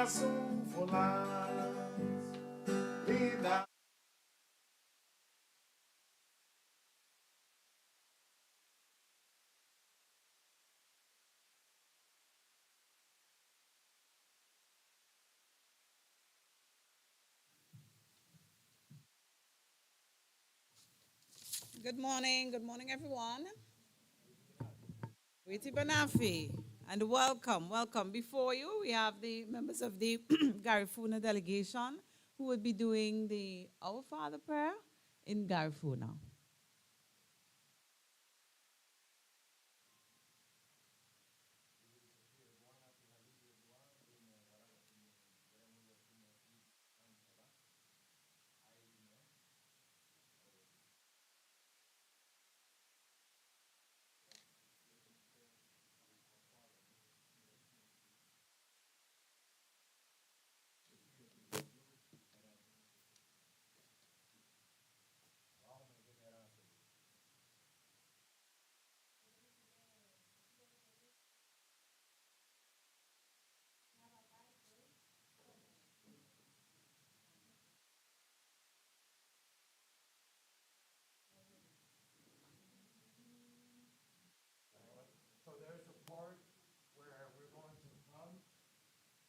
das ufoladas, lida. Good morning, everyone. Witi Banafi, and welcome. Before you, we have the members of the Garifuna delegation who will be doing the Our Father prayer in Garifuna. So there's a part where we're going to hum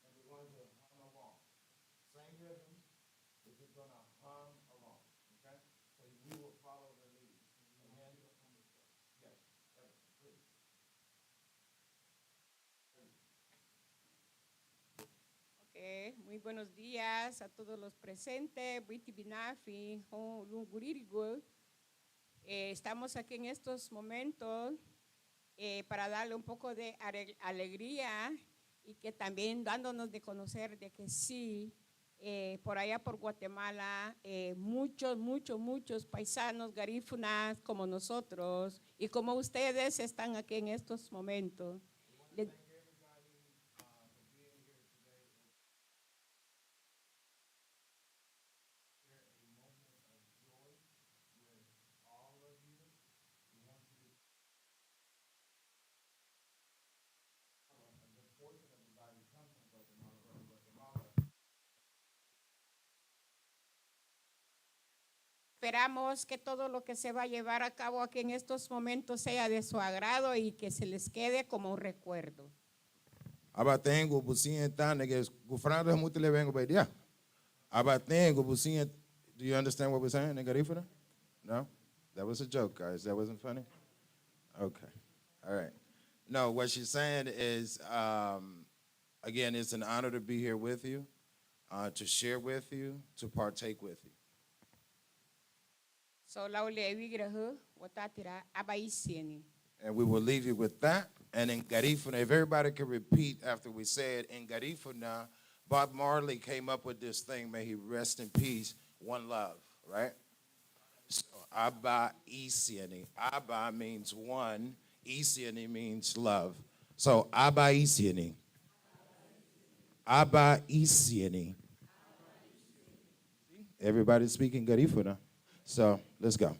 and we're going to hum along. Same rhythm, we're just going to hum along, okay? So we will follow the lead. Amen? Yes, please. Okay, muy buenos días a todos los presentes. Witi Binafi, Lunguririgo. Estamos aquí en estos momentos para darle un poco de alegría y que también dándonos de conocer de que sí, por allá por Guatemala, muchos paisanos garífunas como nosotros y como ustedes están aquí en estos momentos. Esperamos que todo lo que se va a llevar a cabo aquí en estos momentos sea de su agrado y que se les quede como un recuerdo. Abatengo businha tane que gufrando muito le vengo by dia. Abatengo businha. Do you understand what we're saying in Garifuna? No? That was a joke, guys. That wasn't funny? Okay. All right. No, what she's saying is, again, it's an honor to be here with you, to share with you, to partake with you. So laule wigrahu watatira abaisieni. And we will leave you with that. And in Garifuna, if everybody can repeat after we say it, in Garifuna, Bob Marley came up with this thing, may he rest in peace, one love, right? So, Abba Isiani. Abba means one, Isiani means love. So, Abba Isiani. Abba Isiani. Everybody's speaking Garifuna. So, let's go.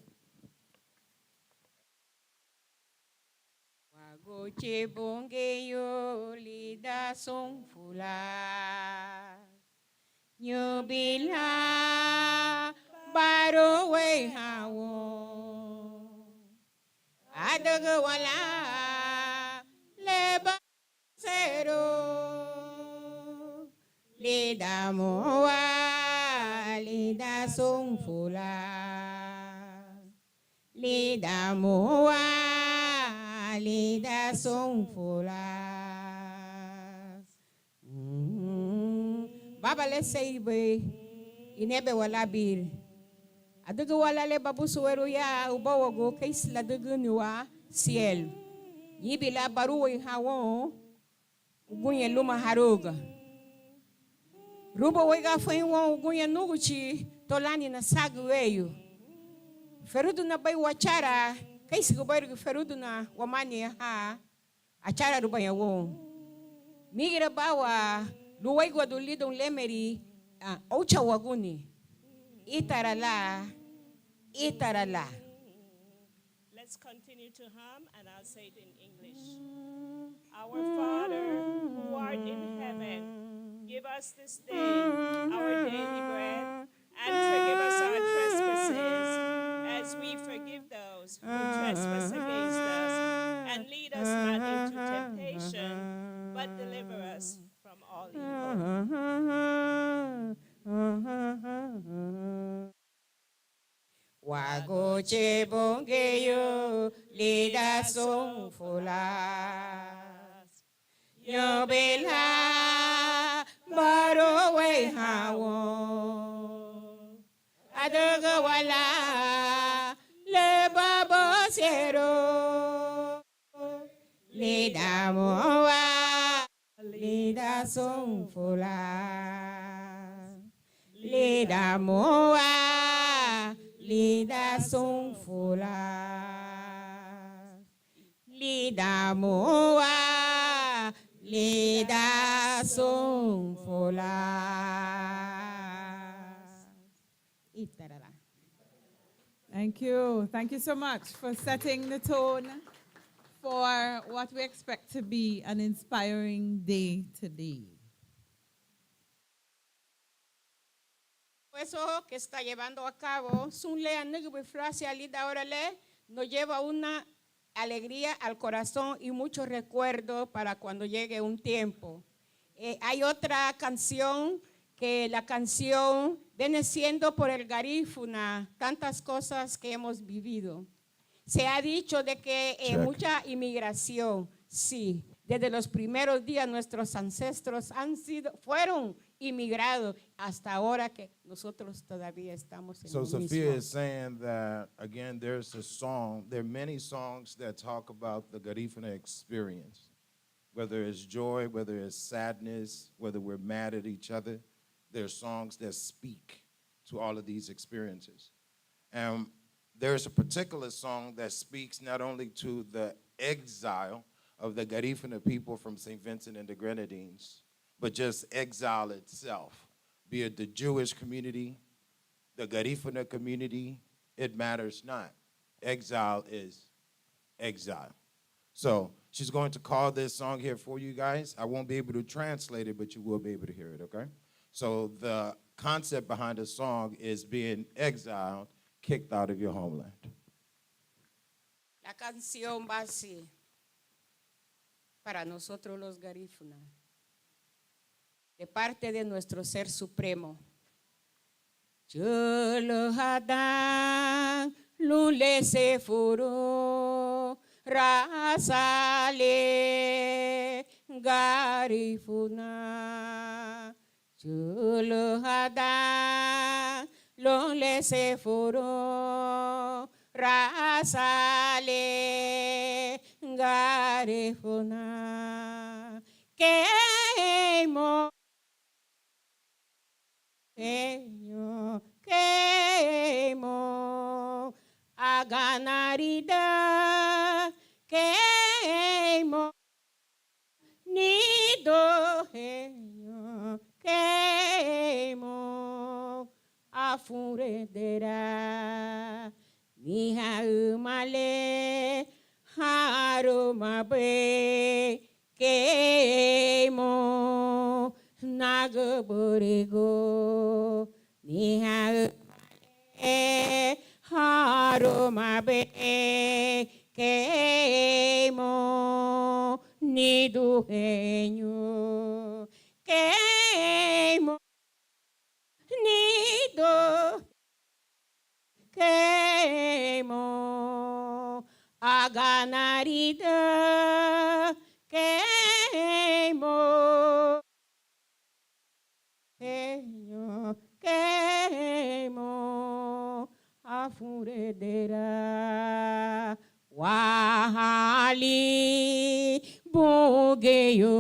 Wagoche bongeyo lida songfula. Nyubila baro we hawo. Adagwala leba sero. Lida moa lida songfula. Lida moa lida songfula. Baba let's say be inebe wala bir. Adugu wala le babu suweru ya ubawago kaisla dugu niwa ciel. Yibila baru we hawo ugunye luma haruga. Ruba wega foi ugunye nuguchi tolani na sagweyo. Ferudu na bay wachara kaisi gubayru ferudu na wamani ha achara ruba ya wo. Migira bawa luwai guadulido lemeri ocha waguni. Itarala. Let's continue to hum, and I'll say it in English. Our Father, who art in heaven, Give us this day our daily bread, and forgive us our trespasses, as we forgive those who trespass against us. And lead us not into temptation, but deliver us from all evil. Wagoche bongeyo lida song fulas. Yo bela baro we hawo. Adoga wala le babo zero. Lida moa lida song fulas. Lida moa lida song fulas. Lida moa lida song fulas. Itarara. Thank you. Thank you so much for setting the tone for what we expect to be an inspiring day today. Eso que está llevando a cabo, Sunle Anugbe Frase Alida Orale, nos lleva una alegría al corazón y muchos recuerdos para cuando llegue un tiempo. Hay otra canción que la canción viene siendo por el Garifuna, tantas cosas que hemos vivido. Se ha dicho de que mucha inmigración, sí, desde los primeros días nuestros ancestros fueron inmigrados hasta ahora que nosotros todavía estamos en So lo Sophia mismo. is saying that, again, there's a song, there are many songs that talk about the Garifuna experience, whether it's joy, whether it's sadness, whether we're mad at each other. There are songs that speak to all of these experiences. And there's a particular song that speaks not only to the exile of the Garifuna people from St. Vincent and the Grenadines, but just exile itself, be it the Jewish community, the Garifuna community, it matters not. Exile is exile. So she's going to call this song here for you guys. I won't be able to translate it, but you will be able to hear it, okay? So the concept behind the song is being exiled, kicked out of your homeland. La canción va así, para nosotros los Garifuna, de parte de nuestro Ser Supremo. Jolohadan lule se furo rasale Garifuna. Jolohadan lule se furo rasale Garifuna. Queimo queimo a ganarida queimo nido queimo a furedera ni haumale harumabe queimo nagaborego ni harumabe queimo ni dueño queimo ni do queimo a ganarida queimo queimo a furedera wahali bugeyo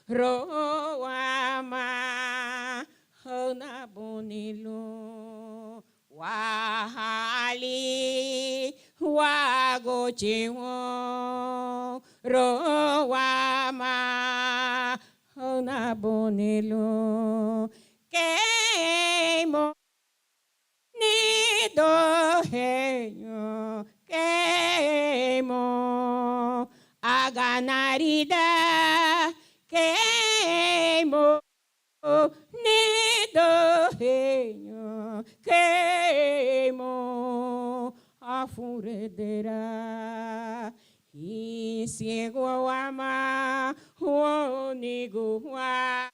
roama hona bonilo wahali wagochewo roama hona bonilo queimo nido heño queimo a ganarida queimo queimo a furedera. E ciego ama o negua.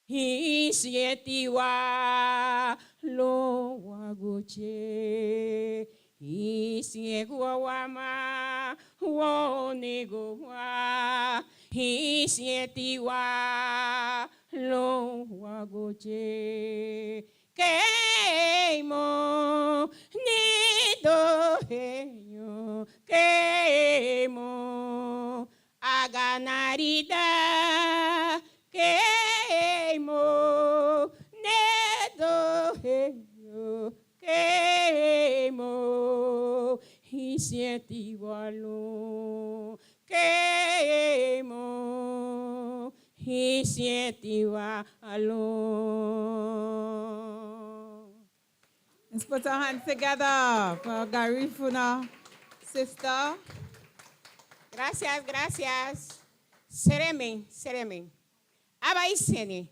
E sietiwa lo waguche. E ciego ama o negua. E sietiwa lo waguche. Queimo nido heño. Queimo a ganarida. Queimo nedo heño. Queimo y siete igualo. Queimo y siete igualo. Let's put our hands together for our Garifuna sister. Gracias, gracias. Sereme, sereme. Abaisene.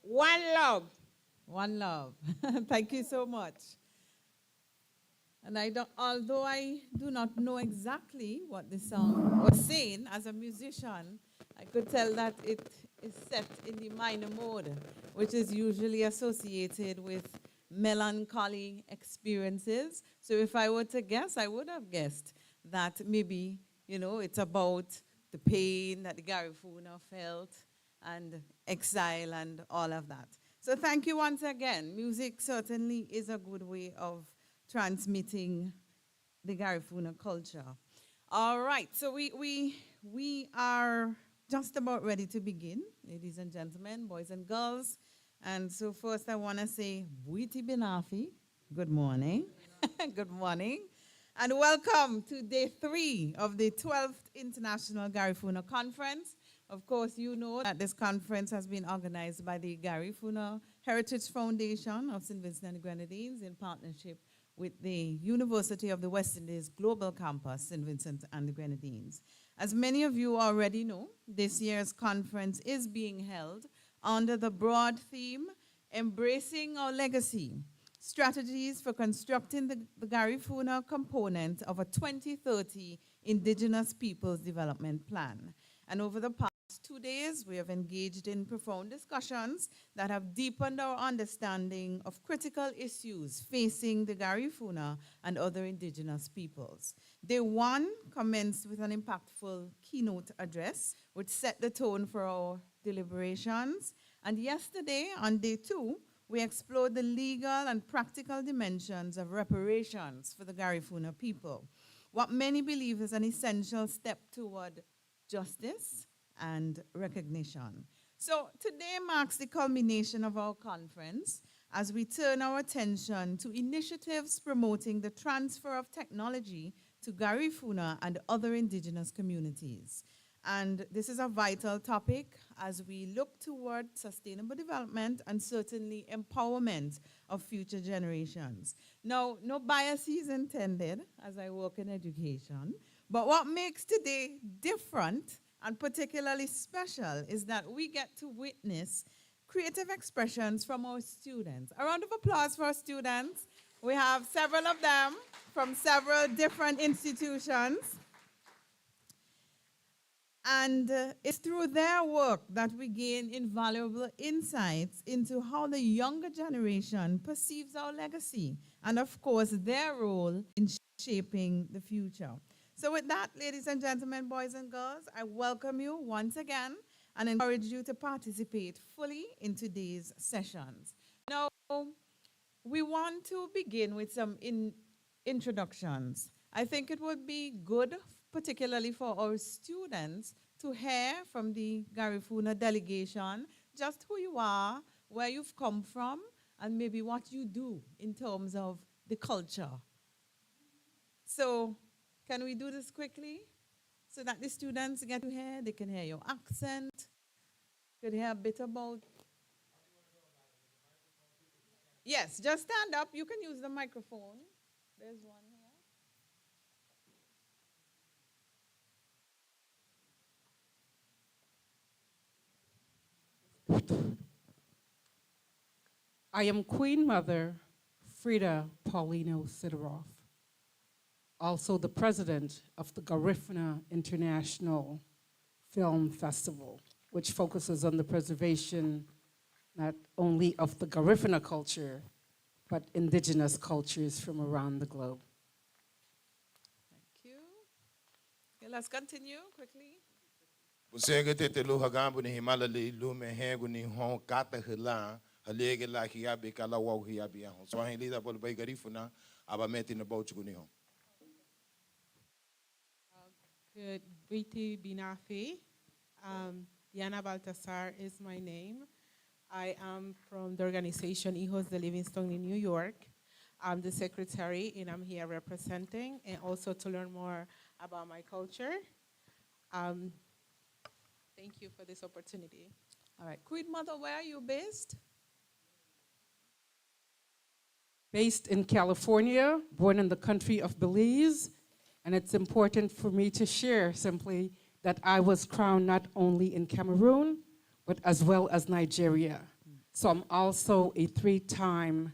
One love. One love. Thank you so much. And although I do not know exactly what the song was saying, as a musician, I could tell that it is set in the minor mode, which is usually associated with melancholy experiences. So if I were to guess, I would have guessed that maybe, it's about the pain that the Garifuna felt and exile and all of that. So thank you once again. Music certainly is a good way of transmitting the Garifuna culture. All right, so we are just about ready to begin, ladies and gentlemen, boys and girls. And so first I want to say, Buiti Binafi, good morning. Good morning. And welcome to day 3 of the 12th International Garifuna Conference. Of course, you know that this conference has been organized by the Garifuna Heritage Foundation of St. Vincent and the Grenadines in partnership with the University of the West Indies Global Campus, St. Vincent and the Grenadines. As many of you already know, this year's conference is being held under the broad theme, Embracing Our Legacy, Strategies for Constructing the Garifuna Component of a 2030 Indigenous Peoples Development Plan. And over the past 2 days, we have engaged in profound discussions that have deepened our understanding of critical issues facing the Garifuna and other indigenous peoples. Day 1 commenced with an impactful keynote address, which set the tone for our deliberations. And yesterday, on day 2, we explored the legal and practical dimensions of reparations for the Garifuna people, what many believe is an essential step toward justice and recognition. So today marks the culmination of our conference as we turn our attention to initiatives promoting the transfer of technology to Garifuna and other indigenous communities. And this is a vital topic as we look toward sustainable development and certainly empowerment of future generations. Now, no biases intended as I work in education, but what makes today different and particularly special is that we get to witness creative expressions from our students. A round of applause for our students. We have several of them from several different institutions. And it's through their work that we gain invaluable insights into how the younger generation perceives our legacy and, of course, their role in shaping the future. So with that, ladies and gentlemen, boys and girls, I welcome you once again and encourage you to participate fully in today's sessions. Now, we want to begin with some introductions. I think it would be good, particularly for our students, to hear from the Garifuna delegation just who you are, where you've come from, and maybe what you do in terms of the culture. So, can we do this quickly so that the students get to hear? They can hear your accent, could hear a bit about. Yes, just stand up. You can use the microphone. There's one here. I am Queen Mother Frida Paulino Sidoroff, also the president of the Garifuna International Film Festival, which focuses on the preservation not only of the Garifuna culture, but indigenous cultures from around the globe. Thank you. Okay, let's continue quickly. Busenge tete lu hagambu ni himala li lu mehengu ni hon kata hila halege la hiabi kala wau hiabi hon. So hin lida bol bay Garifuna aba meti na bochu ni hon. Good, Viti Binafi. Diana Baltasar is my name. I am from the organization Hijos de Livingstone in New York. I'm the secretary, and I'm here representing, and also to learn more about my culture. Thank you for this opportunity. All right, Queen Mother, where are you based? Based in California, born in the country of Belize, and it's important for me to share simply that I was crowned not only in Cameroon, but as well as Nigeria. So I'm also a 3-time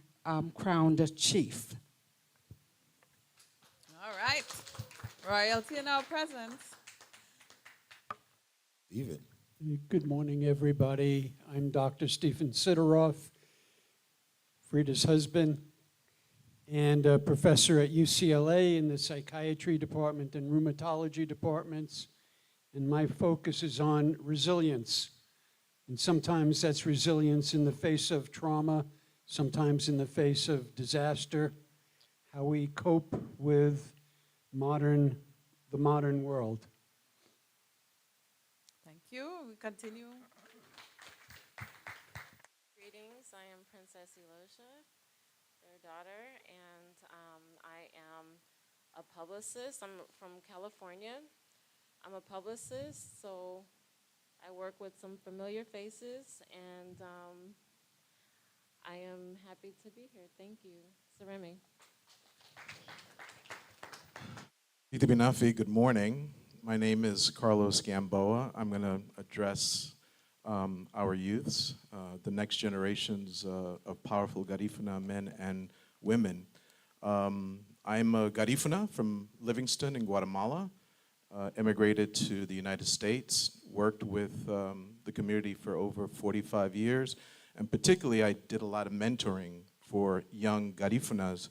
crowned chief. All right, royalty in our presence. Even. Good morning, everybody. I'm Dr. Stephen Sidoroff, Frida's husband, and a professor at UCLA in the psychiatry department and rheumatology departments. And my focus is on resilience. And sometimes that's resilience in the face of trauma, sometimes in the face of disaster, how we cope with the modern world. Thank you. We continue. Greetings, I am Princess Elosia, their daughter, and I am a publicist. I'm from California. I'm a publicist, so I work with some familiar faces, and I am happy to be here. Thank you. Saremi. Itibinafi, good morning. My name is Carlos Gamboa. I'm going to address our youths, the next generations of powerful Garifuna men and women. I'm a Garifuna from Livingston in Guatemala. Immigrated to the United States, worked with the community for over 45 years, and particularly I did a lot of mentoring for young Garifunas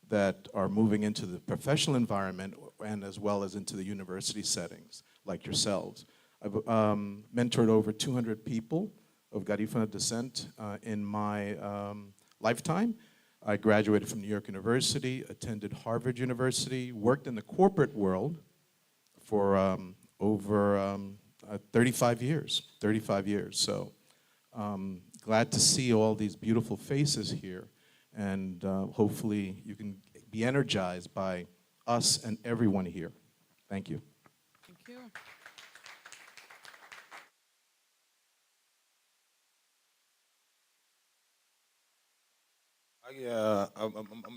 that are moving into the professional environment and as well as into the university settings, like yourselves. I've mentored over 200 people of Garifuna descent in my lifetime. I graduated from New York University, attended Harvard University, worked in the corporate world for over 35 years. So glad to see all these beautiful faces here, and hopefully you can be energized by us and everyone here. Thank you. Thank you.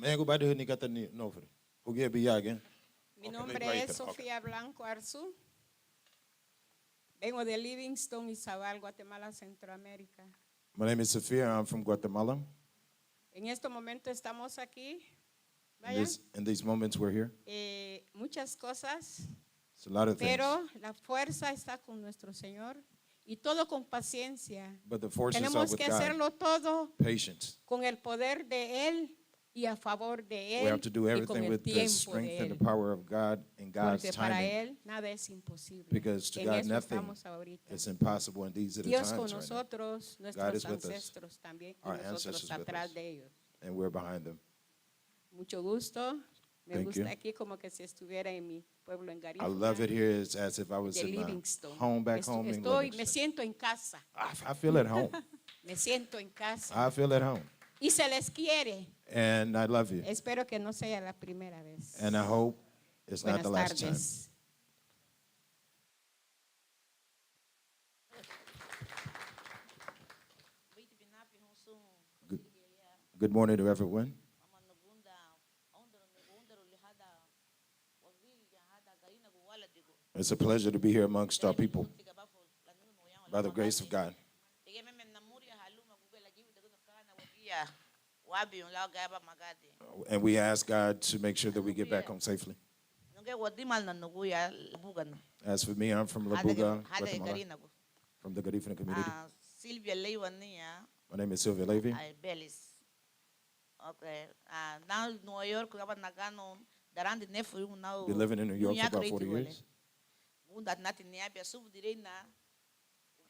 Mengo ba de ni kata ni no fre. Ugie biya again. Mi Okay, nombre right es there, okay. Sofía Blanco Arzu. Vengo de Livingston, Izabal, Guatemala, Centroamérica. My name is Sophia. I'm from Guatemala. En este momento estamos aquí. In these moments we're here. Muchas cosas, It's a lot of things. pero la fuerza está con nuestro Señor y todo con paciencia. But the forces are Tenemos with que God. hacerlo todo Patience. con el poder de Él y a favor de We Él have to do y con everything el with the tiempo strength de and the Él. power of God and God's Porque para timing. Él nada es imposible. Because to En God eso nothing estamos ahorita. is impossible, and these are the Dios con times right now. nosotros, God nuestros is with us. ancestros también, y Our nosotros ancestors with atrás us. de ellos. And we're behind them. Mucho gusto. Me Thank gusta you. aquí como que si estuviera en mi pueblo en I Garifuna. love it here. It's as if I was de in my Livingston. home back home in Me Livingston. siento en casa. I feel at home. Me siento en casa. I feel at home. Y se les quiere. And I love you. Espero que no sea la primera vez. And I hope it's not Buenas the last time. tardes. Good morning to everyone. It's a pleasure to be here amongst our people by the grace of God. And we ask God to make sure that we get back home safely. As for me, I'm from Labuga, Guatemala, from the Garifuna community. Sylvia Leiwania, My name is Sylvia Levy. I Bellis. Okay. Now New York, kaban nagano daran di nefu now. Been living in New York for about 40 years. That natin niya biya sub dire na.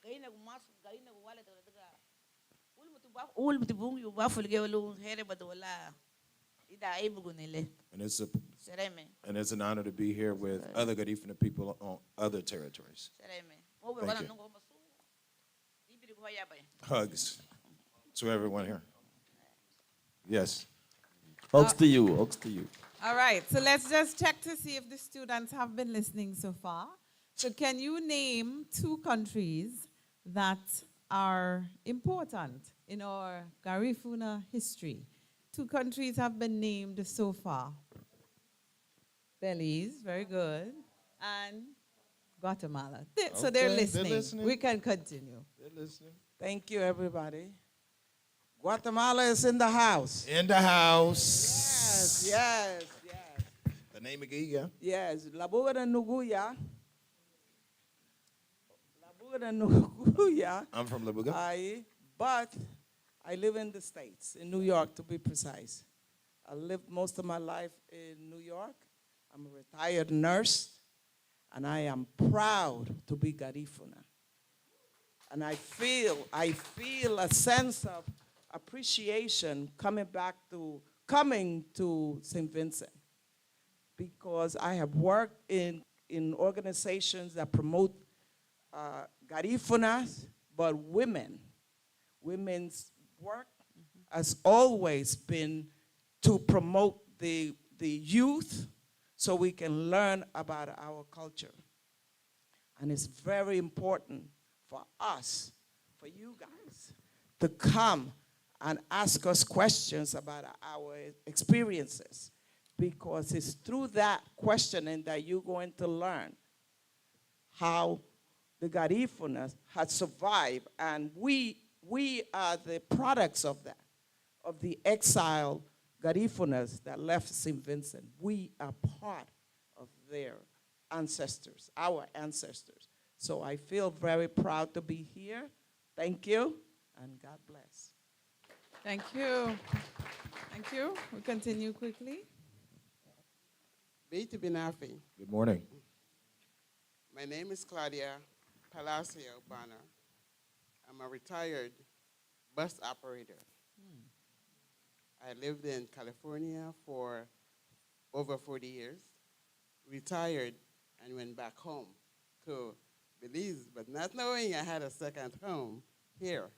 Gay na gumas, gay na wala daga. Ul mutibung yu ba fulge walu here badwala. Ida ay bugunile. And it's an honor to be here with other Garifuna people on other territories. Thank you. Hugs to everyone here. Yes. Hugs to you, hugs to you. All right, so let's just check to see if the students have been listening so far. So can you name 2 countries that are important in our Garifuna history? 2 countries have been named so far. Belize, very good, and Guatemala. So they're listening. We can continue. They're listening. Thank you, everybody. Guatemala is in the house. In the house. Yes. The name again, yeah? Yes, Labuga de Nuguya. Nuguya. I'm from Labuga. But I live in the States, in New York to be precise. I lived most of my life in New York. I'm a retired nurse, and I am proud to be Garifuna. And I feel a sense of appreciation coming to St. Vincent, because I have worked in organizations that promote Garifunas, but women's work has always been to promote the youth so we can learn about our culture. And it's very important for us, for you guys, to come and ask us questions about our experiences, because it's through that questioning that you're going to learn how the Garifunas had survived, and we are the products of that, of the exiled Garifunas that left St. Vincent. We are part of their ancestors, our ancestors. So I feel very proud to be here. Thank you, and God bless. Thank you. Thank you. We'll continue quickly. Beiti Binafi. Good morning. My name is Claudia Palacio Banner. I'm a retired bus operator. I lived in California for over 40 years, retired, and went back home to Belize, but not knowing I had a second home here.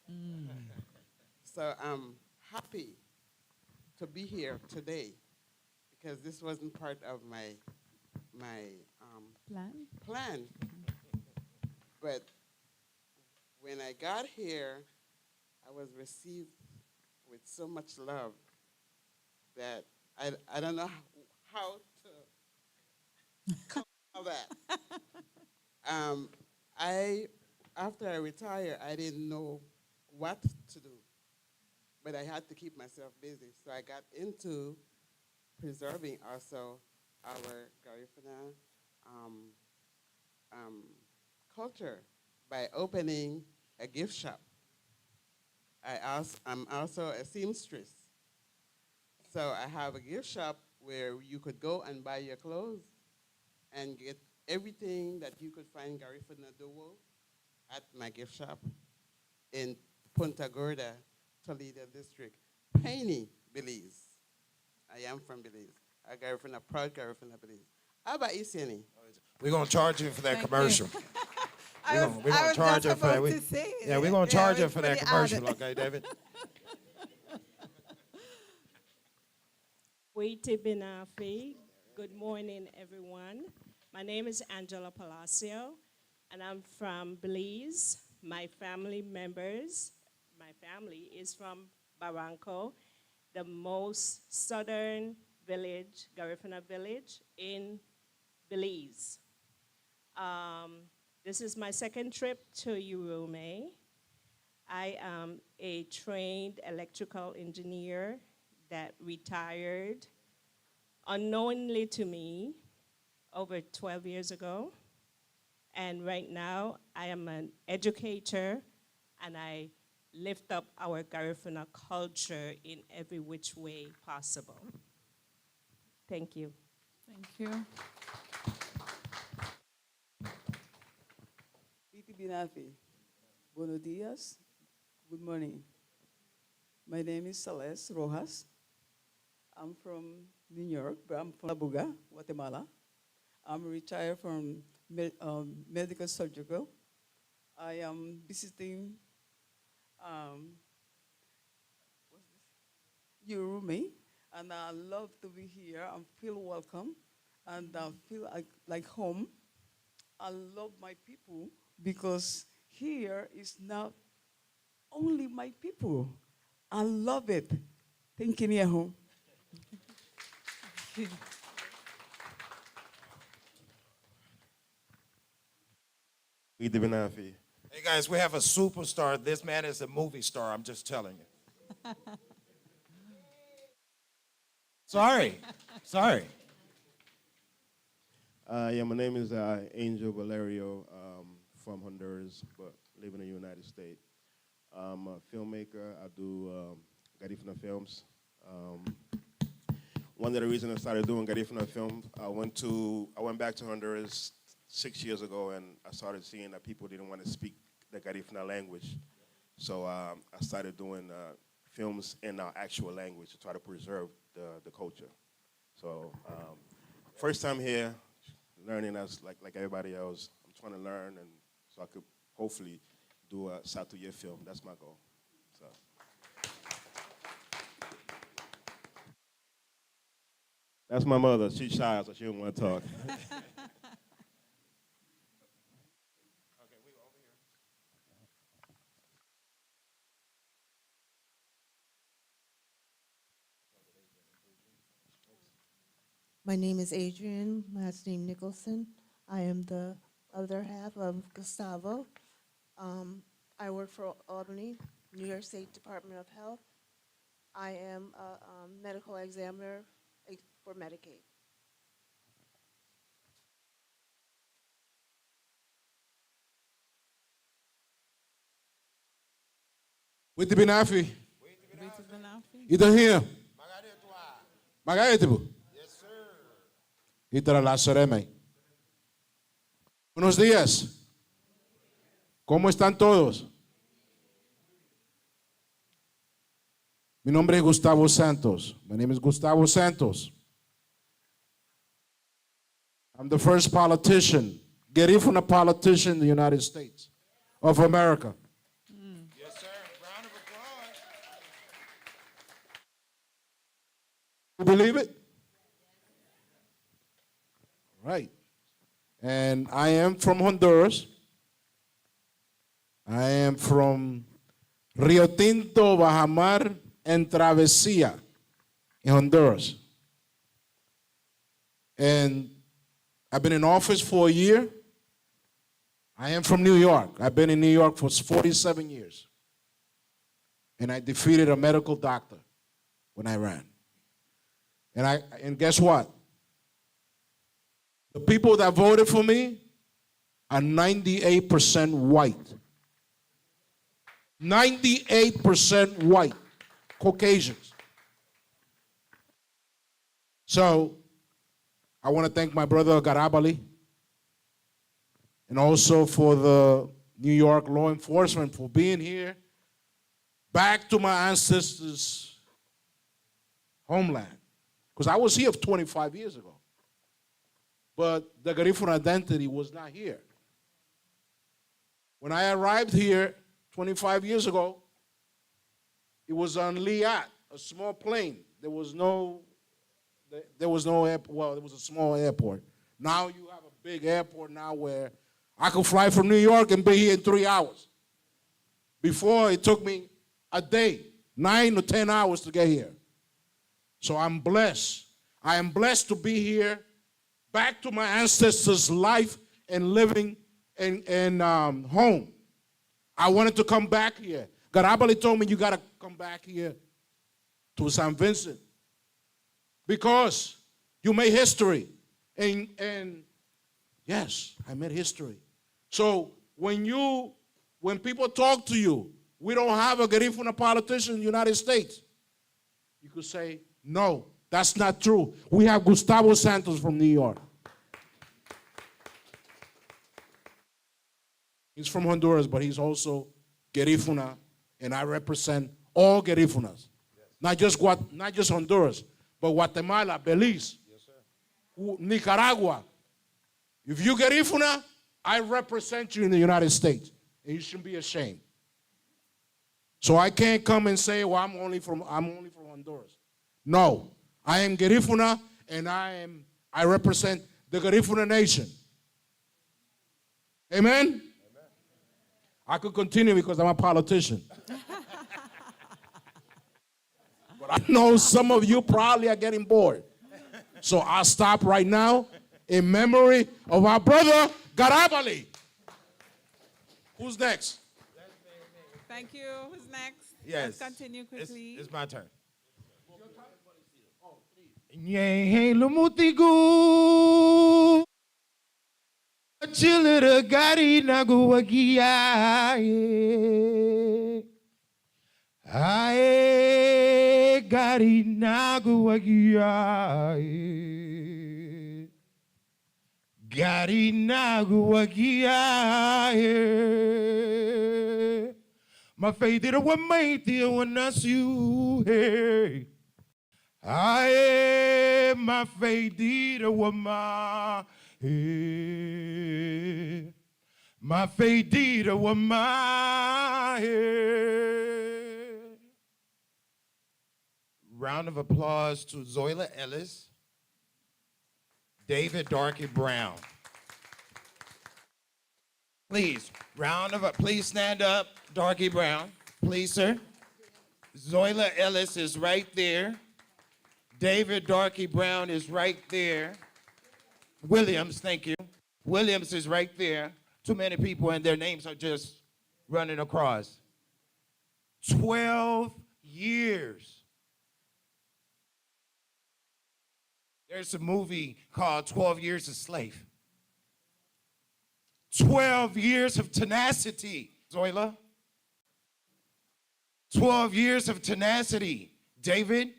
So I'm happy to be here today, because this wasn't part of my plan. But when I got here, I was received with so much love that I don't know how to call that. After I retired, I didn't know what to do, but I had to keep myself busy. So I got into preserving also our Garifuna culture by opening a gift shop. I'm also a seamstress. So I have a gift shop where you could go and buy your clothes and get everything that you could find Garifuna Duo at my gift shop in Punta Gorda, Toledo District, Paine, Belize. I am from Belize. A Garifuna, proud Garifuna, Belize. How about Isiani? We're going to charge you for that commercial. I was charge just her for that. about to say Yeah, we're it. going to charge Yeah, her for that commercial, okay, David? Waiti Binafi. Good morning, everyone. My name is Angela Palacio, and I'm from Belize. My family is from Barranco, the most southern village, Garifuna village in Belize. This is my second trip to UWI. I am a trained electrical engineer that retired unknowingly to me over 12 years ago. And right now, I am an educator, and I lift up our Garifuna culture in every which way possible. Thank you. Thank you. Piti Binafi. Buenos dias. Good morning. My name is Celeste Rojas. I'm from New York, but I'm from Abuga, Guatemala. I'm retired from medical surgical. I am visiting Urumi, and I love to be here. I feel welcome, and I feel like home. I love my people because here is not only my people. I love it. Thank you, Neho. Hey guys, we have a superstar. This man is a movie star, I'm just telling you. Sorry. Yeah, my name is Angel Valerio from Honduras, but live in the United States. I'm a filmmaker. I do Garifuna films. One of the reasons I started doing Garifuna films, I went back to Honduras 6 years ago, and I started seeing that people didn't want to speak the Garifuna language. So I started doing films in our actual language to try to preserve the culture. So first time here, learning as like everybody else. I'm trying to learn, and so I could hopefully do a Satuye film. That's my goal. So. That's my mother. She's shy, so she don't want to talk. My name is Adrian, last name Nicholson. I am the other half of Gustavo. I work for Albany, New York State Department of Health. I am a medical examiner for Medicaid. Witi Binafi. Witi Binafi. Ita here. Magaetibu. Yes, sir. Ita la sereme. Buenos días. ¿Cómo están todos? Mi nombre es Gustavo Santos. My name is Gustavo Santos. I'm the first politician, Garifuna politician in the United States of America. Yes, sir. Round of applause. You believe it? Right. And I am from Honduras. I am from Rio Tinto, Bajamar, and Travesía in Honduras. And I've been in office for a year. I am from New York. I've been in New York for 47 years. And I defeated a medical doctor when I ran. And guess what? The people that voted for me are 98% white. 98% white, Caucasians. So I want to thank my brother Garabali and also for the New York law enforcement for being here, back to my ancestors' homeland. Because I was here 25 years ago. But the Garifuna identity was not here. When I arrived here 25 years ago, it was on Liat, a small plane. There was no airport. Well, there was a small airport. Now you have a big airport now where I could fly from New York and be here in 3 hours. Before, it took me a day, 9 or 10 hours to get here. So I'm blessed. I am blessed to be here, back to my ancestors' life and living in home. I wanted to come back here. Garabali told me, you got to come back here to St. Vincent. Because you made history. And yes, I made history. So when people talk to you, we don't have a Garifuna politician in the United States. You could say, no, that's not true. We have Gustavo Santos from New York. He's from Honduras, but he's also Garifuna, and I represent all Garifunas. Not just Honduras, but Guatemala, Belize, Nicaragua. If you Garifuna, I represent you in the United States, and you shouldn't be ashamed. So I can't come and say, well, I'm only from Honduras. No, I am Garifuna, and I represent the Garifuna nation. Amen? I could continue because I'm a politician. But I know some of you probably are getting bored. So I'll stop right now in memory of our brother, Garabali. Who's next? Thank you. Who's next? Yes. Let's continue quickly. It's my turn. Nye lumutigu chilera gari naguwagia ae gari naguwagia gari naguwagia my faith did what made the one that's you hey I am my faith did what my faith did what my round of applause to Zoila Ellis, David Darky Brown. Please, please stand up, Darky Brown. Please, sir. Zoila Ellis is right there. David Darky Brown is right there. Williams, thank you. Williams is right there. Too many people and their names are just running across. 12 years. There's a movie called 12 Years a Slave. 12 years of tenacity, Zoila. 12 years of tenacity, David.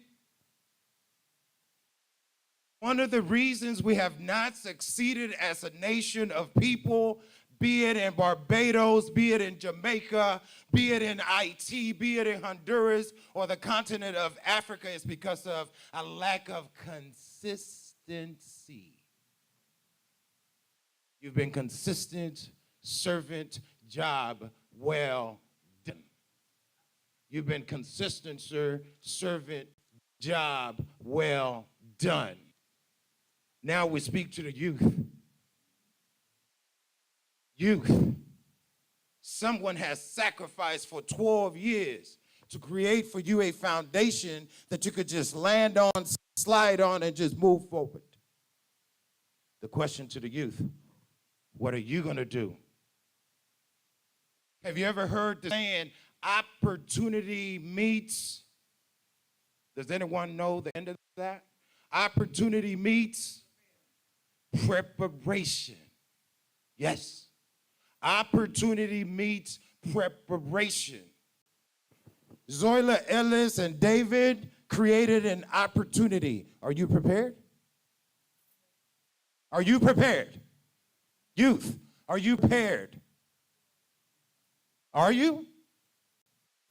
One of the reasons we have not succeeded as a nation of people, be it in Barbados, be it in Jamaica, be it in Haiti, be it in Honduras, or the continent of Africa, is because of a lack of consistency. You've been consistent, servant, job, well done. You've been consistent, sir, servant, job, well done. Now we speak to the youth. Youth. Someone has sacrificed for 12 years to create for you a foundation that you could just land on, slide on, and just move forward. The question to the youth, what are you going to do? Have you ever heard the saying, opportunity meets? Does anyone know the end of that? Opportunity meets preparation. Yes. Opportunity meets preparation. Zoila Ellis and David created an opportunity. Are you prepared? Are you prepared? Youth, are you prepared? Are you?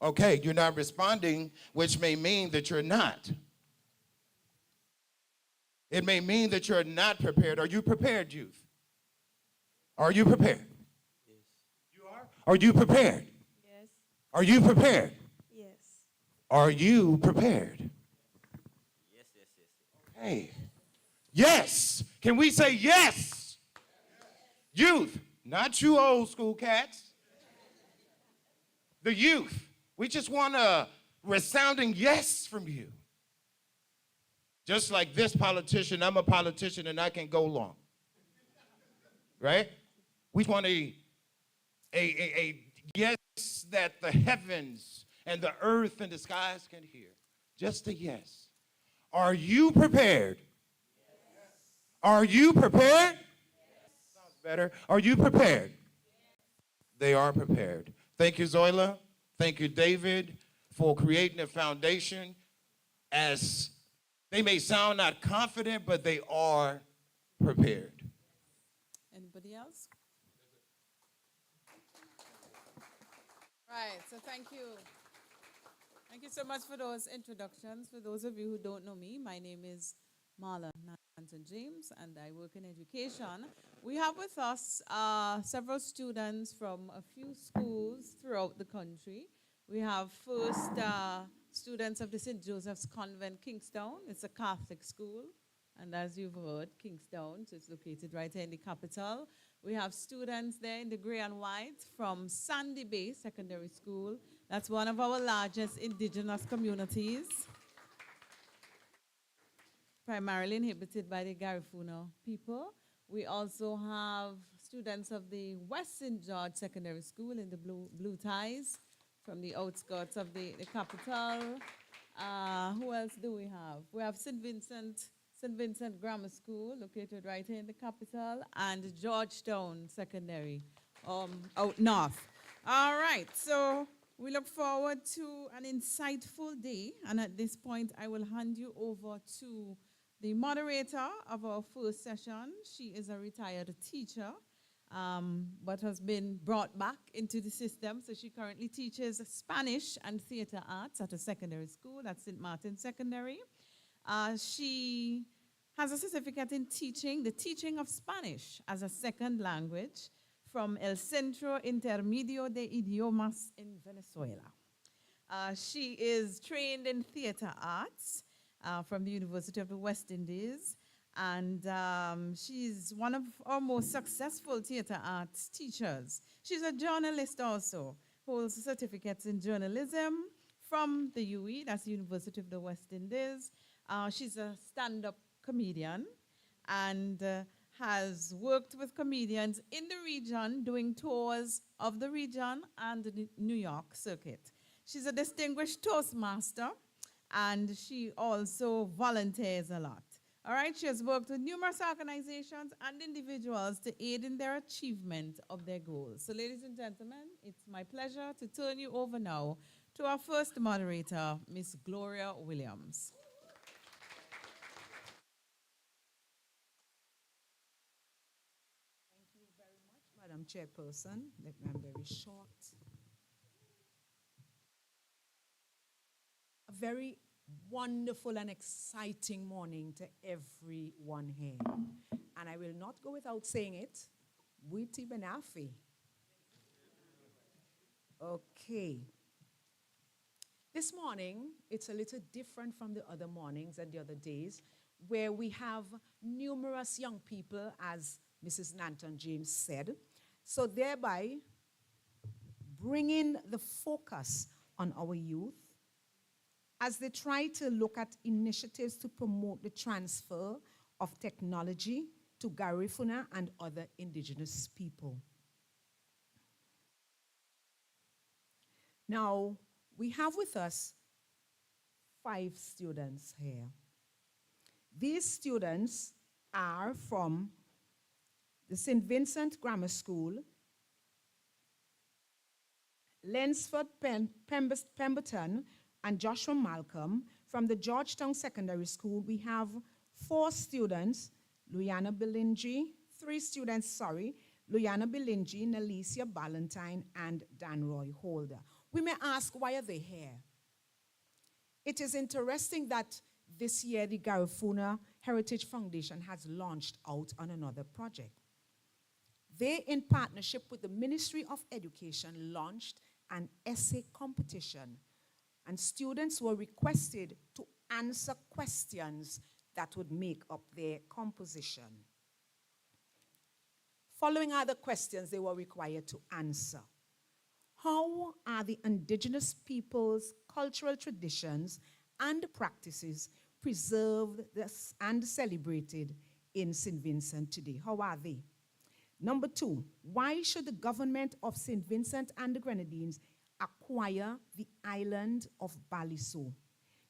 Okay, you're not responding, which may mean that you're not. It may mean that you're not prepared. Are you prepared, youth? Are you prepared? Yes. You are? Are you prepared? Yes. Are you prepared? Yes. Are you prepared? Yes, yes, yes. Hey. Yes. Can we say yes? Youth, not you old school cats. The youth. We just want a resounding yes from you. Just like this politician, I'm a politician and I can go long. Right? We want a yes that the heavens and the earth and the skies can hear. Just a yes. Are you prepared? Are you prepared? Sounds better. Are you prepared? They are prepared. Thank you, Zoila. Thank you, David, for creating a foundation. As they may sound not confident, but they are prepared. Anybody else? Right, so thank you. Thank you so much for those introductions. For those of you who don't know me, my name is Marla Nanton James, and I work in education. We have with us several students from a few schools throughout the country. We have first students of the St. Joseph's Convent, Kingstown. It's a Catholic school, and as you've heard, Kingstown, so it's located right here in the capital. We have students there in the gray and white from Sandy Bay Secondary School. That's one of our largest indigenous communities, primarily inhabited by the Garifuna people. We also have students of the West St. George Secondary School in the blue ties from the outskirts of the capital. Who else do we have? We have St. Vincent Grammar School, located right here in the capital, and Georgetown Secondary, out north. All right, so we look forward to an insightful day, and at this point, I will hand you over to the moderator of our first session. She is a retired teacher, but has been brought back into the system, so she currently teaches Spanish and theater arts at a secondary school, at St. Martin Secondary. She has a certificate in teaching, the teaching of Spanish as a second language from El Centro Intermedio de Idiomas in Venezuela. She is trained in theater arts from the University of the West Indies, and she's one of our most successful theater arts teachers. She's a journalist also, holds certificates in journalism from the UE, that's the University of the West Indies. She's a stand-up comedian and has worked with comedians in the region, doing tours of the region and the New York circuit. She's a distinguished Toastmaster, and she also volunteers a lot. All right, she has worked with numerous organizations and individuals to aid in their achievement of their goals. So ladies and gentlemen, it's my pleasure to turn you over now to our first moderator, Miss Gloria Williams. Madam Chairperson, I'm very short. A very wonderful and exciting morning to everyone here. And I will not go without saying it, Witi Benafi. Okay. This morning, it's a little different from the other mornings and the other days, where we have numerous young people, as Mrs. Nanton James said, so thereby bringing the focus on our youth as they try to look at initiatives to promote the transfer of technology to Garifuna and other indigenous people. Now, we have with us 5 students here. These students are from the St. Vincent Grammar School, Lensford Pemberton, and Joshua Malcolm. From the Georgetown Secondary School, we have 4 students, Luyana Belingi, 3 students, Luyana Belingi, Nalicia Ballantyne, and Danroy Holder. We may ask, why are they here? It is interesting that this year the Garifuna Heritage Foundation has launched out on another project. They, in partnership with the Ministry of Education, launched an essay competition, and students were requested to answer questions that would make up their composition. Following other questions they were required to answer: how are the indigenous people's cultural traditions and practices preserved and celebrated in St. Vincent today? How are they? Number 2, why should the government of St. Vincent and the Grenadines acquire the island of Baliso?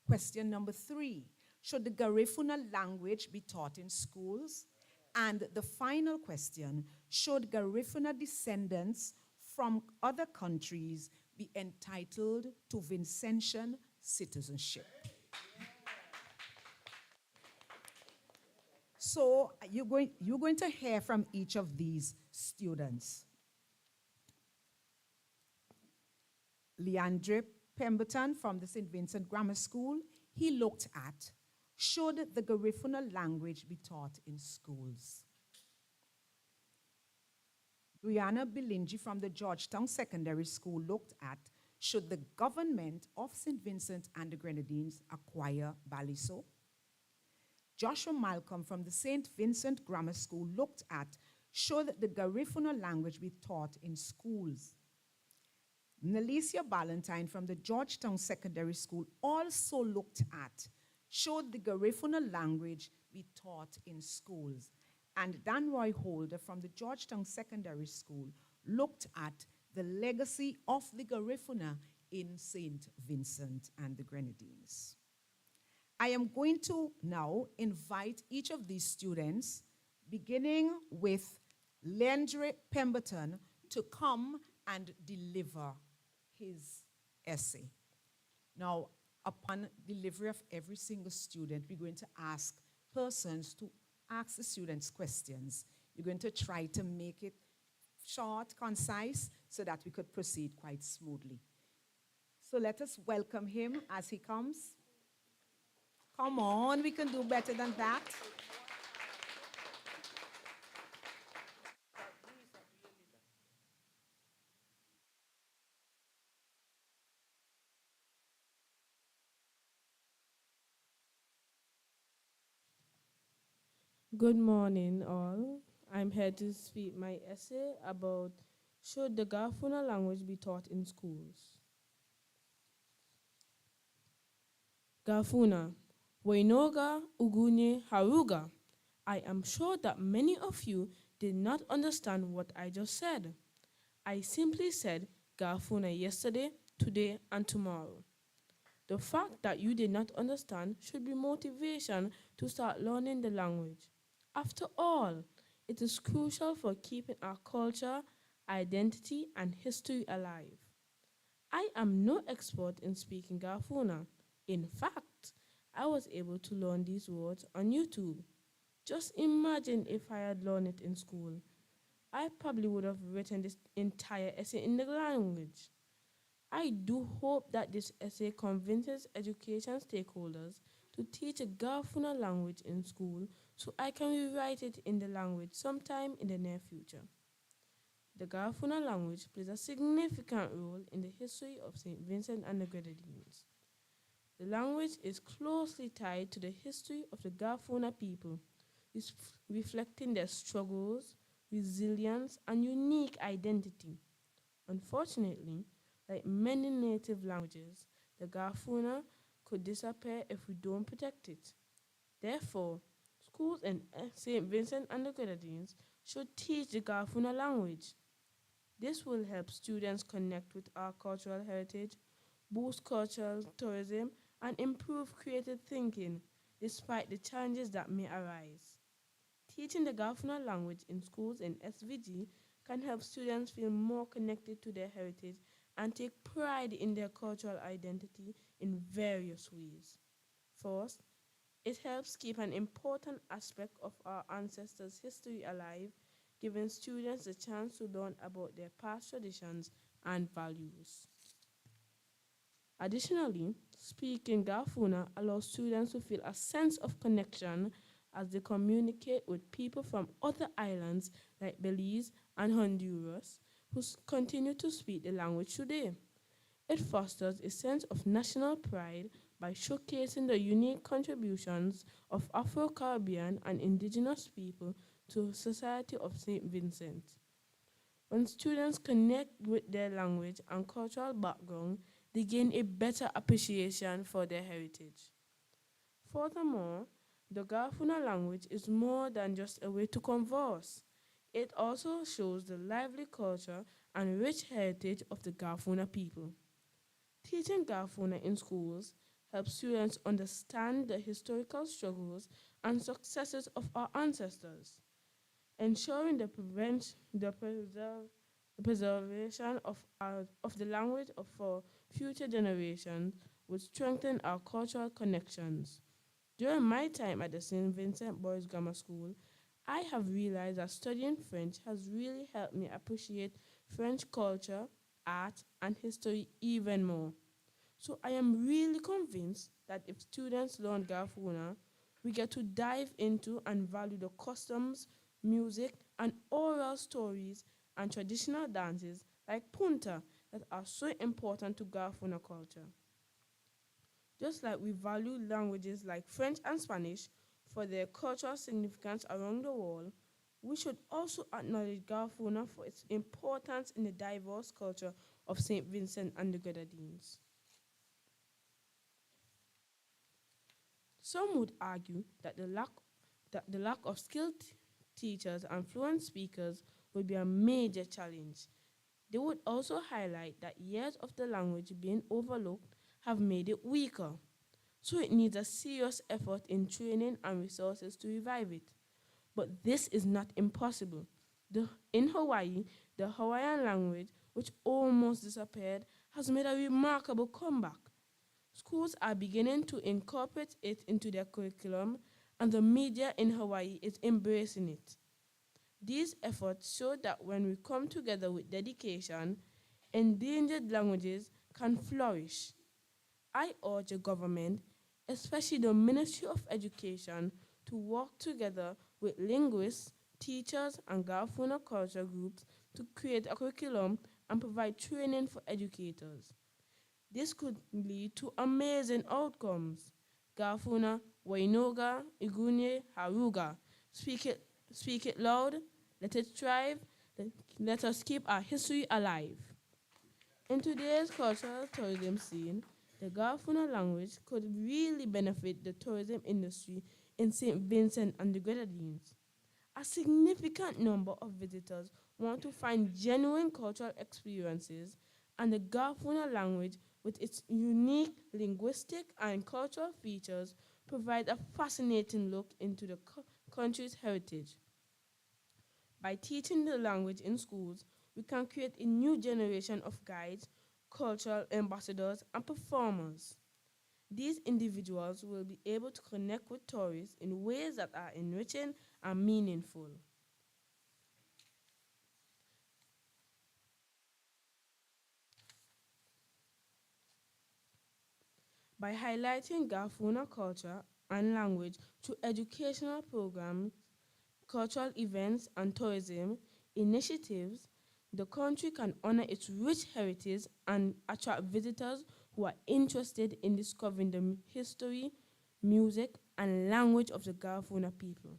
Question number 3, should the Garifuna language be taught in schools? And the final question, should Garifuna descendants from other countries be entitled to Vincentian citizenship? So you're going to hear from each of these students. Leandre Pemberton from the St. Vincent Grammar School, he looked at, should the Garifuna language be taught in schools? Brianna Bilingi from the Georgetown Secondary School looked at, should the government of St. Vincent and the Grenadines acquire Baliso? Joshua Malcolm from the St. Vincent Grammar School looked at, should the Garifuna language be taught in schools? Nalicia Ballantyne from the Georgetown Secondary School also looked at, should the Garifuna language be taught in schools? And Dan Roy Holder from the Georgetown Secondary School looked at the legacy of the Garifuna in St. Vincent and the Grenadines. I am going to now invite each of these students, beginning with Leandre Pemberton, to come and deliver his essay. Now, upon delivery of every single student, we're going to ask persons to ask the students questions. You're going to try to make it short, concise, so that we could proceed quite smoothly. So let us welcome him as he comes. Come on, we can do better than that. Good morning, all. I'm here to speak my essay about should the Garifuna language be taught in schools. Garifuna, Wainoga, Ugunye, Haruga. I am sure that many of you did not understand what I just said. I simply said Garifuna yesterday, today, and tomorrow. The fact that you did not understand should be motivation to start learning the language. After all, it is crucial for keeping our culture, identity, and history alive. I am no expert in speaking Garifuna. In fact, I was able to learn these words on YouTube. Just imagine if I had learned it in school. I probably would have written this entire essay in the language. I do hope that this essay convinces education stakeholders to teach a Garifuna language in school so I can rewrite it in the language sometime in the near future. The Garifuna language plays a significant role in the history of St. Vincent and the Grenadines. The language is closely tied to the history of the Garifuna people, reflecting their struggles, resilience, and unique identity. Unfortunately, like many native languages, the Garifuna could disappear if we don't protect it. Therefore, schools in St. Vincent and the Grenadines should teach the Garifuna language. This will help students connect with our cultural heritage, boost cultural tourism, and improve creative thinking, despite the challenges that may arise. Teaching the Garifuna language in schools in SVG can help students feel more connected to their heritage and take pride in their cultural identity in various ways. First, it helps keep an important aspect of our ancestors' history alive, giving students the chance to learn about their past traditions and values. Additionally, speaking Garifuna allows students to feel a sense of connection as they communicate with people from other islands like Belize and Honduras who continue to speak the language today. It fosters a sense of national pride by showcasing the unique contributions of Afro-Caribbean and indigenous people to the society of St. Vincent. When students connect with their language and cultural background, they gain a better appreciation for their heritage. Furthermore, the Garifuna language is more than just a way to converse. It also shows the lively culture and rich heritage of the Garifuna people. Teaching Garifuna in schools helps students understand the historical struggles and successes of our ancestors, ensuring the preservation of the language for future generations would strengthen our cultural connections. During my time at the St. Vincent Boys Grammar School, I have realized that studying French has really helped me appreciate French culture, art, and history even more. So I am really convinced that if students learn Garifuna, we get to dive into and value the customs, music, and oral stories and traditional dances like punta that are so important to Garifuna culture. Just like we value languages like French and Spanish for their cultural significance around the world, we should also acknowledge Garifuna for its importance in the diverse culture of St. Vincent and the Grenadines. Some would argue that the lack of skilled teachers and fluent speakers would be a major challenge. They would also highlight that years of the language being overlooked have made it weaker, so it needs a serious effort in training and resources to revive it. But this is not impossible. In Hawaii, the Hawaiian language, which almost disappeared, has made a remarkable comeback. Schools are beginning to incorporate it into their curriculum, and the media in Hawaii is embracing it. These efforts show that when we come together with dedication, endangered languages can flourish. I urge the government, especially the Ministry of Education, to work together with linguists, teachers, and Garifuna culture groups to create a curriculum and provide training for educators. This could lead to amazing outcomes. Garifuna, Wainoga, Igunye, Haruga. Speak it loud, let it thrive, let us keep our history alive. In today's cultural tourism scene, the Garifuna language could really benefit the tourism industry in St. Vincent and the Grenadines. A significant number of visitors want to find genuine cultural experiences, and the Garifuna language, with its unique linguistic and cultural features, provides a fascinating look into the country's heritage. By teaching the language in schools, we can create a new generation of guides, cultural ambassadors, and performers. These individuals will be able to connect with tourists in ways that are enriching and meaningful. By highlighting Garifuna culture and language through educational programs, cultural events, and tourism initiatives, the country can honor its rich heritage and attract visitors who are interested in discovering the history, music, and language of the Garifuna people.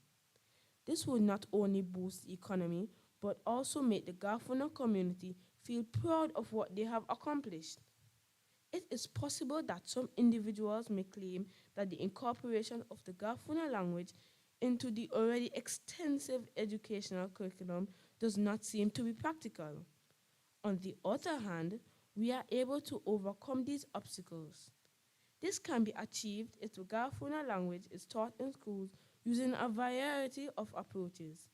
This will not only boost the economy, but also make the Garifuna community feel proud of what they have accomplished. It is possible that some individuals may claim that the incorporation of the Garifuna language into the already extensive educational curriculum does not seem to be practical. On the other hand, we are able to overcome these obstacles. This can be achieved if the Garifuna language is taught in schools using a variety of approaches,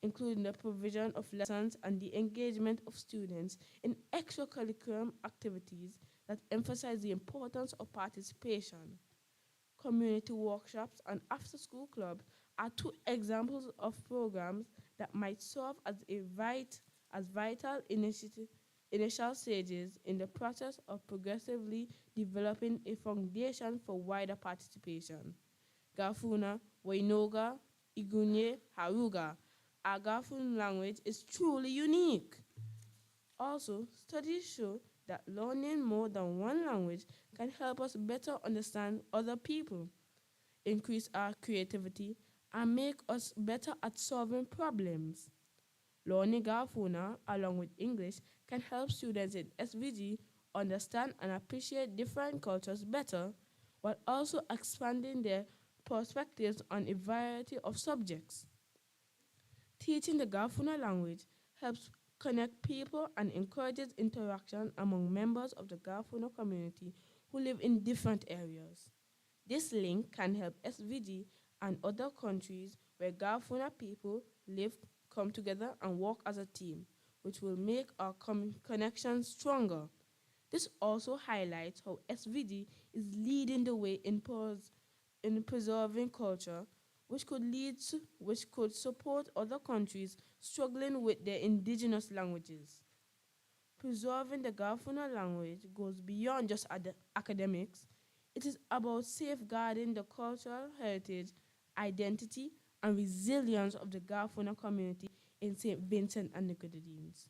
including the provision of lessons and the engagement of students in extracurricular activities that emphasize the importance of participation. Community workshops and after-school clubs are two examples of programs that might serve as vital initial stages in the process of progressively developing a foundation for wider participation. Garifuna, Wainoga, Igunye, Haruga. Our Garifuna language is truly unique. Also, studies show that learning more than one language can help us better understand other people, increase our creativity, and make us better at solving problems. Learning Garifuna, along with English, can help students in SVG understand and appreciate different cultures better, while also expanding their perspectives on a variety of subjects. Teaching the Garifuna language helps connect people and encourages interaction among members of the Garifuna community who live in different areas. This link can help SVG and other countries where Garifuna people live come together and work as a team, which will make our connections stronger. This also highlights how SVG is leading the way in preserving culture, which could support other countries struggling with their indigenous languages. Preserving the Garifuna language goes beyond just academics. It is about safeguarding the cultural heritage, identity, and resilience of the Garifuna community in St. Vincent and the Grenadines.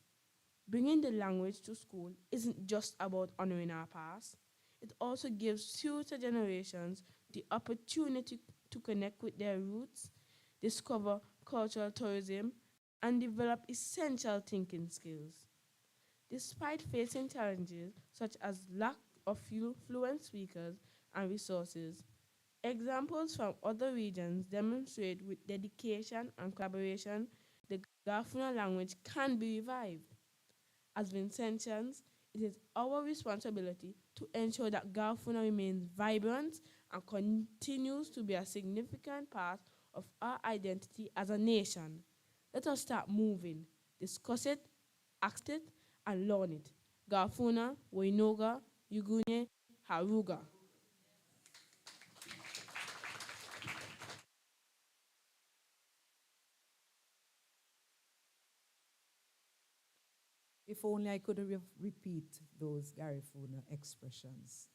Bringing the language to school isn't just about honoring our past. It also gives future generations the opportunity to connect with their roots, discover cultural tourism, and develop essential thinking skills. Despite facing challenges such as lack of fluent speakers and resources, examples from other regions demonstrate with dedication and collaboration the Garifuna language can be revived. As Vincentians, it is our responsibility to ensure that Garifuna remains vibrant and continues to be a significant part of our identity as a nation. Let us start moving, discuss it, act it, and learn it. Garifuna, Wainoga, Yugunye, Haruga. If only I could repeat those Garifuna expressions.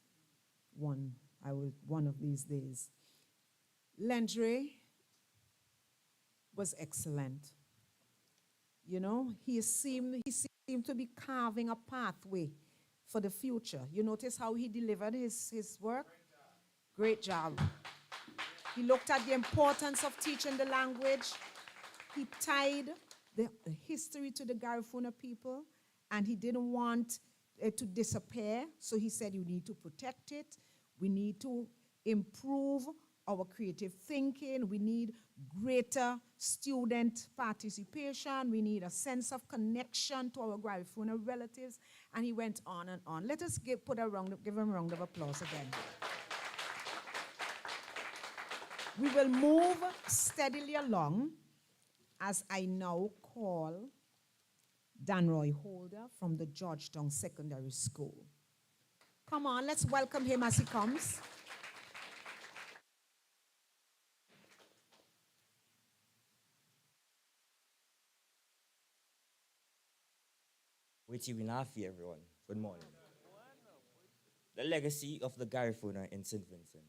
One of these days. Lendre was excellent. You know, he seemed to be carving a pathway for the future. You notice how he delivered his work? Great job. He looked at the importance of teaching the language. He tied the history to the Garifuna people, and he didn't want it to disappear. So he said, you need to protect it. We need to improve our creative thinking. We need greater student participation. We need a sense of connection to our Garifuna relatives. And he went on and on. Let us give him a round of applause again. We will move steadily along as I now call Danroy Holder from the Georgetown Secondary School. Come on, let's welcome him as he comes. Witty Winafi, everyone. Good morning. The legacy of the Garifuna in St. Vincent.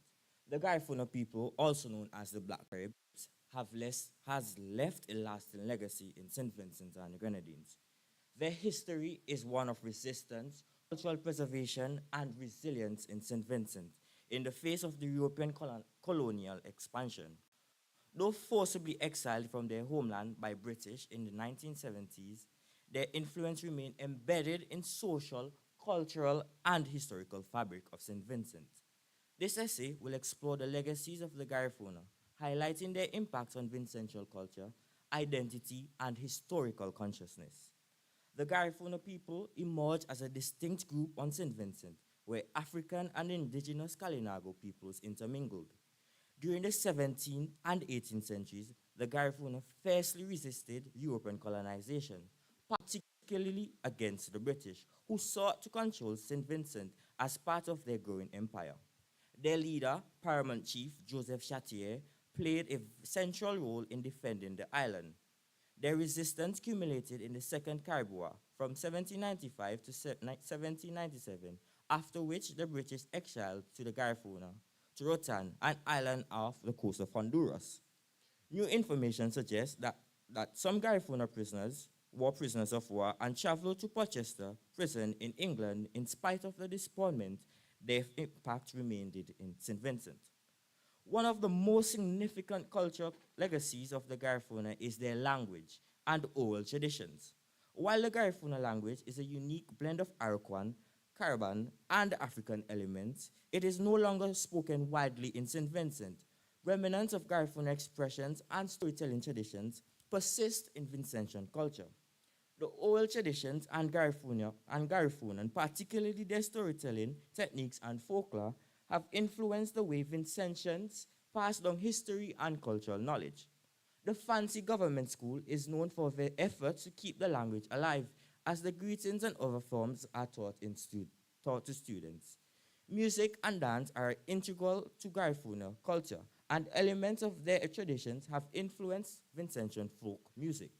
The Garifuna people, also known as the Black Caribs, has left a lasting legacy in St. Vincent and the Grenadines. Their history is one of resistance, cultural preservation, and resilience in St. Vincent in the face of the European colonial expansion. Though forcibly exiled from their homeland by British in the 1970s, their influence remained embedded in social, cultural, and historical fabric of St. Vincent. This essay will explore the legacies of the Garifuna, highlighting their impact on Vincential culture, identity, and historical consciousness. The Garifuna people emerged as a distinct group on St. Vincent, where African and indigenous Kalinago peoples intermingled. During the 17th and 18th centuries, the Garifuna fiercely resisted European colonization, particularly against the British, who sought to control St. Vincent as part of their growing empire. Their leader, Paramount Chief Joseph Chatier, played a central role in defending the island. Their resistance culminated in the Second Carib War from 1795 to 1797, after which the British exiled to the Garifuna, to Rotan, an island off the coast of Honduras. New information suggests that some Garifuna prisoners were prisoners of war and traveled to Portchester prison in England in spite of the disappointment their impact remained in St. Vincent. One of the most significant cultural legacies of the Garifuna is their language and oral traditions. While the Garifuna language is a unique blend of Arakan, Caravan, and African elements, it is no longer spoken widely in St. Vincent. Remnants of Garifuna expressions and storytelling traditions persist in Vincentian culture. The oral traditions and Garifuna, and particularly their storytelling techniques and folklore, have influenced the way Vincentians pass down history and cultural knowledge. The fancy government school is known for their efforts to keep the language alive, as the greetings and other forms are taught to students. Music and dance are integral to Garifuna culture, and elements of their traditions have influenced Vincentian folk music.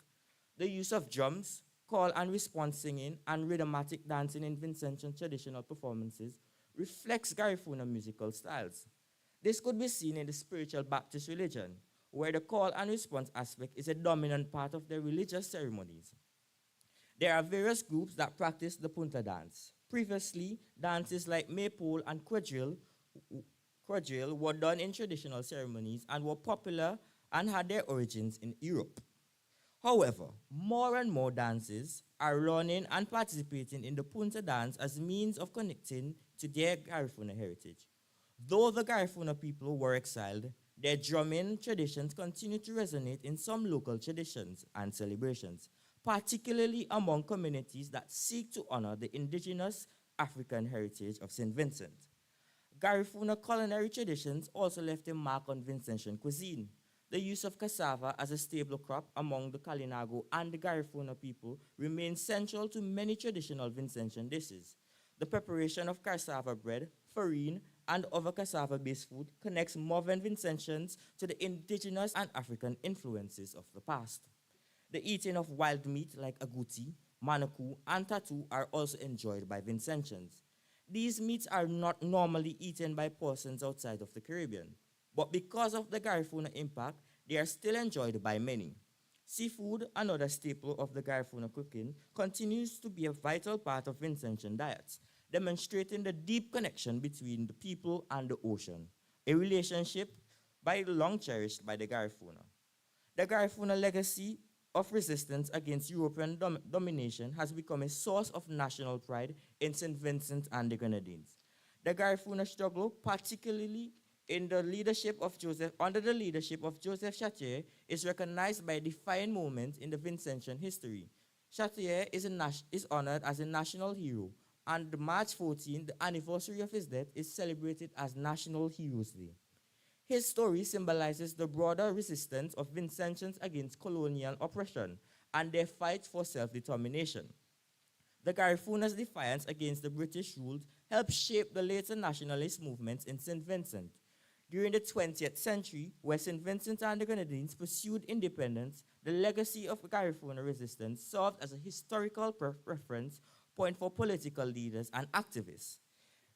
The use of drums, call and response singing, and rhythmatic dancing in Vincentian traditional performances reflects Garifuna musical styles. This could be seen in the spiritual Baptist religion, where the call and response aspect is a dominant part of their religious ceremonies. There are various groups that practice the punta dance. Previously, dances like maypole and quadrille were done in traditional ceremonies and were popular and had their origins in Europe. However, more and more dances are learning and participating in the punta dance as means of connecting to their Garifuna heritage. Though the Garifuna people were exiled, their drumming traditions continue to resonate in some local traditions and celebrations, particularly among communities that seek to honor the indigenous African heritage of St. Vincent. Garifuna culinary traditions also left a mark on Vincentian cuisine. The use of cassava as a staple crop among the Kalinago and the Garifuna people remains central to many traditional Vincentian dishes. The preparation of cassava bread, farine, and other cassava-based food connects modern Vincentians to the indigenous and African influences of the past. The eating of wild meat like agouti, manaku, and tatu are also enjoyed by Vincentians. These meats are not normally eaten by persons outside of the Caribbean, but because of the Garifuna impact, they are still enjoyed by many. Seafood, another staple of the Garifuna cooking, continues to be a vital part of Vincentian diets, demonstrating the deep connection between the people and the ocean, a relationship long cherished by the Garifuna. The Garifuna legacy of resistance against European domination has become a source of national pride in St. Vincent and the Grenadines. The Garifuna struggle, particularly under the leadership of Joseph Chatier, is recognized by a defining moment in the Vincentian history. Chatier is honored as a national hero, and March 14, the anniversary of his death, is celebrated as National Heroes Day. His story symbolizes the broader resistance of Vincentians against colonial oppression and their fight for self-determination. The Garifuna's defiance against the British rule helped shape the later nationalist movements in St. Vincent. During the 20th century, where St. Vincent and the Grenadines pursued independence, the legacy of Garifuna resistance served as a historical reference point for political leaders and activists.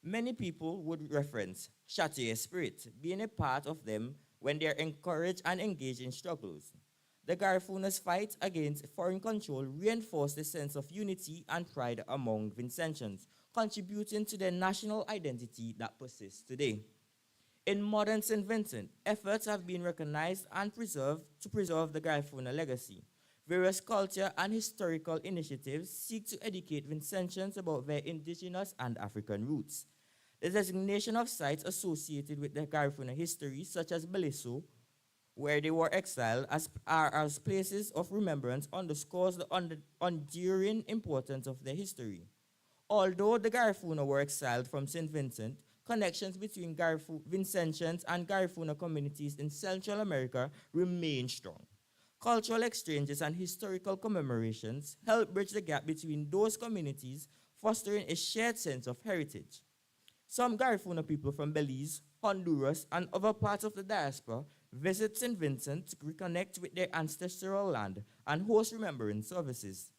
Many people would reference Chatier's spirit being a part of them when they are encouraged and engaged in struggles. The Garifuna's fight against foreign control reinforced a sense of unity and pride among Vincentians, contributing to their national identity that persists today. In modern St. Vincent, efforts have been recognized and preserved to preserve the Garifuna legacy. Various culture and historical initiatives seek to educate Vincentians about their indigenous and African roots. The designation of sites associated with the Garifuna history, such as Beliso, where they were exiled, as places of remembrance, underscores the enduring importance of their history. Although the Garifuna were exiled from St. Vincent, connections between Vincentians and Garifuna communities in Central America remain strong. Cultural exchanges and historical commemorations help bridge the gap between those communities, fostering a shared sense of heritage. Some Garifuna people from Belize, Honduras, and other parts of the diaspora visit St. Vincent to reconnect with their ancestral land and host remembrance services.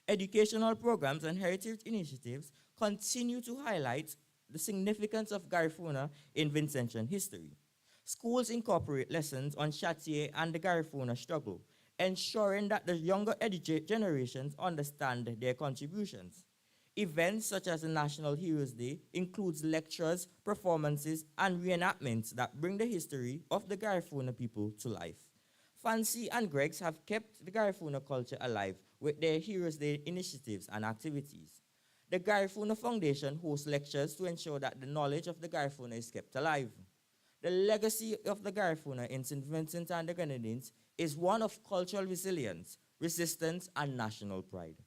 Educational programs and heritage initiatives continue to highlight the significance of Garifuna in Vincentian history. Schools incorporate lessons on Chatier and the Garifuna struggle, ensuring that the younger generations understand their contributions. Events such as the National Heroes Day includes lectures, performances, and reenactments that bring the history of the Garifuna people to life. Fancy and Greg's have kept the Garifuna culture alive with their Heroes Day initiatives and activities. The Garifuna Foundation hosts lectures to ensure that the knowledge of the Garifuna is kept alive. The legacy of the Garifuna in St. Vincent and the Grenadines is one of cultural resilience, resistance, and national pride.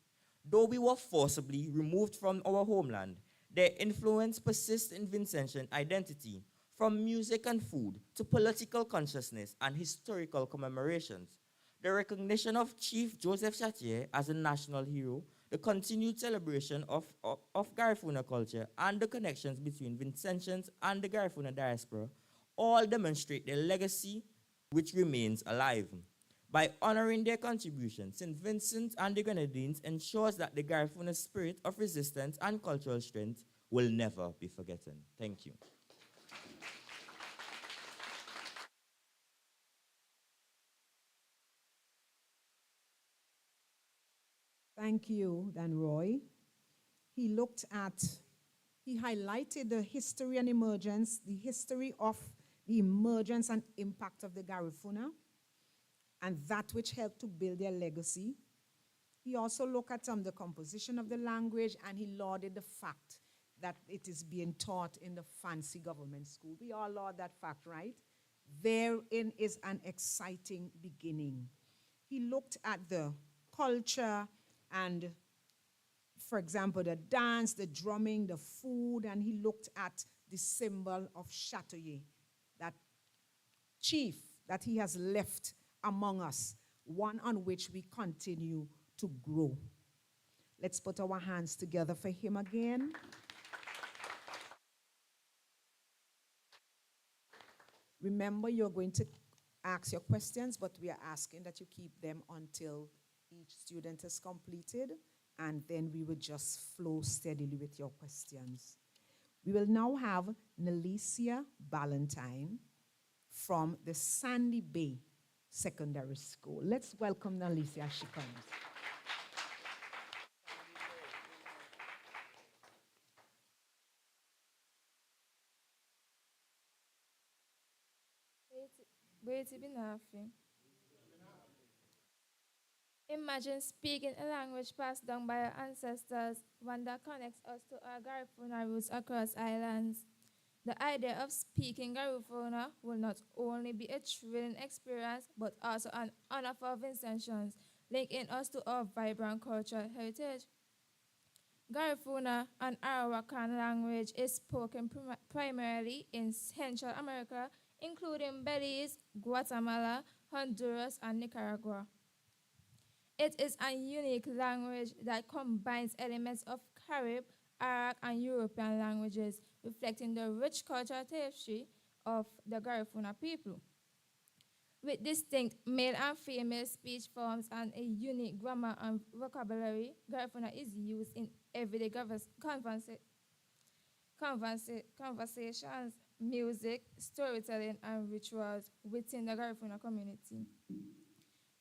Though we were forcibly removed from our homeland, their influence persists in Vincentian identity, from music and food to political consciousness and historical commemorations. The recognition of Chief Joseph Chartier as a national hero, the continued celebration of Garifuna culture, and the connections between Vincentians and the Garifuna diaspora all demonstrate their legacy, which remains alive. By honoring their contributions, St. Vincent and the Grenadines ensures that the Garifuna spirit of resistance and cultural strength will never be forgotten. Thank you. Thank you, Dan Roy. He highlighted the history and emergence, the history of the emergence and impact of the Garifuna, and that which helped to build their legacy. He also looked at the composition of the language, and he lauded the fact that it is being taught in the fancy government school. We all laud that fact, right? Therein is an exciting beginning. He looked at the culture and, for example, the dance, the drumming, the food, and he looked at the symbol of Châteauguay, that chief that he has left among us, one on which we continue to grow. Let's put our hands together for him again. Remember, you're going to ask your questions, but we are asking that you keep them until each student is completed, and then we will just flow steadily with your questions. We will now have Nelicia Ballantyne from the Sandy Bay Secondary School. Let's welcome Nelicia as she comes. Imagine speaking a language passed down by our ancestors, one that connects us to our Garifuna roots across islands. The idea of speaking Garifuna will not only be a thrilling experience, but also an honor for Vincentians, linking us to our vibrant cultural heritage. Garifuna, an Arawakan language, is spoken primarily in Central America, including Belize, Guatemala, Honduras, and Nicaragua. It is a unique language that combines elements of Carib, Arak, and European languages, reflecting the rich cultural tapestry of the Garifuna people. With distinct male and female speech forms and a unique grammar and vocabulary, Garifuna is used in everyday conversations, music, storytelling, and rituals within the Garifuna community.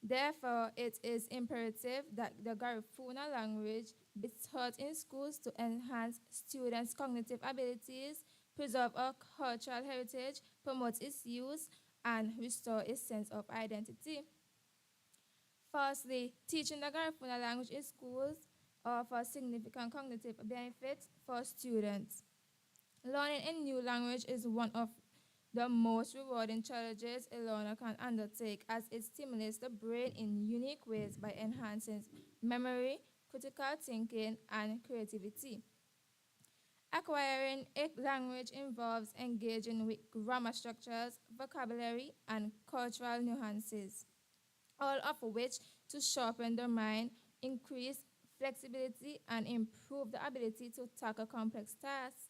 Therefore, it is imperative that the Garifuna language be taught in schools to enhance students' cognitive abilities, preserve our cultural heritage, promote its use, and restore a sense of identity. Firstly, teaching the Garifuna language in schools offers significant cognitive benefits for students. Learning a new language is one of the most rewarding challenges a learner can undertake, as it stimulates the brain in unique ways by enhancing memory, critical thinking, and creativity. Acquiring a language involves engaging with grammar structures, vocabulary, and cultural nuances, all of which to sharpen the mind, increase flexibility, and improve the ability to tackle complex tasks.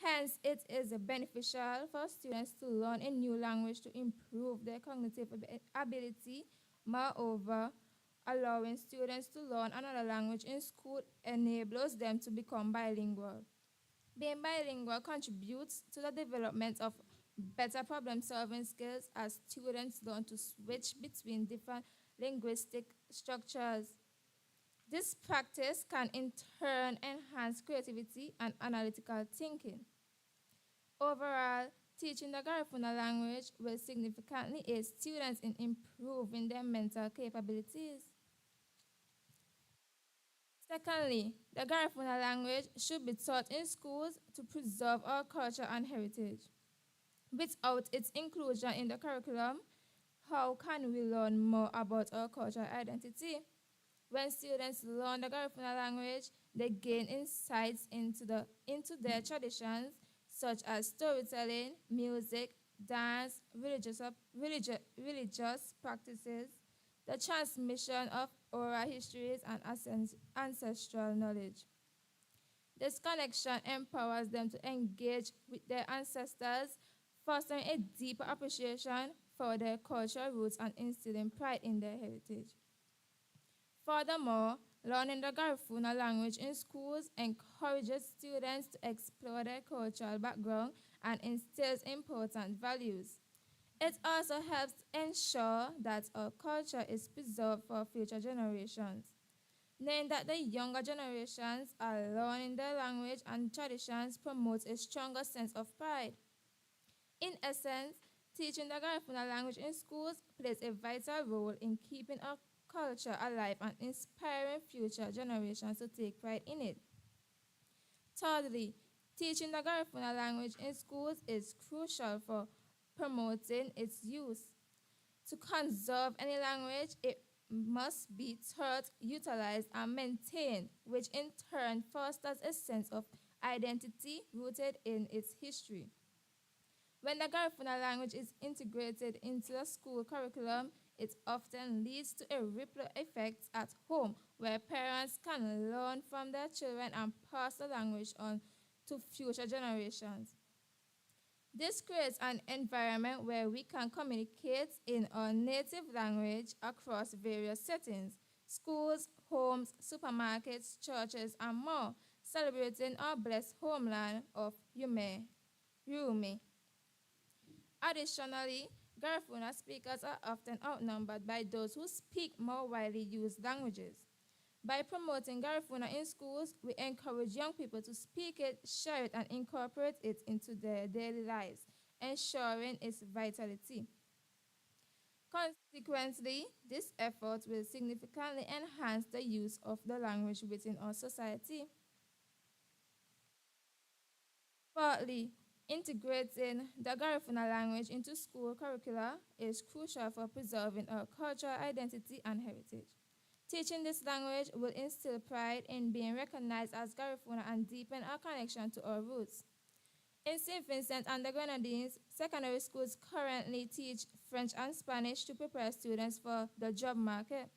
Hence, it is beneficial for students to learn a new language to improve their cognitive ability. Moreover, allowing students to learn another language in school enables them to become bilingual. Being bilingual contributes to the development of better problem-solving skills as students learn to switch between different linguistic structures. This practice can in turn enhance creativity and analytical thinking. Overall, teaching the Garifuna language will significantly aid students in improving their mental capabilities. Secondly, the Garifuna language should be taught in schools to preserve our culture and heritage. Without its inclusion in the curriculum, how can we learn more about our cultural identity? When students learn the Garifuna language, they gain insights into their traditions, such as storytelling, music, dance, religious practices, the transmission of oral histories, and ancestral knowledge. This connection empowers them to engage with their ancestors, fostering a deeper appreciation for their cultural roots and instilling pride in their heritage. Furthermore, learning the Garifuna language in schools encourages students to explore their cultural background and instills important values. It also helps ensure that our culture is preserved for future generations. Knowing that the younger generations are learning their language and traditions promotes a stronger sense of pride. In essence, teaching the Garifuna language in schools plays a vital role in keeping our culture alive and inspiring future generations to take pride in it. Thirdly, teaching the Garifuna language in schools is crucial for promoting its use. To conserve any language, it must be taught, utilized, and maintained, which in turn fosters a sense of identity rooted in its history. When the Garifuna language is integrated into the school curriculum, it often leads to a ripple effect at home, where parents can learn from their children and pass the language on to future generations. This creates an environment where we can communicate in our native language across various settings: schools, homes, supermarkets, churches, and more, celebrating our blessed homeland of Yume. Additionally, Garifuna speakers are often outnumbered by those who speak more widely used languages. By promoting Garifuna in schools, we encourage young people to speak it, share it, and incorporate it into their daily lives, ensuring its vitality. Consequently, this effort will significantly enhance the use of the language within our society. Fourthly, integrating the Garifuna language into school curricula is crucial for preserving our cultural identity and heritage. Teaching this language will instill pride in being recognized as Garifuna and deepen our connection to our roots. In St. Vincent and the Grenadines, secondary schools currently teach French and Spanish to prepare students for the job market.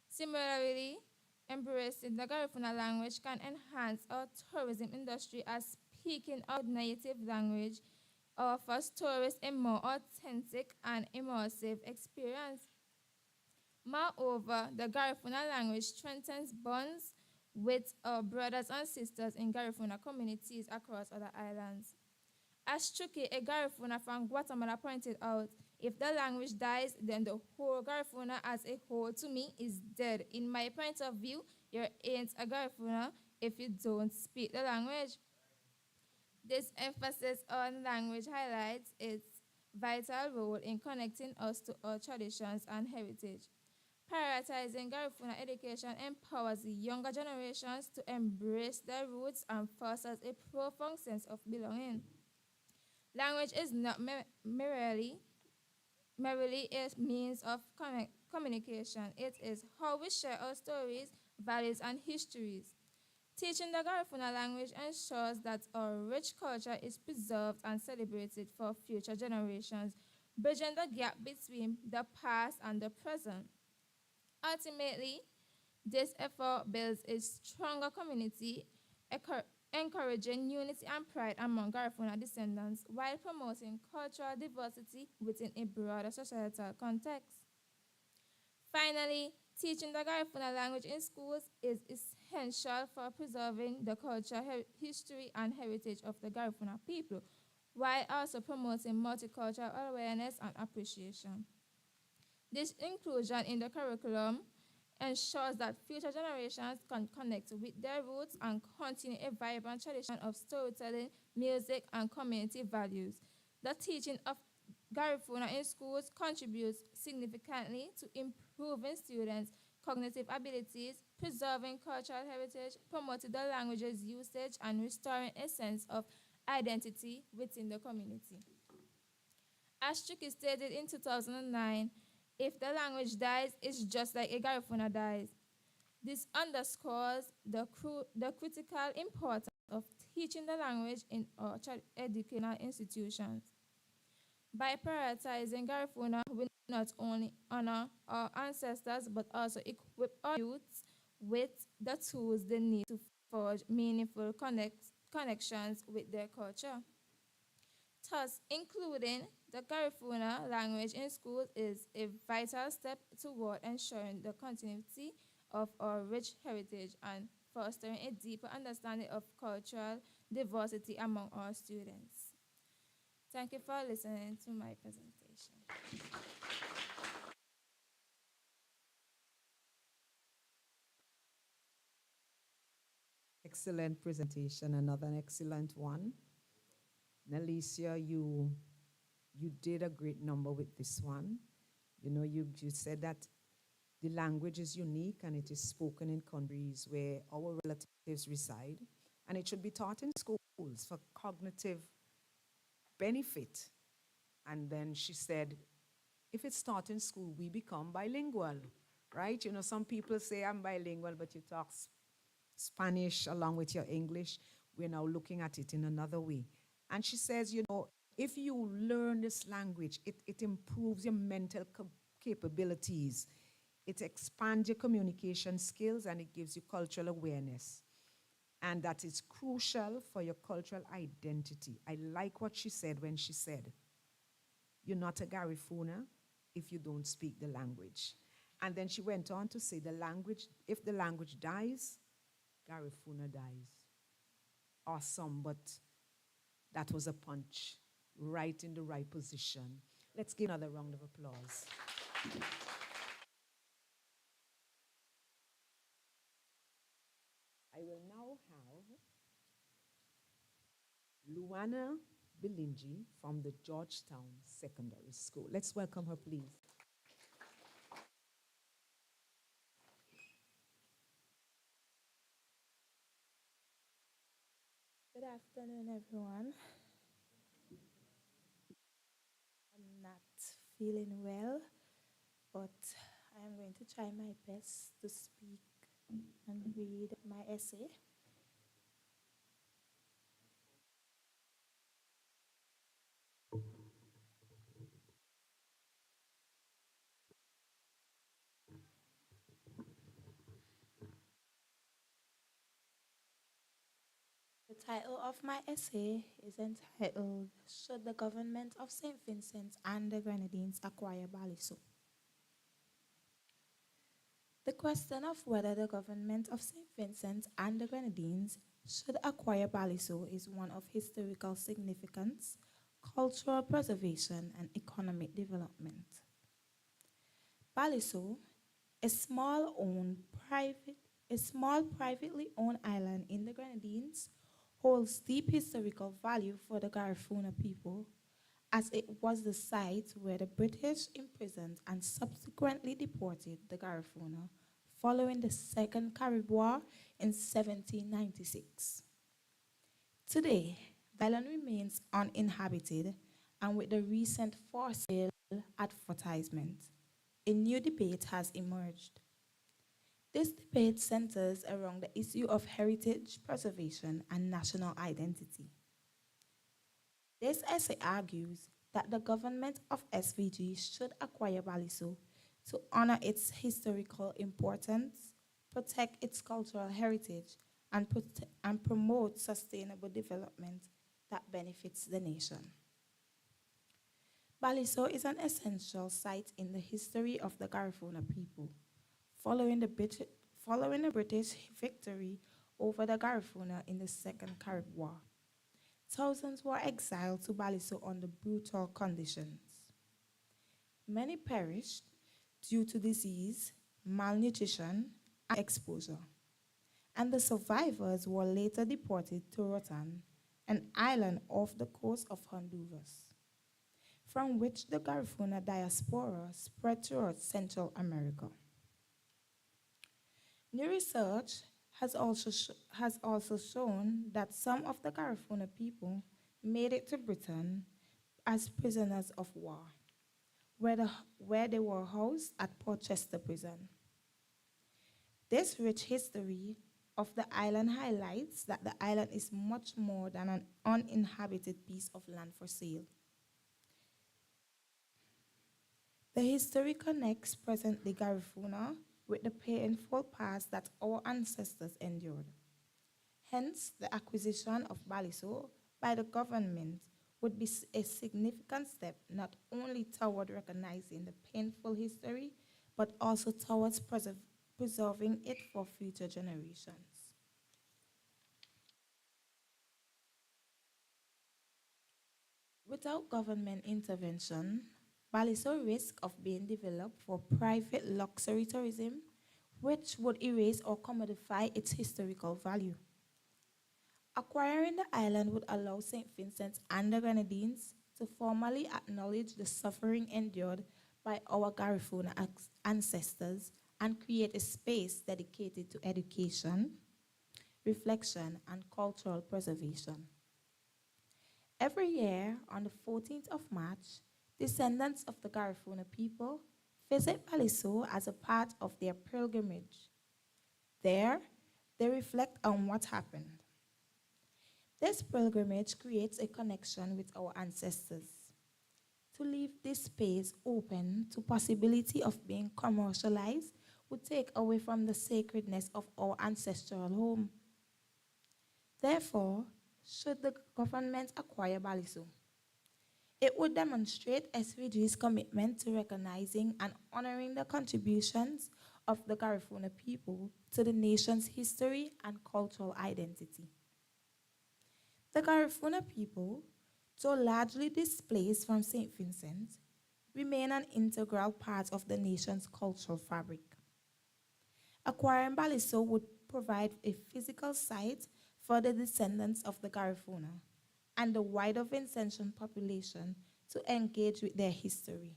Similarly, embracing the Garifuna language can enhance our tourism industry, as speaking our native language offers tourists a more authentic and immersive experience. Moreover, the Garifuna language strengthens bonds with our brothers and sisters in Garifuna communities across other islands. As Chuki, a Garifuna from Guatemala, pointed out, if the language dies, then the whole Garifuna as a whole, to me, is dead. In my point of view, you ain't a Garifuna if you don't speak the language. This emphasis on language highlights its vital role in connecting us to our traditions and heritage. Prioritizing Garifuna education empowers the younger generations to embrace their roots and fosters a profound sense of belonging. Language is not merely a means of communication. It is how we share our stories, values, and histories. Teaching the Garifuna language ensures that our rich culture is preserved and celebrated for future generations, bridging the gap between the past and the present. Ultimately, this effort builds a stronger community, encouraging unity and pride among Garifuna descendants while promoting cultural diversity within a broader societal context. Finally, teaching the Garifuna language in schools is essential for preserving the culture, history, and heritage of the Garifuna people, while also promoting multicultural awareness and appreciation. This inclusion in the curriculum ensures that future generations can connect with their roots and continue a vibrant tradition of storytelling, music, and community values. The teaching of Garifuna in schools contributes significantly to improving students' cognitive abilities, preserving cultural heritage, promoting the language's usage, and restoring a sense of identity within the community. As Tricky stated in 2009, if the language dies, it's just like a Garifuna dies. This underscores the critical importance of teaching the language in our educational institutions. By prioritizing Garifuna, we not only honor our ancestors but also equip our youths with the tools they need to forge meaningful connections with their culture. Thus, including the Garifuna language in schools is a vital step toward ensuring the continuity of our rich heritage and fostering a deeper understanding of cultural diversity among our students. Thank you for listening to my presentation. Excellent presentation, another excellent one. Nalicia, you did a great number with this one. You know, you said that the language is unique and it is spoken in countries where our relatives reside, and it should be taught in schools for cognitive benefit. And then she said, if it's taught in school, we become bilingual, right? You know, some people say I'm bilingual, but you talk Spanish along with your English. We're now looking at it in another way. And she says, you know, if you learn this language, it improves your mental capabilities. It expands your communication skills and it gives you cultural awareness. And that is crucial for your cultural identity. I like what she said when she said, you're not a Garifuna if you don't speak the language. And then she went on to say the language, if the language dies, Garifuna dies. Awesome, but that was a punch right in the right position. Let's give another round of applause. I will now have Luana Bilinji from the Georgetown Secondary School. Let's welcome her, please. Good afternoon, everyone. I'm not feeling well, but I am going to try my best to speak and read my essay. The title of my essay is entitled, Should the Government of St. Vincent and the Grenadines Acquire Baliso? The question of whether the government of St. Vincent and the Grenadines should acquire Baliso is one of historical significance, cultural preservation, and economic development. Baliso, a small privately owned island in the Grenadines, holds deep historical value for the Garifuna people, as it was the site where the British imprisoned and subsequently deported the Garifuna following the Second Carib War in 1796. Today, the island remains uninhabited, and with the recent for sale advertisement, a new debate has emerged. This debate centers around the issue of heritage preservation and national identity. This essay argues that the government of SVG should acquire Baliso to honor its historical importance, protect its cultural heritage, and promote sustainable development that benefits the nation. Baliso is an essential site in the history of the Garifuna people. Following the British victory over the Garifuna in the Second Carib War, thousands were exiled to Baliso under brutal conditions. Many perished due to disease, malnutrition, and exposure, and the survivors were later deported to Roatan, an island off the coast of Honduras, from which the Garifuna diaspora spread throughout Central America. New research has also shown that some of the Garifuna people made it to Britain as prisoners of war, where they were housed at Portchester Prison. This rich history of the island highlights that the island is much more than an uninhabited piece of land for sale. The history connects present-day Garifuna with the painful past that our ancestors endured. Hence, the acquisition of Baliso by the government would be a significant step not only toward recognizing the painful history, but also towards preserving it for future generations. Without government intervention, Baliso risks of being developed for private luxury tourism, which would erase or commodify its historical value. Acquiring the island would allow St. Vincent and the Grenadines to formally acknowledge the suffering endured by our Garifuna ancestors and create a space dedicated to education, reflection, and cultural preservation. Every year, on the 14th of March, descendants of the Garifuna people visit Baliso as a part of their pilgrimage. There, they reflect on what happened. This pilgrimage creates a connection with our ancestors. To leave this space open to possibility of being commercialized would take away from the sacredness of our ancestral home. Therefore, should the government acquire Baliso, it would demonstrate SVG's commitment to recognizing and honoring the contributions of the Garifuna people to the nation's history and cultural identity. The Garifuna people, though largely displaced from St. Vincent, remain an integral part of the nation's cultural fabric. Acquiring Baliso would provide a physical site for the descendants of the Garifuna and the wider Vincentian population to engage with their history.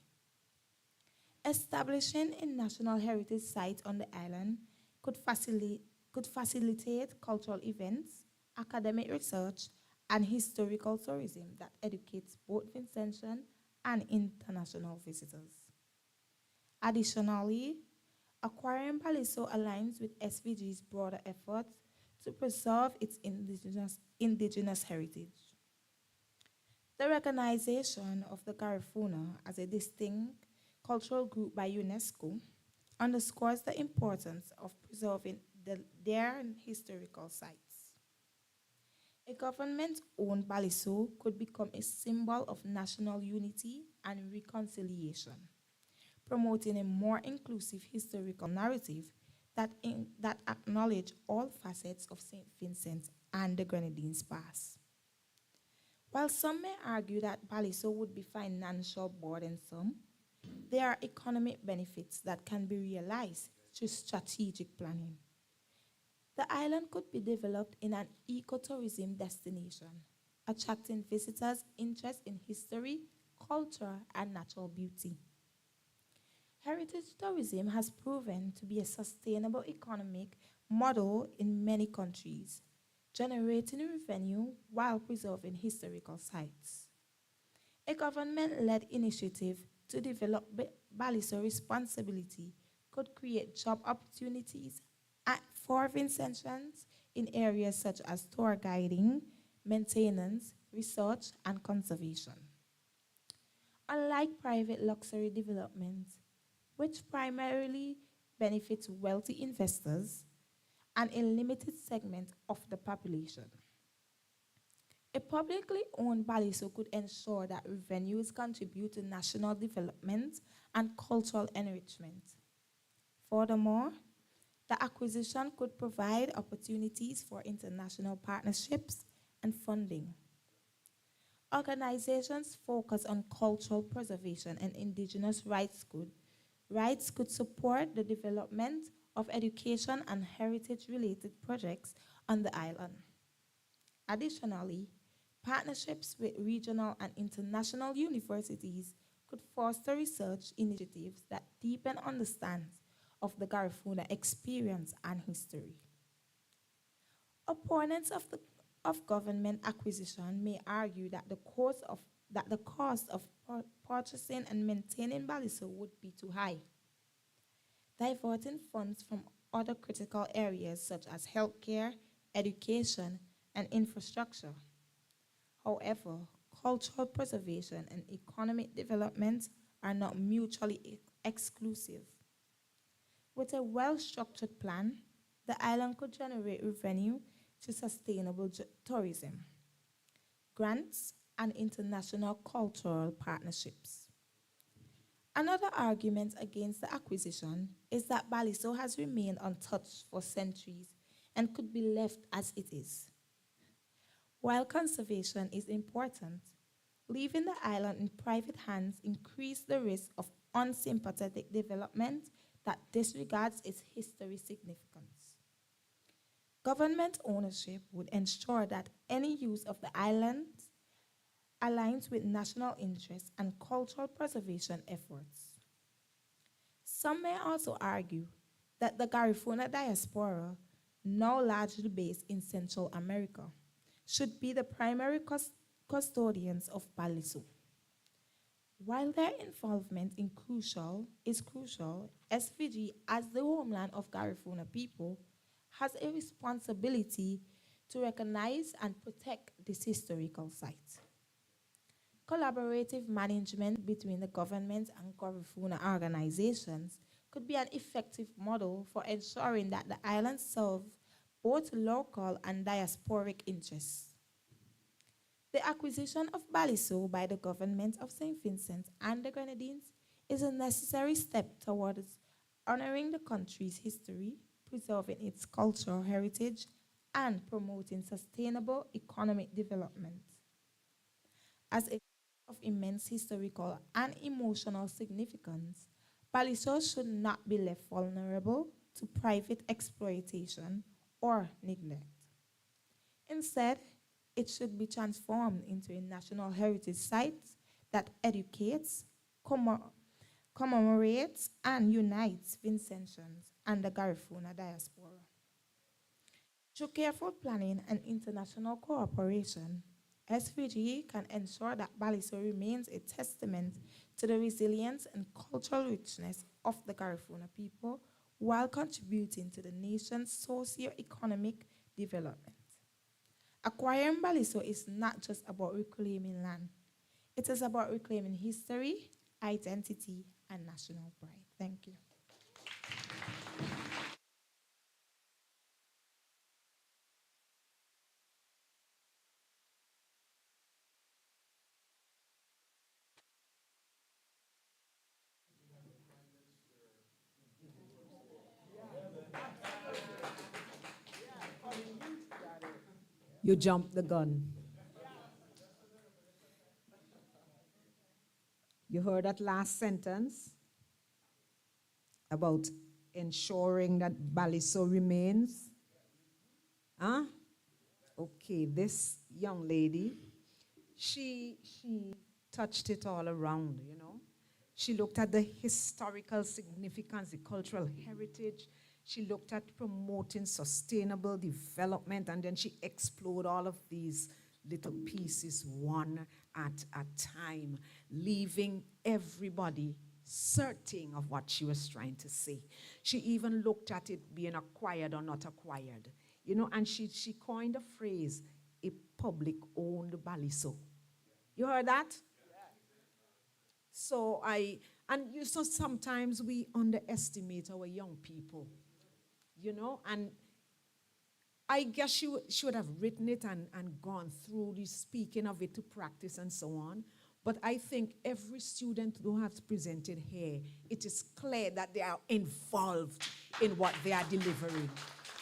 Establishing a national heritage site on the island could facilitate cultural events, academic research, and historical tourism that educates both Vincentian and international visitors. Additionally, acquiring Baliso aligns with SVG's broader efforts to preserve its indigenous heritage. The recognition of the Garifuna as a distinct cultural group by UNESCO underscores the importance of preserving their historical sites. A government-owned Baliso could become a symbol of national unity and reconciliation, promoting a more inclusive historical narrative that acknowledge all facets of St. Vincent and the Grenadines' past. While some may argue that Baliso would be financially burdensome, there are economic benefits that can be realized through strategic planning. The island could be developed in an ecotourism destination, attracting visitors' interest in history, culture, and natural beauty. Heritage tourism has proven to be a sustainable economic model in many countries, generating revenue while preserving historical sites. A government-led initiative to develop Baliso responsibility could create job opportunities for Vincentians in areas such as tour guiding, maintenance, research, and conservation. Unlike private luxury development, which primarily benefits wealthy investors and a limited segment of the population, a publicly owned Baliso could ensure that revenues contribute to national development and cultural enrichment. Furthermore, the acquisition could provide opportunities for international partnerships and funding. Organizations focused on cultural preservation and indigenous rights could support the development of education and heritage-related projects on the island. Additionally, partnerships with regional and international universities could foster research initiatives that deepen understanding of the Garifuna experience and history. Opponents of government acquisition may argue that the cost of that the cost of purchasing and maintaining Baliso would be too high, diverting funds from other critical areas such as healthcare, education, and infrastructure. However, cultural preservation and economic development are not mutually exclusive. With a well-structured plan, the island could generate revenue through sustainable tourism, grants, and international cultural partnerships. Another argument against the acquisition is that Baliso has remained untouched for centuries and could be left as it is. While conservation is important, leaving the island in private hands increases the risk of unsympathetic development that disregards its history significance. Government ownership would ensure that any use of the island aligns with national interests and cultural preservation efforts. Some may also argue that the Garifuna diaspora, now largely based in Central America, should be the primary custodians of Baliso. While their involvement is crucial, SVG, as the homeland of Garifuna people, has a responsibility to recognize and protect this historical site. Collaborative management between the government and Garifuna organizations could be an effective model for ensuring that the island serves both local and diasporic interests. The acquisition of Baliso by the government of St. Vincent and the Grenadines is a necessary step towards honoring the country's history, preserving its cultural heritage, and promoting sustainable economic development. As a of immense historical and emotional significance, Baliso should not be left vulnerable to private exploitation or neglect. Instead, it should be transformed into a national heritage site that educates, commemorates, and unites Vincentians and the Garifuna diaspora. Through careful planning and international cooperation, SVG can ensure that Baliso remains a testament to the resilience and cultural richness of the Garifuna people while contributing to the nation's socio-economic development. Acquiring Baliso is not just about reclaiming land. It is about reclaiming history, identity, and national pride. Thank you. You jumped the gun. You heard that last sentence about ensuring that Baliso remains? Huh? Okay, this young lady, she touched it all around, you know. She looked at the historical significance, the cultural heritage. She looked at promoting sustainable development, and then she explored all of these little pieces one at a time, leaving everybody certain of what she was trying to say. She even looked at it being acquired or not acquired, you know, and she coined a phrase, a public-owned Baliso. You heard that? So so sometimes we underestimate our young people, you know, and I guess she would have written it and gone through the speaking of it to practice and so on. But I think every student who has presented here, it is clear that they are involved in what they are delivering.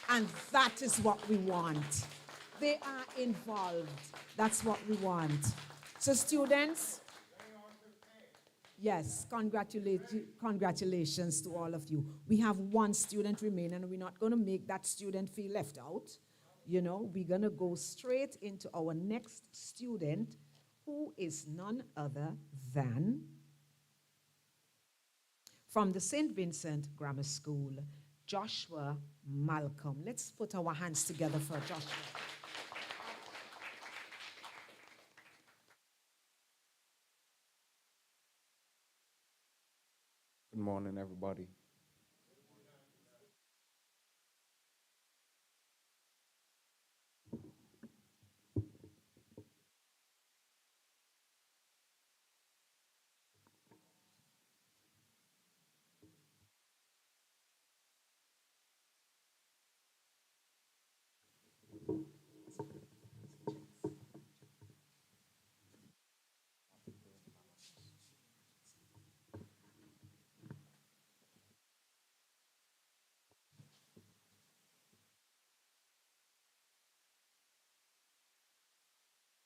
And that is what we want. They are involved. That's what we want. So students, yes, congratulations to all of you. We have one student remaining, and we're not going to make that student feel left out. You know, we're going to go straight into our next student, who is none other than from the St. Vincent Grammar School, Joshua Malcolm. Let's put our hands together for Joshua. Good morning, everybody.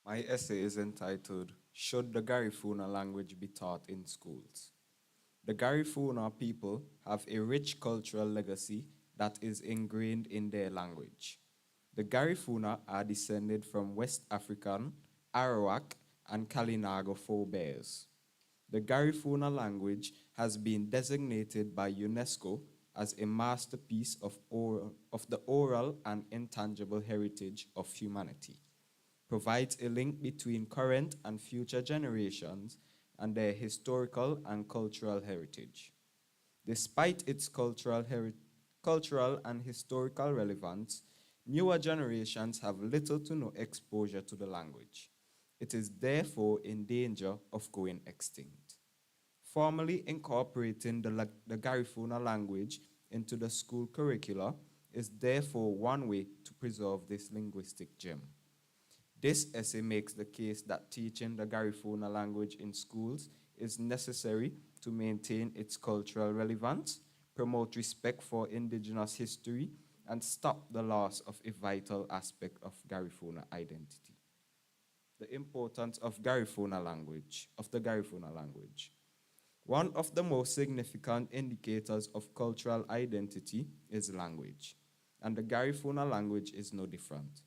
My essay is entitled, Should the Garifuna Language Be Taught in Schools? The Garifuna people have a rich cultural legacy that is ingrained in their language. The Garifuna are descended from West African, Arawak, and Kalinago forebears. The Garifuna language has been designated by UNESCO as a masterpiece of the oral and intangible heritage of humanity, provides a link between current and future generations and their historical and cultural heritage. Despite its cultural and historical relevance, newer generations have little to no exposure to the language. It is therefore in danger of going extinct. Formally incorporating the Garifuna language into the school curricula is therefore one way to preserve this linguistic gem. This essay makes the case that teaching the Garifuna language in schools is necessary to maintain its cultural relevance, promote respect for indigenous history, and stop the loss of a vital aspect of Garifuna identity. The importance of the Garifuna language. One of the most significant indicators of cultural identity is language, and the Garifuna language is no different.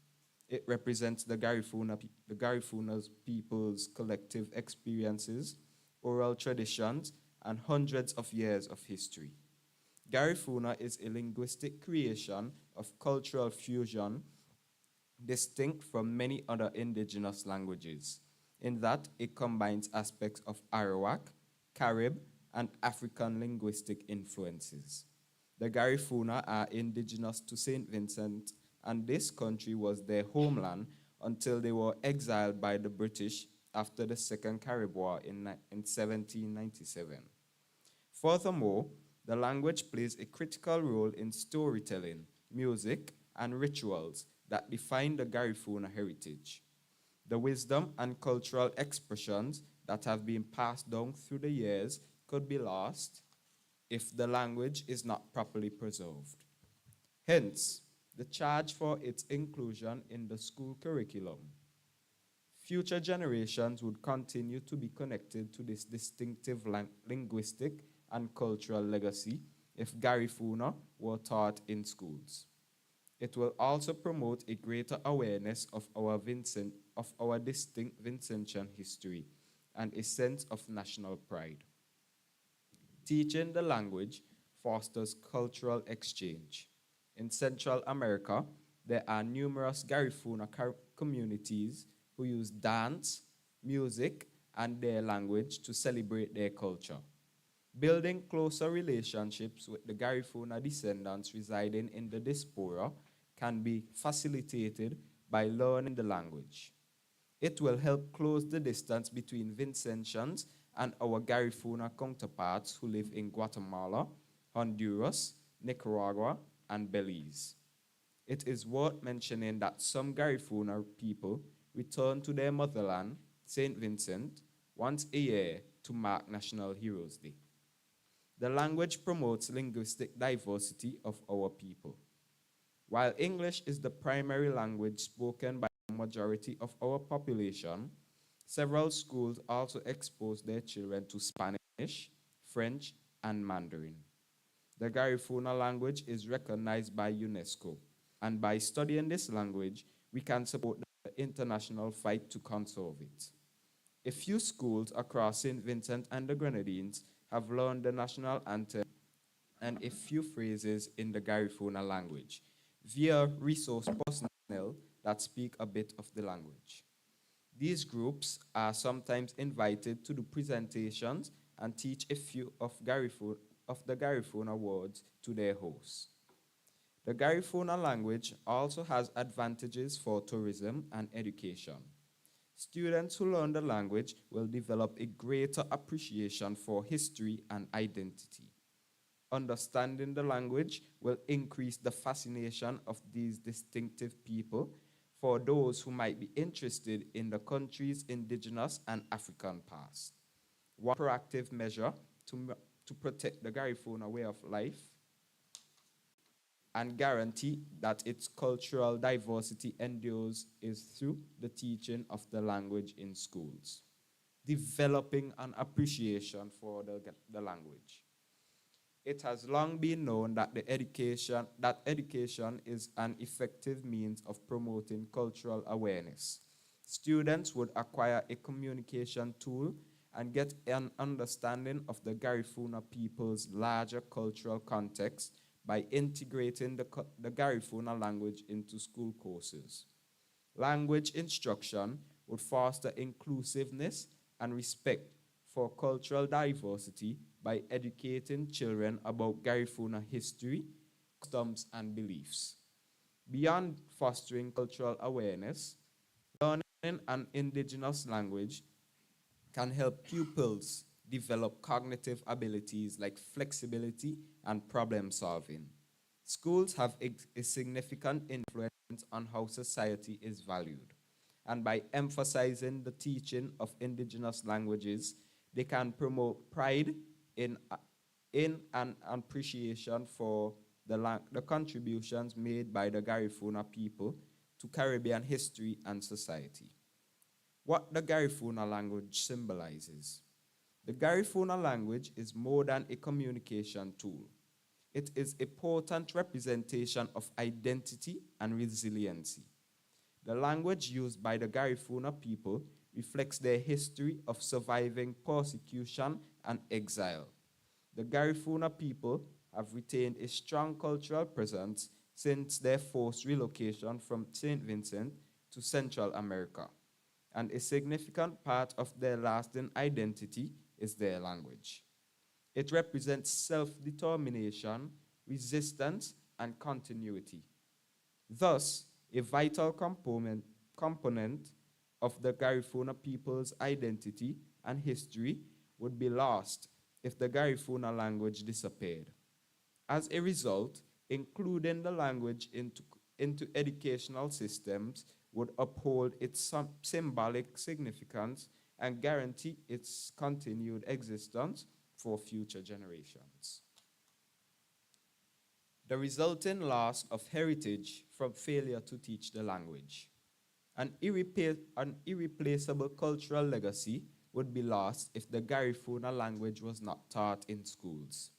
It represents the Garifuna's people's collective experiences, oral traditions, and hundreds of years of history. Garifuna is a linguistic creation of cultural fusion distinct from many other indigenous languages, in that it combines aspects of Arawak, Carib, and African linguistic influences. The Garifuna are indigenous to St. Vincent, and this country was their homeland until they were exiled by the British after the Second Carib War in 1797. Furthermore, the language plays a critical role in storytelling, music, and rituals that define the Garifuna heritage. The wisdom and cultural expressions that have been passed down through the years could be lost if the language is not properly preserved. Hence, the charge for its inclusion in the school curriculum. Future generations would continue to be connected to this distinctive linguistic and cultural legacy if Garifuna were taught in schools. It will also promote a greater awareness of our distinct Vincentian history and a sense of national pride. Teaching the language fosters cultural exchange. In Central America, there are numerous Garifuna communities who use dance, music, and their language to celebrate their culture. Building closer relationships with the Garifuna descendants residing in the diaspora can be facilitated by learning the language. It will help close the distance between Vincentians and our Garifuna counterparts who live in Guatemala, Honduras, Nicaragua, and Belize. It is worth mentioning that some Garifuna people return to their motherland, St. Vincent, once a year to mark National Heroes Day. The language promotes linguistic diversity of our people. While English is the primary language spoken by the majority of our population, several schools also expose their children to Spanish, French, and Mandarin. The Garifuna language is recognized by UNESCO, and by studying this language, we can support the international fight to conserve it. A few schools across St. Vincent and the Grenadines have learned the national anthem and a few phrases in the Garifuna language via resource personnel that speak a bit of the language. These groups are sometimes invited to do presentations and teach a few of of the Garifuna Awards to their hosts. The Garifuna language also has advantages for tourism and education. Students who learn the language will develop a greater appreciation for history and identity. Understanding the language will increase the fascination of these distinctive people for those who might be interested in the country's indigenous and African past. One proactive measure to protect the Garifuna way of life and guarantee that its cultural diversity endures is through the teaching of the language in schools, developing an appreciation for the language. It has long been known that education is an effective means of promoting cultural awareness. Students would acquire a communication tool and get an understanding of the Garifuna people's larger cultural context by integrating the Garifuna language into school courses. Language instruction would foster inclusiveness and respect for cultural diversity by educating children about Garifuna history, customs, and beliefs. Beyond fostering cultural awareness, learning an indigenous language can help pupils develop cognitive abilities like flexibility and problem solving. Schools have a significant influence on how society is valued. And by emphasizing the teaching of indigenous languages, they can promote pride in an appreciation for the contributions made by the Garifuna people to Caribbean history and society. What the Garifuna language symbolizes. The Garifuna language is more than a communication tool. It is a potent representation of identity and resiliency. The language used by the Garifuna people reflects their history of surviving persecution and exile. The Garifuna people have retained a strong cultural presence since their forced relocation from St. Vincent to Central America, and a significant part of their lasting identity is their language. It represents self-determination, resistance, and continuity. Thus, a vital component of the Garifuna people's identity and history would be lost if the Garifuna language disappeared. As a result, including the language into educational systems would uphold its symbolic significance and guarantee its continued existence for future generations. The resulting loss of heritage from failure to teach the language. An irreplaceable cultural legacy would be lost if the Garifuna language was not taught in schools.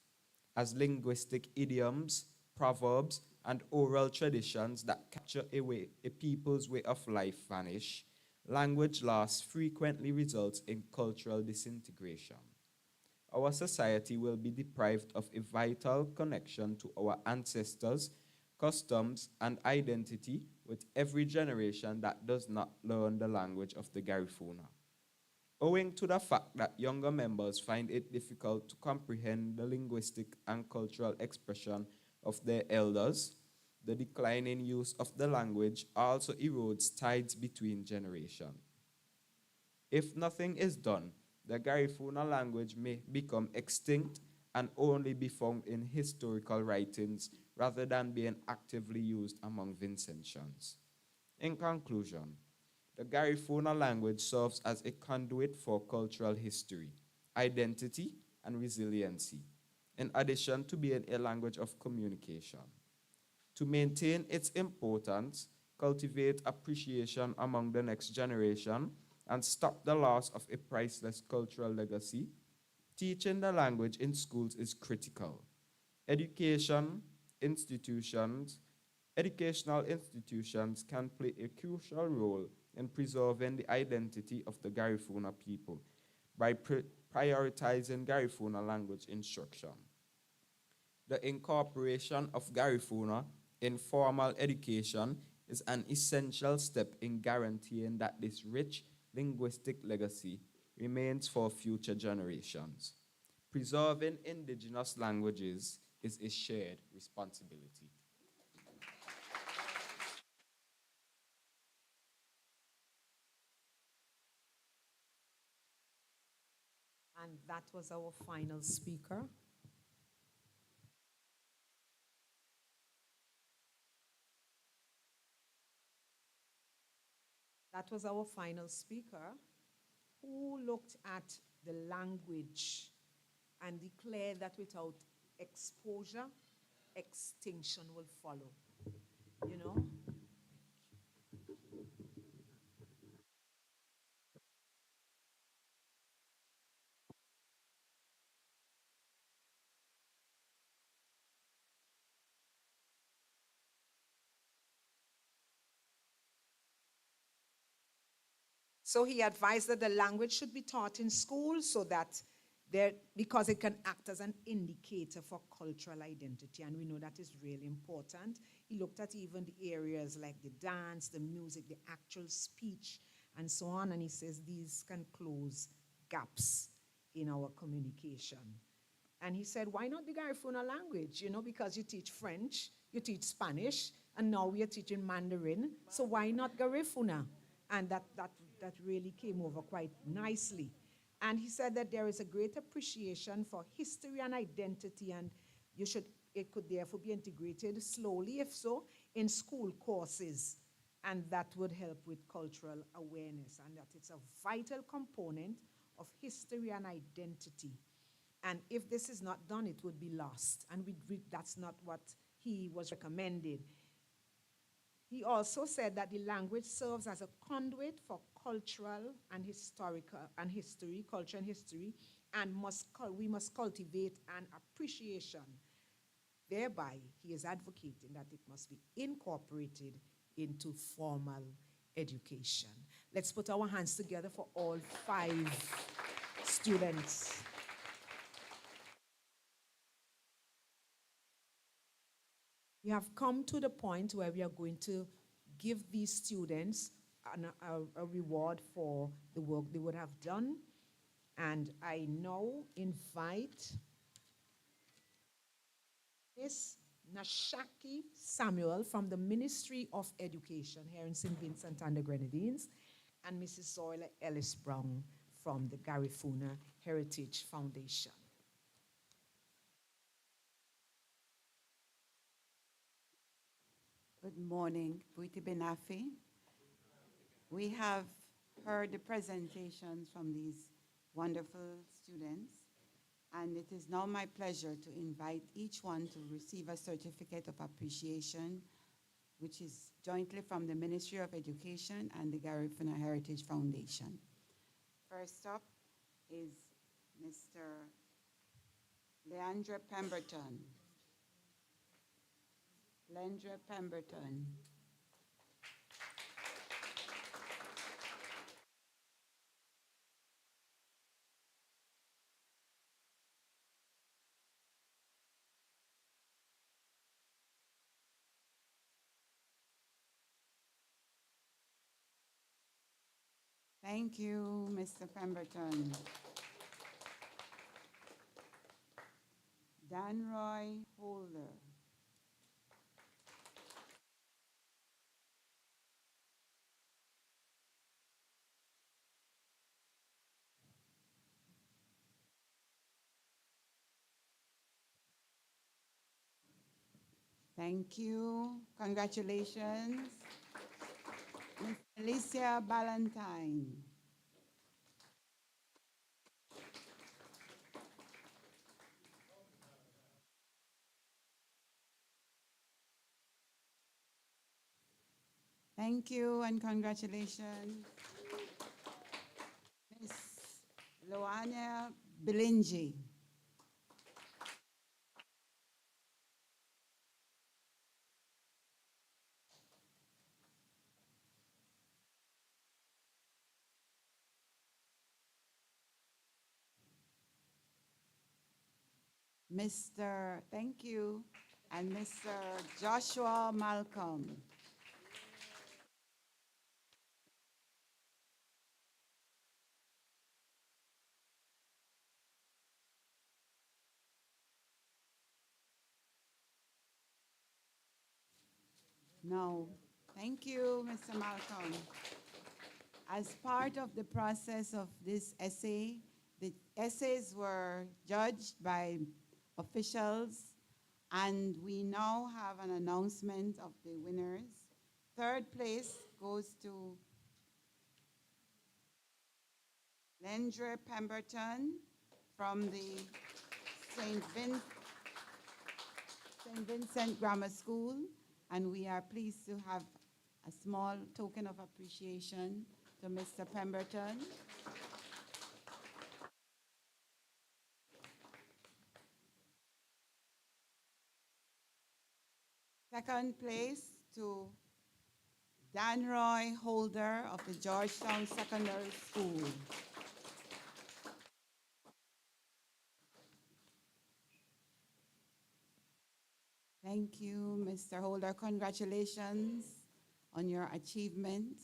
As linguistic idioms, proverbs, and oral traditions that capture a people's way of life vanish, language loss frequently results in cultural disintegration. Our society will be deprived of a vital connection to our ancestors, customs, and identity with every generation that does not learn the language of the Garifuna. Owing to the fact that younger members find it difficult to comprehend the linguistic and cultural expression of their elders, the declining use of the language also erodes ties between generations. If nothing is done, the Garifuna language may become extinct and only be found in historical writings rather than being actively used among Vincentians. In conclusion, the Garifuna language serves as a conduit for cultural history, identity, and resiliency, in addition to being a language of communication. To maintain its importance, cultivate appreciation among the next generation, and stop the loss of a priceless cultural legacy, teaching the language in schools is critical. Educational institutions can play a crucial role in preserving the identity of the Garifuna people by prioritizing Garifuna language instruction. The incorporation of Garifuna in formal education is an essential step in guaranteeing that this rich linguistic legacy remains for future generations. Preserving indigenous languages is a shared responsibility. And that was our final speaker. That was our final speaker who looked at the language and declared that without exposure, extinction will follow. You know? So he advised that the language should be taught in school so that because it can act as an indicator for cultural identity, and we know that is really important. He looked at even the areas like the dance, the music, the actual speech, and so on, and he says these can close gaps in our communication. And he said, why not the Garifuna language? You know, because you teach French, you teach Spanish, and now we are teaching Mandarin, so why not Garifuna? And that really came over quite nicely. And he said that there is a great appreciation for history and identity, and it could therefore be integrated slowly, if so, in school courses. And that would help with cultural awareness, and that it's a vital component of history and identity. And if this is not done, it would be lost. And that's not what he was recommending. He also said that the language serves as a conduit for cultural and historical and history, culture and history, and we must cultivate an appreciation. Thereby, he is advocating that it must be incorporated into formal education. Let's put our hands together for all 5 students. We have come to the point where we are going to give these students a reward for the work they would have done. And I now invite Ms. Nashaki Samuel from the Ministry of Education here in St. Vincent and the Grenadines, and Mrs. Zoila Ellis Brown from the Garifuna Heritage Foundation. Good morning, Buiti Benafi. We have heard the presentations from these wonderful students, and it is now my pleasure to invite each one to receive a certificate of appreciation, which is jointly from the Ministry of Education and the Garifuna Heritage Foundation. First up is Mr. Leandra Pemberton. Leandra Pemberton. Thank you, Mr. Pemberton. Dan Roy Holder. Thank you. Congratulations. Ms. Alicia Ballantyne. Thank you and congratulations. Ms. Loana Bilinji. Thank you, and Mr. Joshua Malcolm. No. Thank you, Mr. Malcolm. As part of the process of this essay, the essays were judged by officials, and we now have an announcement of the winners. Third place goes to Lendre Pemberton from the St. Vincent Grammar School, and we are pleased to have a small token of appreciation to Mr. Pemberton. Second place to Dan Roy Holder of the Georgetown Secondary School. Thank you, Mr. Holder. Congratulations on your achievement.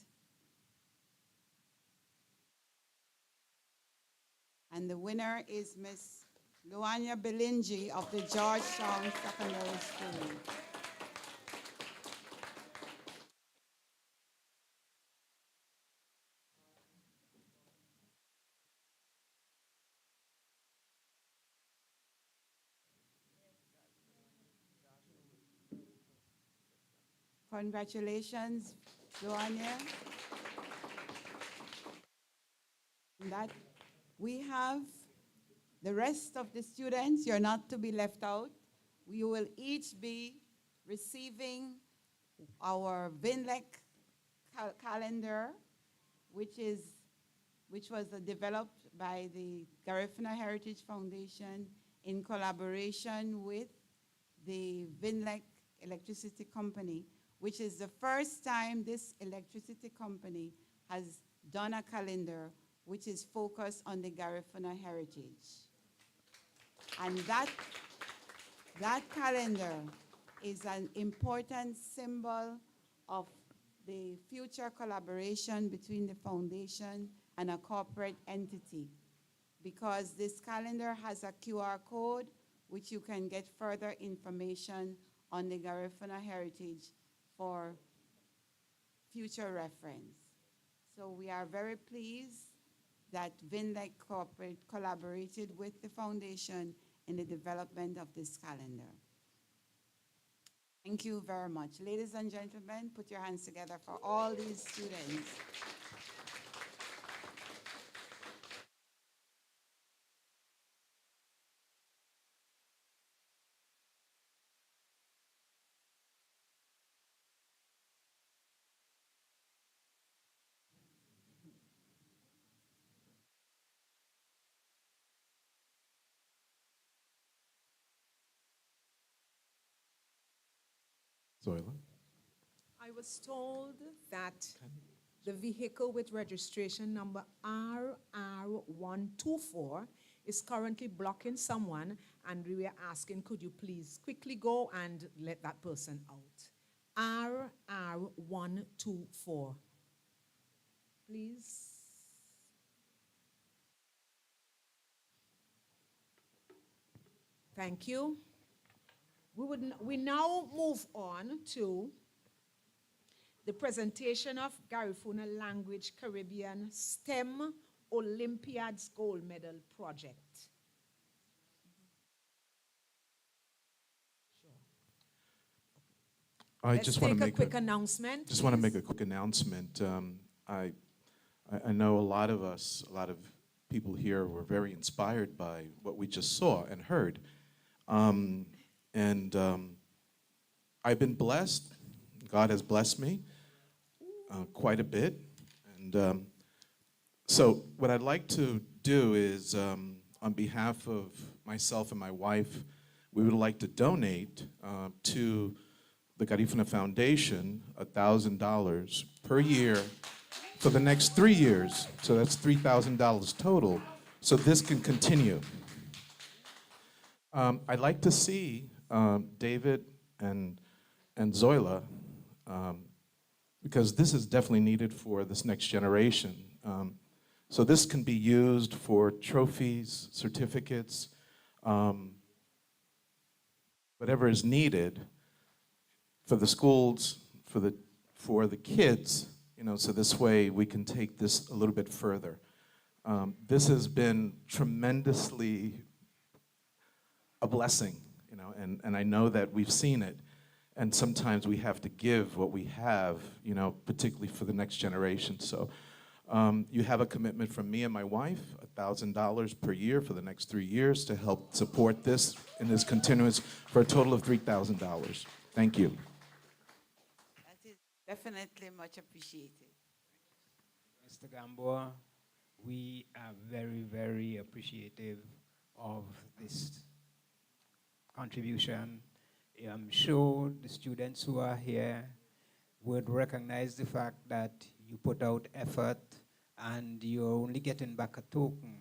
And the winner is Miss Luanya Belingi of the Georgetown Secondary School. Congratulations, Luanya. And that we have the rest of the students, you're not to be left out. We will each be receiving our VINLEC calendar, which was developed by the Garifuna Heritage Foundation in collaboration with the VINLEC Electricity Company, which is the first time this electricity company has done a calendar which is focused on the Garifuna heritage. And that calendar is an important symbol of the future collaboration between the foundation and a corporate entity, because this calendar has a QR code which you can get further information on the Garifuna heritage for future reference. So we are very pleased that VINLEC Corporate collaborated with the foundation in the development of this calendar. Thank you very much. Ladies and gentlemen, put your hands together for all these students. Zoila? I was told that the vehicle with registration number RR124 is currently blocking someone, and we were asking, could you please quickly go and let that person out? RR124. Please. Thank you. We now move on to the presentation of Garifuna Language Caribbean STEM Olympiads Gold Medal Project. I Let's just want to take make a quick announcement. Just want to make a quick announcement. I know a lot of us, a lot of people here were very inspired by what we just saw and heard. I've been blessed. God has blessed me quite a bit. And so what I'd like to do is, on behalf of myself and my wife, we would like to donate to the Garifuna Foundation $1,000 per year for the next 3 years. So that's $3,000 total. So this can continue. I'd like to see David and Zoila, because this is definitely needed for this next generation. So this can be used for trophies, certificates, whatever is needed for the schools, for the kids, so this way we can take this a little bit further. This has been tremendously a blessing, and I know that we've seen it, and sometimes we have to give what we have, particularly for the next generation. So you have a commitment from me and my wife, $1,000 per year for the next 3 years to help support this in this continuance for a total of $3,000. Thank you. That is definitely much appreciated. Mr. Gamboa, we are very, very appreciative of this contribution. I'm sure the students who are here would recognize the fact that you put out effort and you're only getting back a token.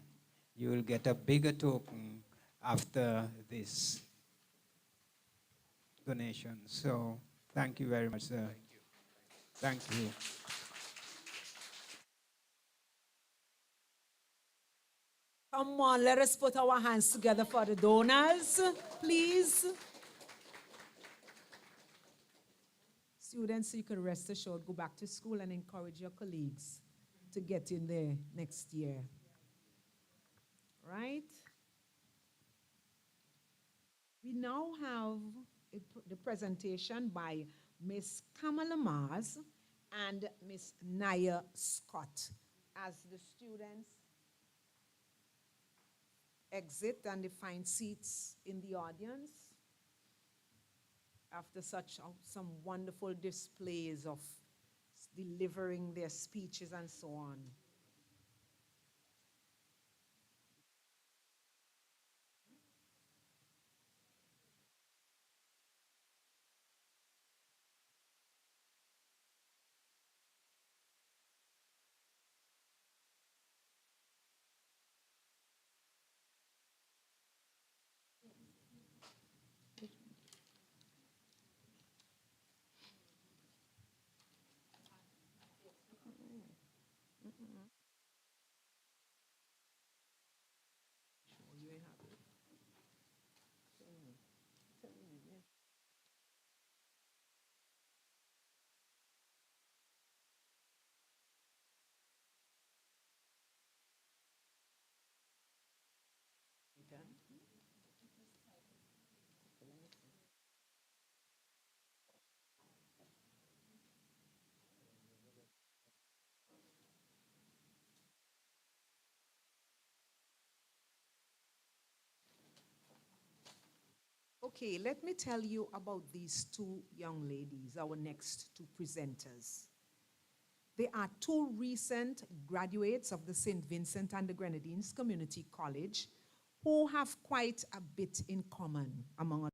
You will get a bigger token after this donation. So thank you very much, sir. Thank you. Come on, let us put our hands together for the donors, please. Students, you can rest assured, go back to school and encourage your colleagues to get in there next year. Right? We now have the presentation by Miss Kamala Mars and Miss Naya Scott as the students exit and they find seats in the audience after some wonderful displays of delivering their speeches and so on. Okay, let me tell you about these two young ladies, our next two presenters. They are two recent graduates of the St. Vincent and the Grenadines Community College who have quite a bit in common among us.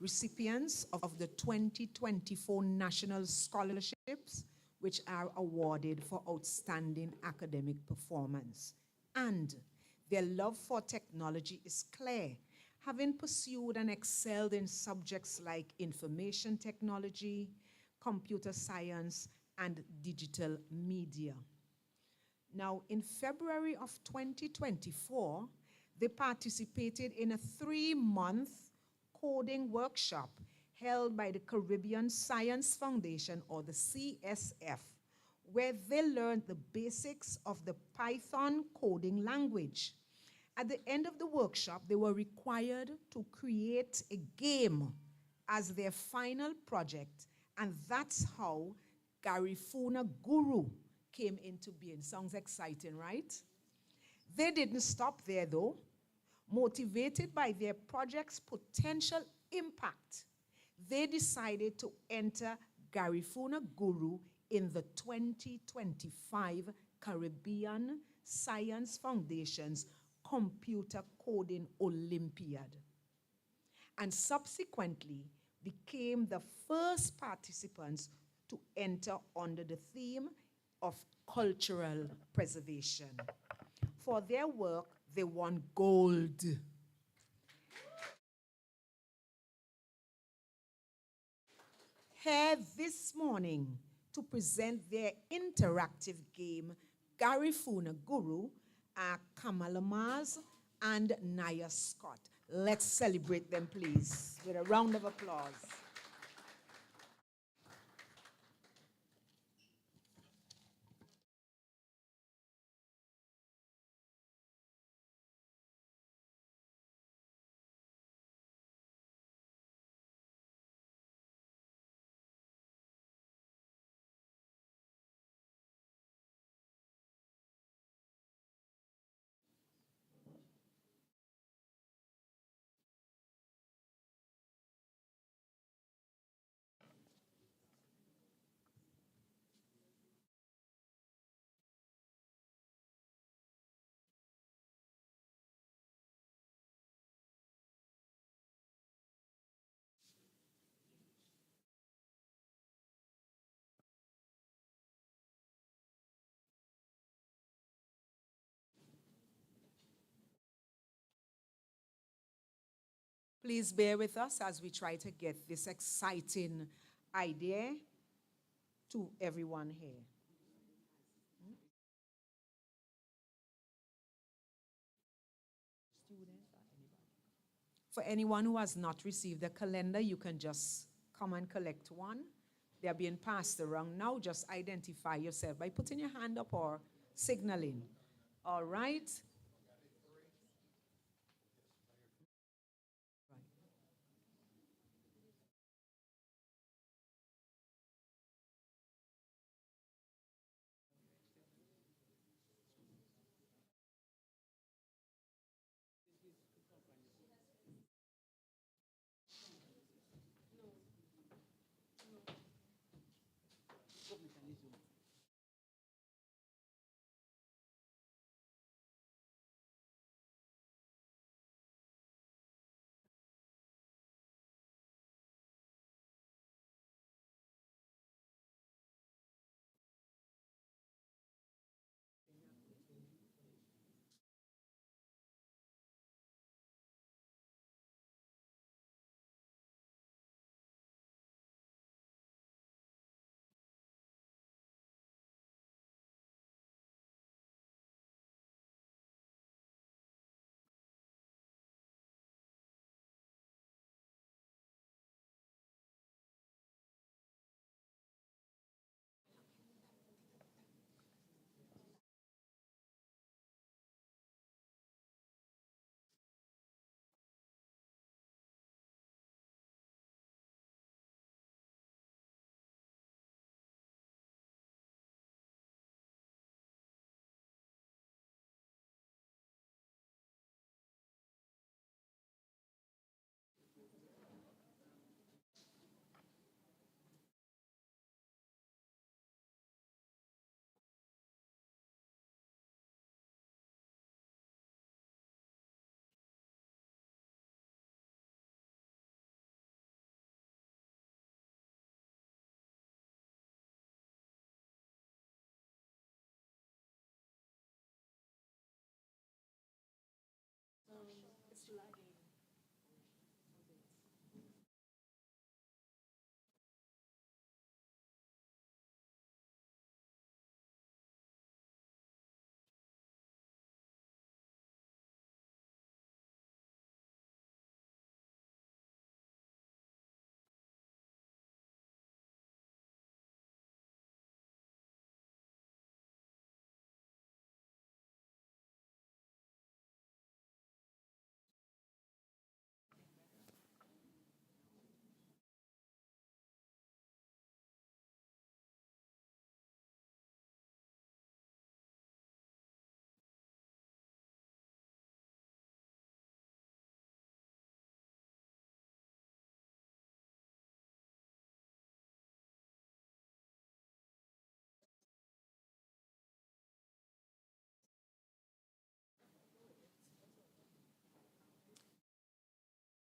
Recipients of the 2024 National Scholarships, which are awarded for outstanding academic performance. And their love for technology is clear, having pursued and excelled in subjects like information technology, computer science, and digital media. Now, in February of 2024, they participated in a 3-month coding workshop held by the Caribbean Science Foundation, or the CSF, where they learned the basics of the Python coding language. At the end of the workshop, they were required to create a game as their final project, and that's how Garifuna Guru came into being. Sounds exciting, right? They didn't stop there, though. Motivated by their project's potential impact, they decided to enter Garifuna Guru in the 2025 Caribbean Science Foundation's Computer Coding Olympiad, and subsequently became the first participants to enter under the theme of cultural preservation. For their work, they won gold. Here this morning to present their interactive game, Garifuna Guru, are Kamala Mars and Naya Scott. Let's celebrate them, please, with a round of applause. Please bear with us as we try to get this exciting idea to everyone here. For anyone who has not received a calendar, you can just come and collect one. They're being passed around now. Just identify yourself by putting your hand up or signaling. All right?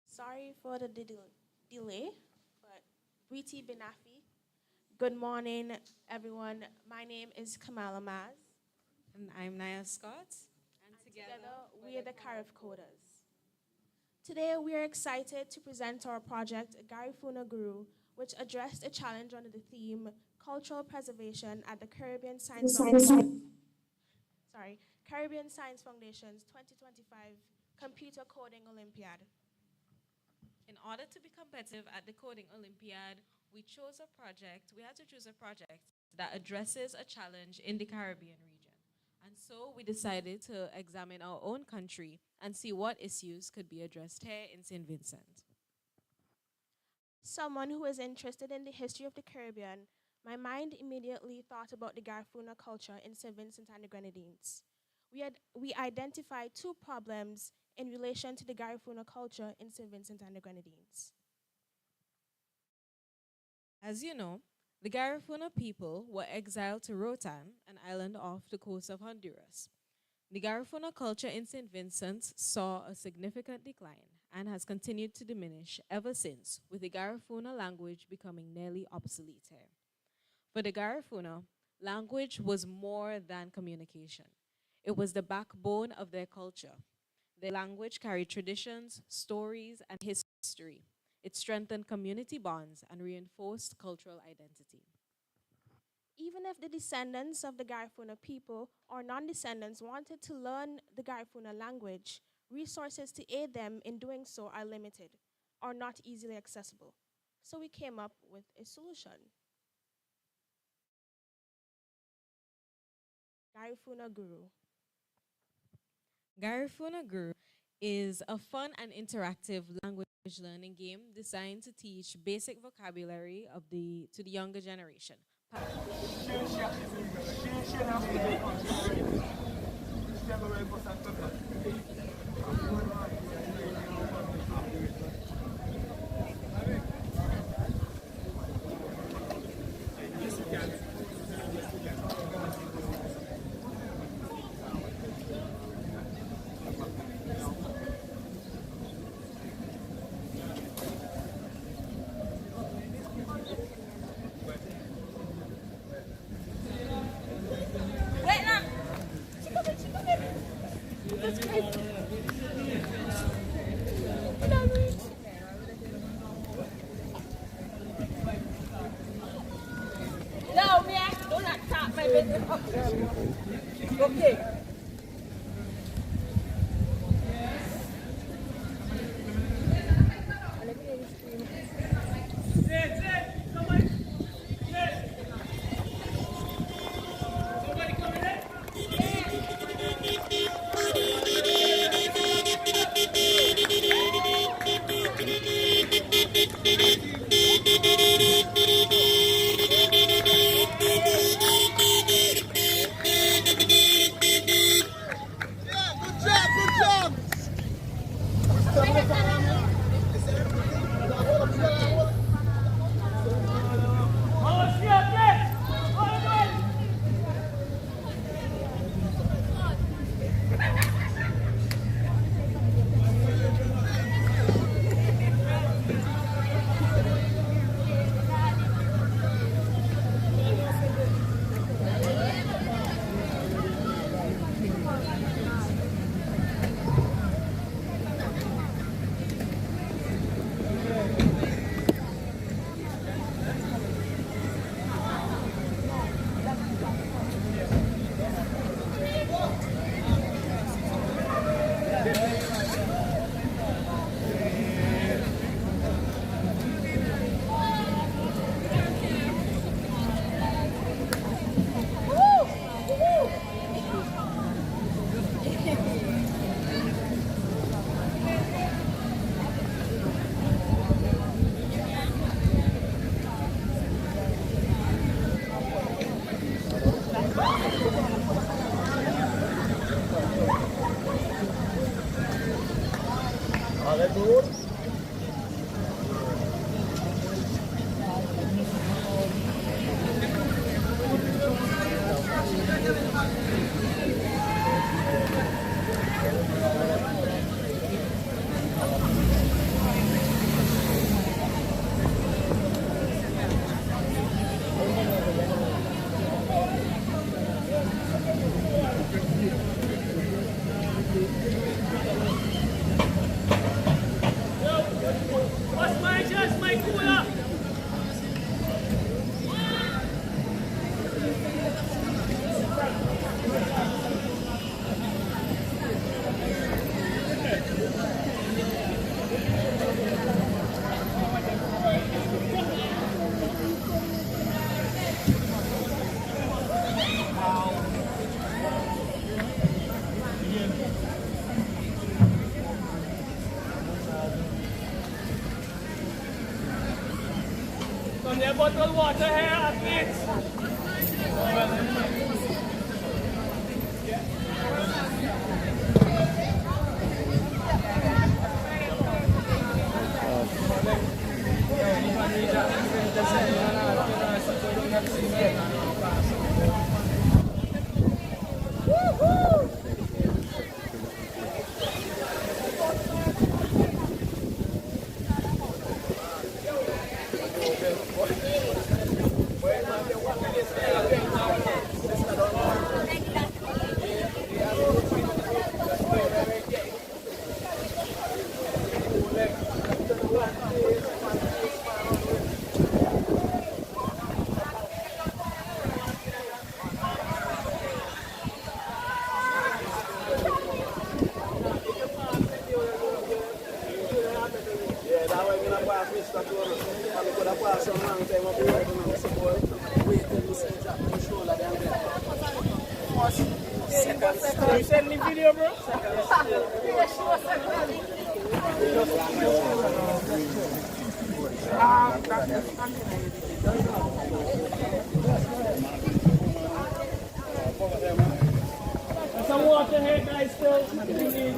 Sorry for the delay, but Briti Benafi. Good morning, everyone. My name is Kamala Maz. And I'm Naya Scott. And Together, we are the Carif Coders. Today, we are excited to present our project, Garifuna Guru, which addressed a challenge under the theme Cultural Preservation at the Caribbean Science Caribbean Science Foundation's 2025 Computer Coding Olympiad. In order to be competitive at the Coding Olympiad, we had to choose a project that addresses a challenge in the Caribbean region. And so we decided to examine our own country and see what issues could be addressed here in St. Vincent. Someone who is interested in the history of the Caribbean, my mind immediately thought about the Garifuna culture in St. Vincent and the Grenadines. We identified two problems in relation to the Garifuna culture in St. Vincent and the Grenadines. As you know, the Garifuna people were exiled to Rotan, an island off the coast of Honduras. The Garifuna culture in St. Vincent saw a significant decline and has continued to diminish ever since, with the Garifuna language becoming nearly obsolete here. For the Garifuna, language was more than communication. It was the backbone of their culture. Their language carried traditions, stories, and history. It strengthened community bonds and reinforced cultural identity. Even if the descendants of the Garifuna people or non-descendants wanted to learn the Garifuna language, resources to aid them in doing so are limited or not easily accessible. So we came up with a solution. Garifuna Guru. Garifuna Guru is a fun and interactive language learning game designed to teach basic vocabulary to the younger generation. No, me, do not tap my business. Okay. Bottled water here, athletes. gonna pass Mr. Torres. And we could have passed some long time up the road and I'm support. Wait till we see drop the shoulder down there. First, second, you send me video, bro? There's some water here, guys, still. If you need.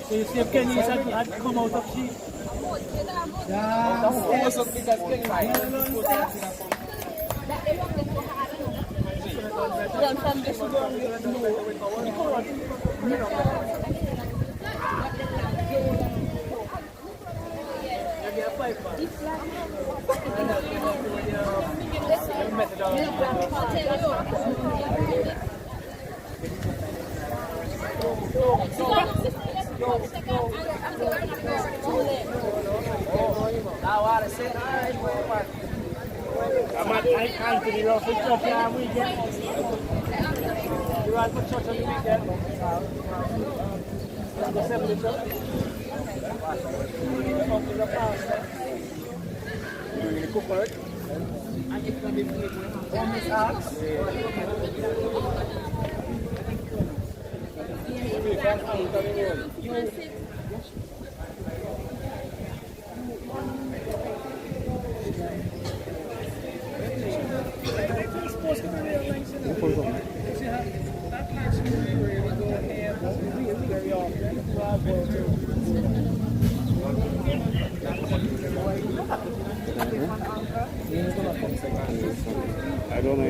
So you see if Kenny had come out of sheep. I'm at Anthony Rough for church on the weekend. You want for church on the weekend? The 70 church? Up to the pastor. You cook for it? And it's going to be on this axe. I don't know.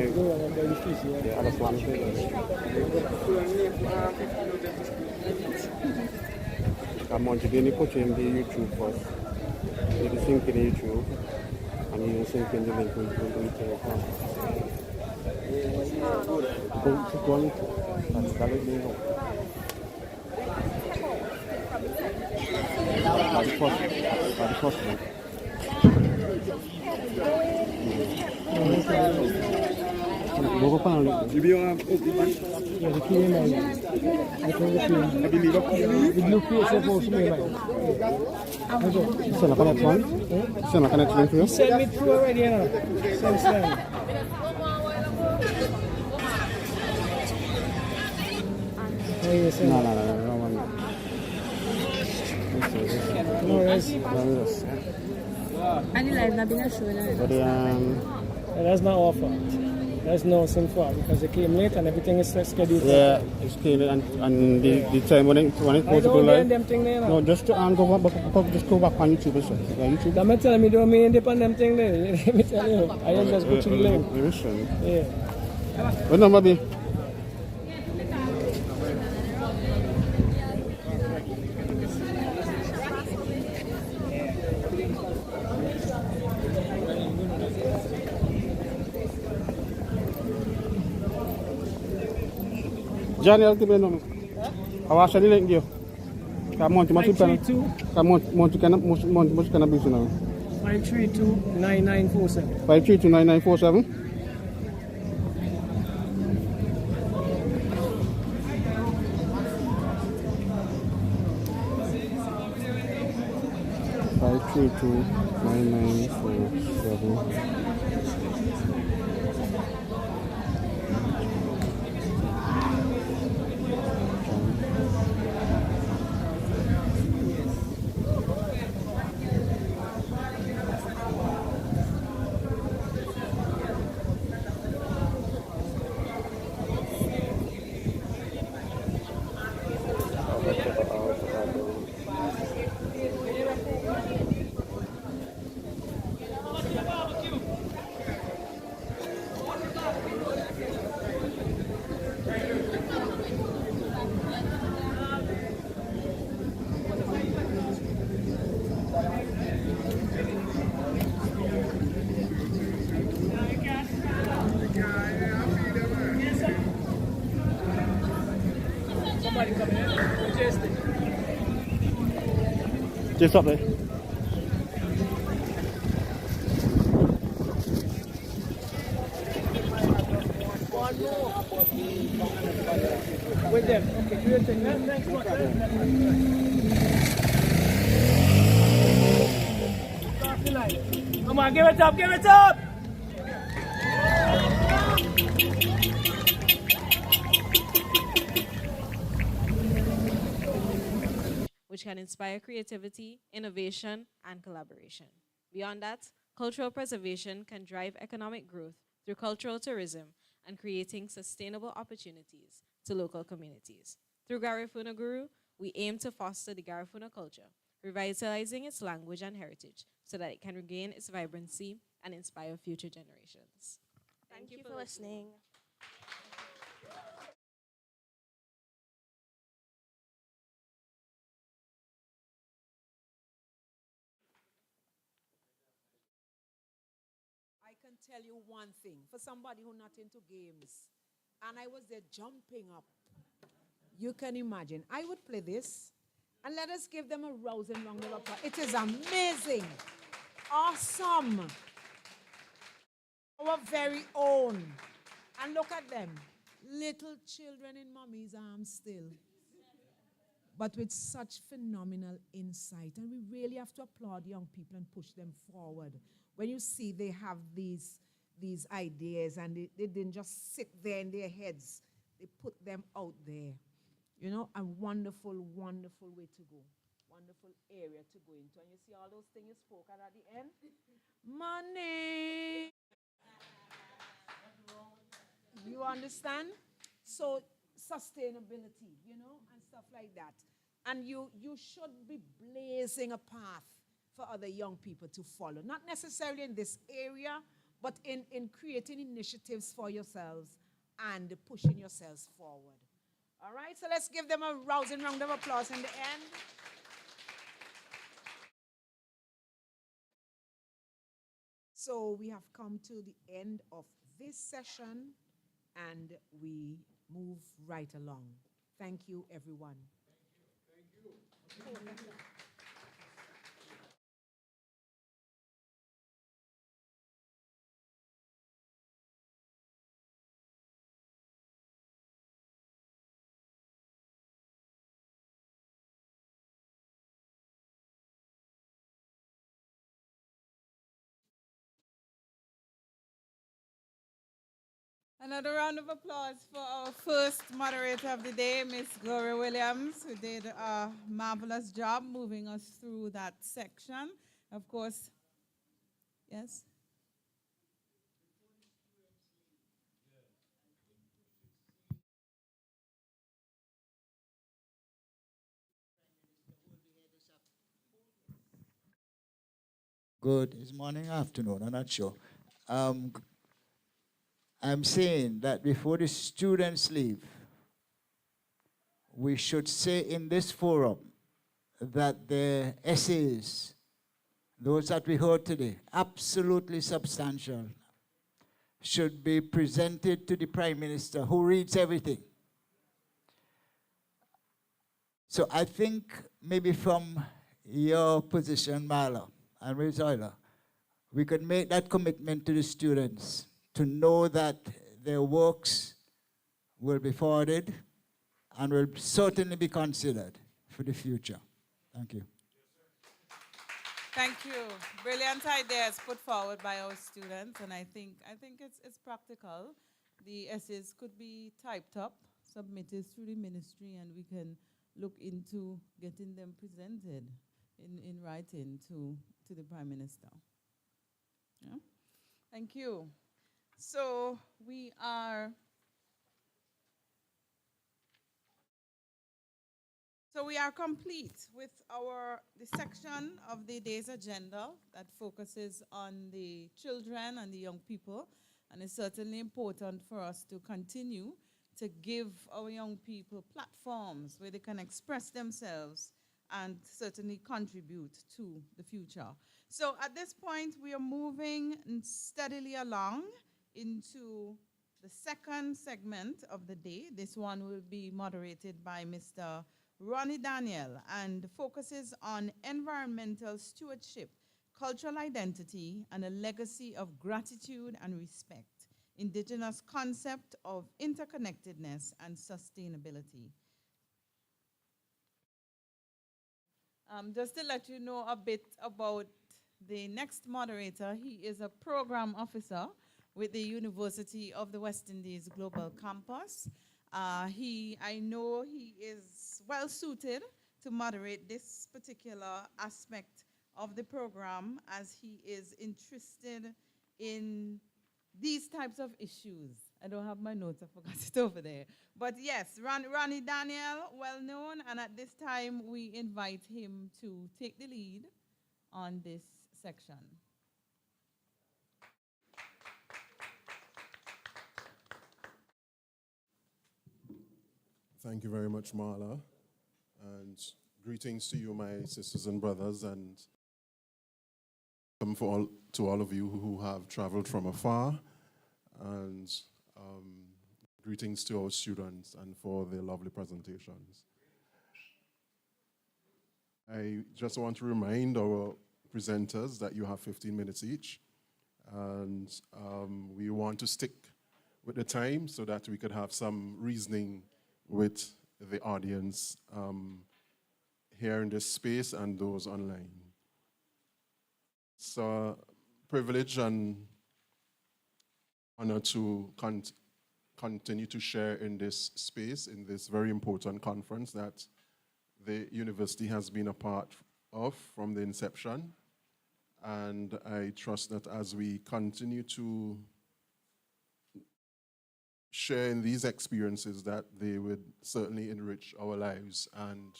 The other one. Come on, you put him the YouTube first. You sync in YouTube, and you sync in the link with the telephone. Go to one. That's the first one. Logo pa ulit. Bibi yung yeah, the key man. I think the key. The blue key is supposed to be mine. So na connect one. So na connect link for you. Send me through already, you know. Send slide. No. No, yes. And the live not been a show, But that's not our fault. That's no sin fault because they came late and everything is scheduled. yeah, it's clean and the time when it supposed to go live. Them thing there, No, just to go back on YouTube. Yeah, YouTube. I'm telling me don't mean depend them thing there. Let me tell you, I just go to the link. Yeah. What number be? Johnny, I'll give you a number. I was saying link you. Come on, to my channel. Come on, to can be now. 532-9947. 532-9947. 532-9947. somebody coming in. Just Just up there. one more. With them. Okay, do your thing. Thanks much. Come on, give it up, give it up! Which can inspire creativity, innovation, and collaboration. Beyond that, cultural preservation can drive economic growth through cultural tourism and creating sustainable opportunities to local communities. Through Garifuna Guru, we aim to foster the Garifuna culture, revitalizing its language and heritage so that it can regain its vibrancy and inspire future generations. Thank you for listening. I can tell you one thing, for somebody who's not into games, and I was there jumping up. You can imagine. I would play this, and let us give them a rousing round of applause. It is amazing, awesome, our very own. And look at them, little children in mommy's arms still, but with such phenomenal insight. And we really have to applaud young people and push them forward. When you see they have these ideas and they didn't just sit there in their heads, they put them out there. You know, a wonderful, wonderful way to go. Wonderful area to go into. And you see all those things you spoke at the end? Money. You understand? So sustainability, you know, and stuff like that. And you should be blazing a path for other young people to follow. Not necessarily in this area, but in creating initiatives for yourselves and pushing yourselves forward. All right, so let's give them a rousing round of applause in the end. So we have come to the end of this session, and we move right along. Thank you, everyone. Thank you. Another round of applause for our first moderator of the day, Miss Gloria Williams, who did a marvelous job moving us through that section. Of course, yes? Good. It's morning, afternoon. I'm not sure. I'm saying that before the students leave, we should say in this forum that the essays, those that we heard today, absolutely substantial, should be presented to the Prime Minister, who reads everything. So I think maybe from your position, Marla and Rizoila, we could make that commitment to the students to know that their works will be forwarded and will certainly be considered for the future. Thank you. Thank you. Brilliant ideas put forward by our students, and I think it's practical. The essays could be typed up, submitted through the ministry, and we can look into getting them presented in writing to the Prime Minister. Yeah? Thank you. So we are complete with the section of the day's agenda that focuses on the children and the young people, and it's certainly important for us to continue to give our young people platforms where they can express themselves and certainly contribute to the future. So at this point, we are moving steadily along into the second segment of the day. This one will be moderated by Mr. Ronnie Daniel and focuses on environmental stewardship, cultural identity, and a legacy of gratitude and respect, indigenous concept of interconnectedness and sustainability. Just to let you know a bit about the next moderator, he is a program officer with the University of the West Indies Global Campus. I know he is well suited to moderate this particular aspect of the program as he is interested in these types of issues. I don't have my notes, I forgot it over there. But yes, Ronnie Daniel, well known, and at this time we invite him to take the lead on this section. Thank you very much, Marla. And greetings to you, my sisters and brothers, and welcome to all of you who have traveled from afar. And greetings to our students and for their lovely presentations. I just want to remind our presenters that you have 15 minutes each. And we want to stick with the time so that we could have some reasoning with the audience here in this space and those online. It's a privilege and honor to continue to share in this space, in this very important conference that the university has been a part of from the inception. And I trust that as we continue to share in these experiences, that they would certainly enrich our lives and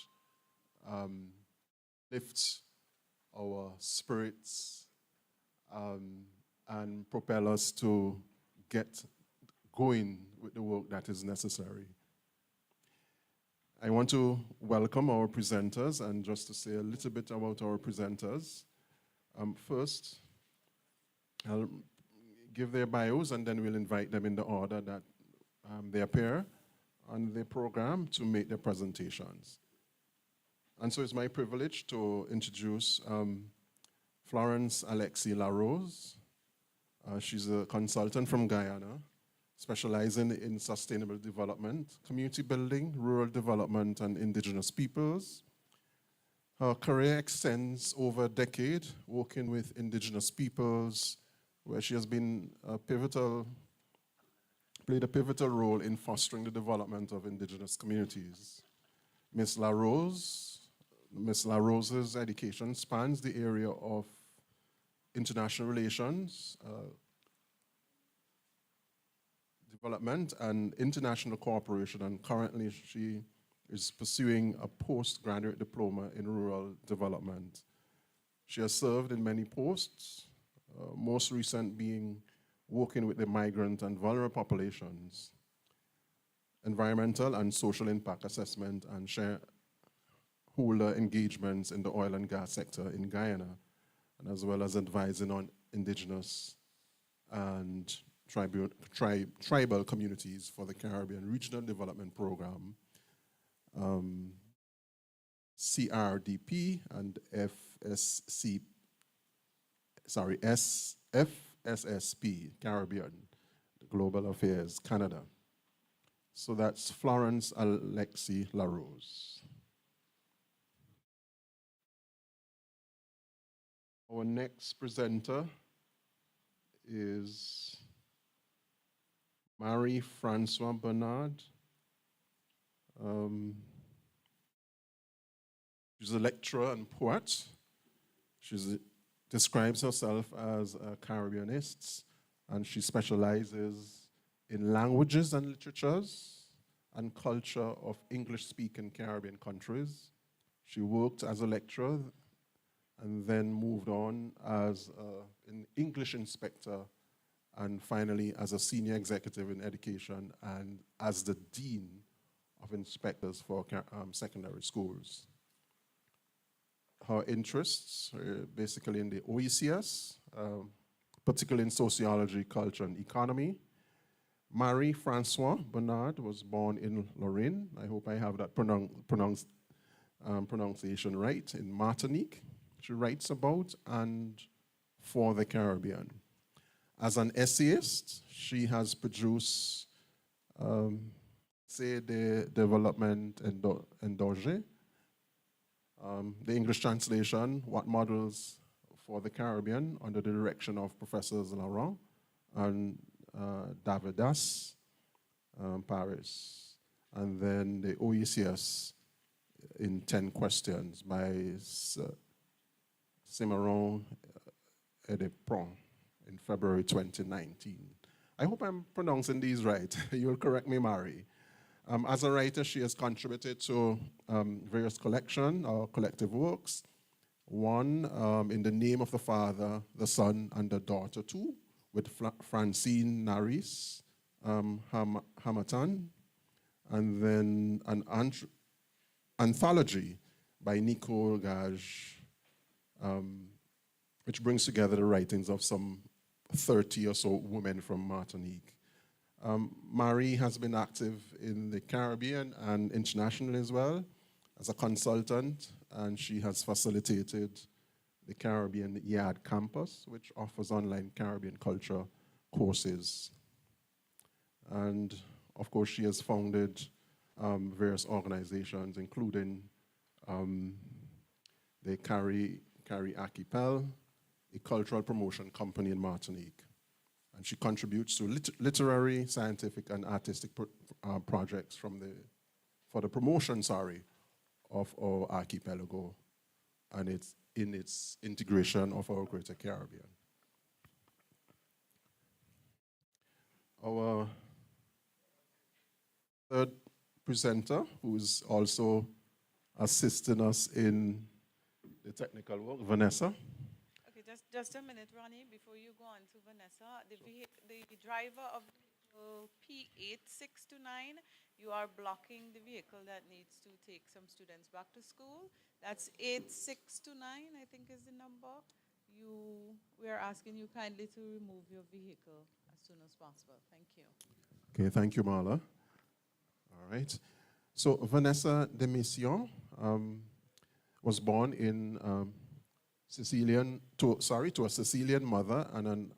lift our spirits and propel us to get going with the work that is necessary. I want to welcome our presenters and just to say a little bit about our presenters. First, I'll give their bios and then we'll invite them in the order that they appear on the program to make their presentations. And so it's my privilege to introduce Florence Alexi LaRose. She's a consultant from Guyana, specializing in sustainable development, community building, rural development, and indigenous peoples. Her career extends over a decade, working with indigenous peoples, where she has been played a pivotal role in fostering the development of indigenous communities. Ms. LaRose's education spans the area of international relations, development, and international cooperation, and currently she is pursuing a postgraduate diploma in rural development. She has served in many posts, most recent being working with the migrant and vulnerable populations, environmental and social impact assessment, and shareholder engagements in the oil and gas sector in Guyana, and as well as advising on indigenous and tribal communities for the Caribbean Regional Development Program, CRDP and FSSP, Caribbean, Global Affairs, Canada. So that's Florence Alexi LaRose. Our next presenter is Marie-Francois Bernard. She's a lecturer and poet. She describes herself as a Caribbeanist, and she specializes in languages and literatures and culture of English-speaking Caribbean countries. She worked as a lecturer and then moved on as an English inspector and finally as a senior executive in education and as the dean of inspectors for secondary schools. Her interests are basically in the OECS, particularly in sociology, culture, and economy. Marie Francois Bernard was born in Lorraine. I hope I have that pronunciation right, in Martinique. She writes about and for the Caribbean. As an essayist, she has produced C'est de Développement Endogé, the English translation, What Models for the Caribbean, under the direction of Professors Laurent and Davidas, Paris. And then the OECS in 10 Questions by Cimarron Edepron in February 2019. I hope I'm pronouncing these right. You'll correct me, Mari. As a writer, she has contributed to various collection or collective works. One, In the Name of the Father, the Son, and the Daughter, too, with Francine Naris, Hamatan, and then an anthology by Nicole Gage, which brings together the writings of some 30 or so women from Martinique. Marie has been active in the Caribbean and internationally as well as a consultant, and she has facilitated the Caribbean Yard Campus, which offers online Caribbean culture courses. And of course, she has founded various organizations, including the Carrie Archipel, a cultural promotion company in Martinique. And she contributes to literary, scientific, and artistic projects for the promotion, of our archipelago and its integration of our greater Caribbean. Our third presenter, who is also assisting us in the technical work, Vanessa. Okay, just a minute, Ronnie, before you go on to Vanessa. The driver of vehicle P8629, you are blocking the vehicle that needs to take some students back to school. That's 8629, I think is the number. We are asking you kindly to remove your vehicle as soon as possible. Thank you. Okay, thank you, Marla. All right. So Vanessa Demission was born in to a Sicilian mother and an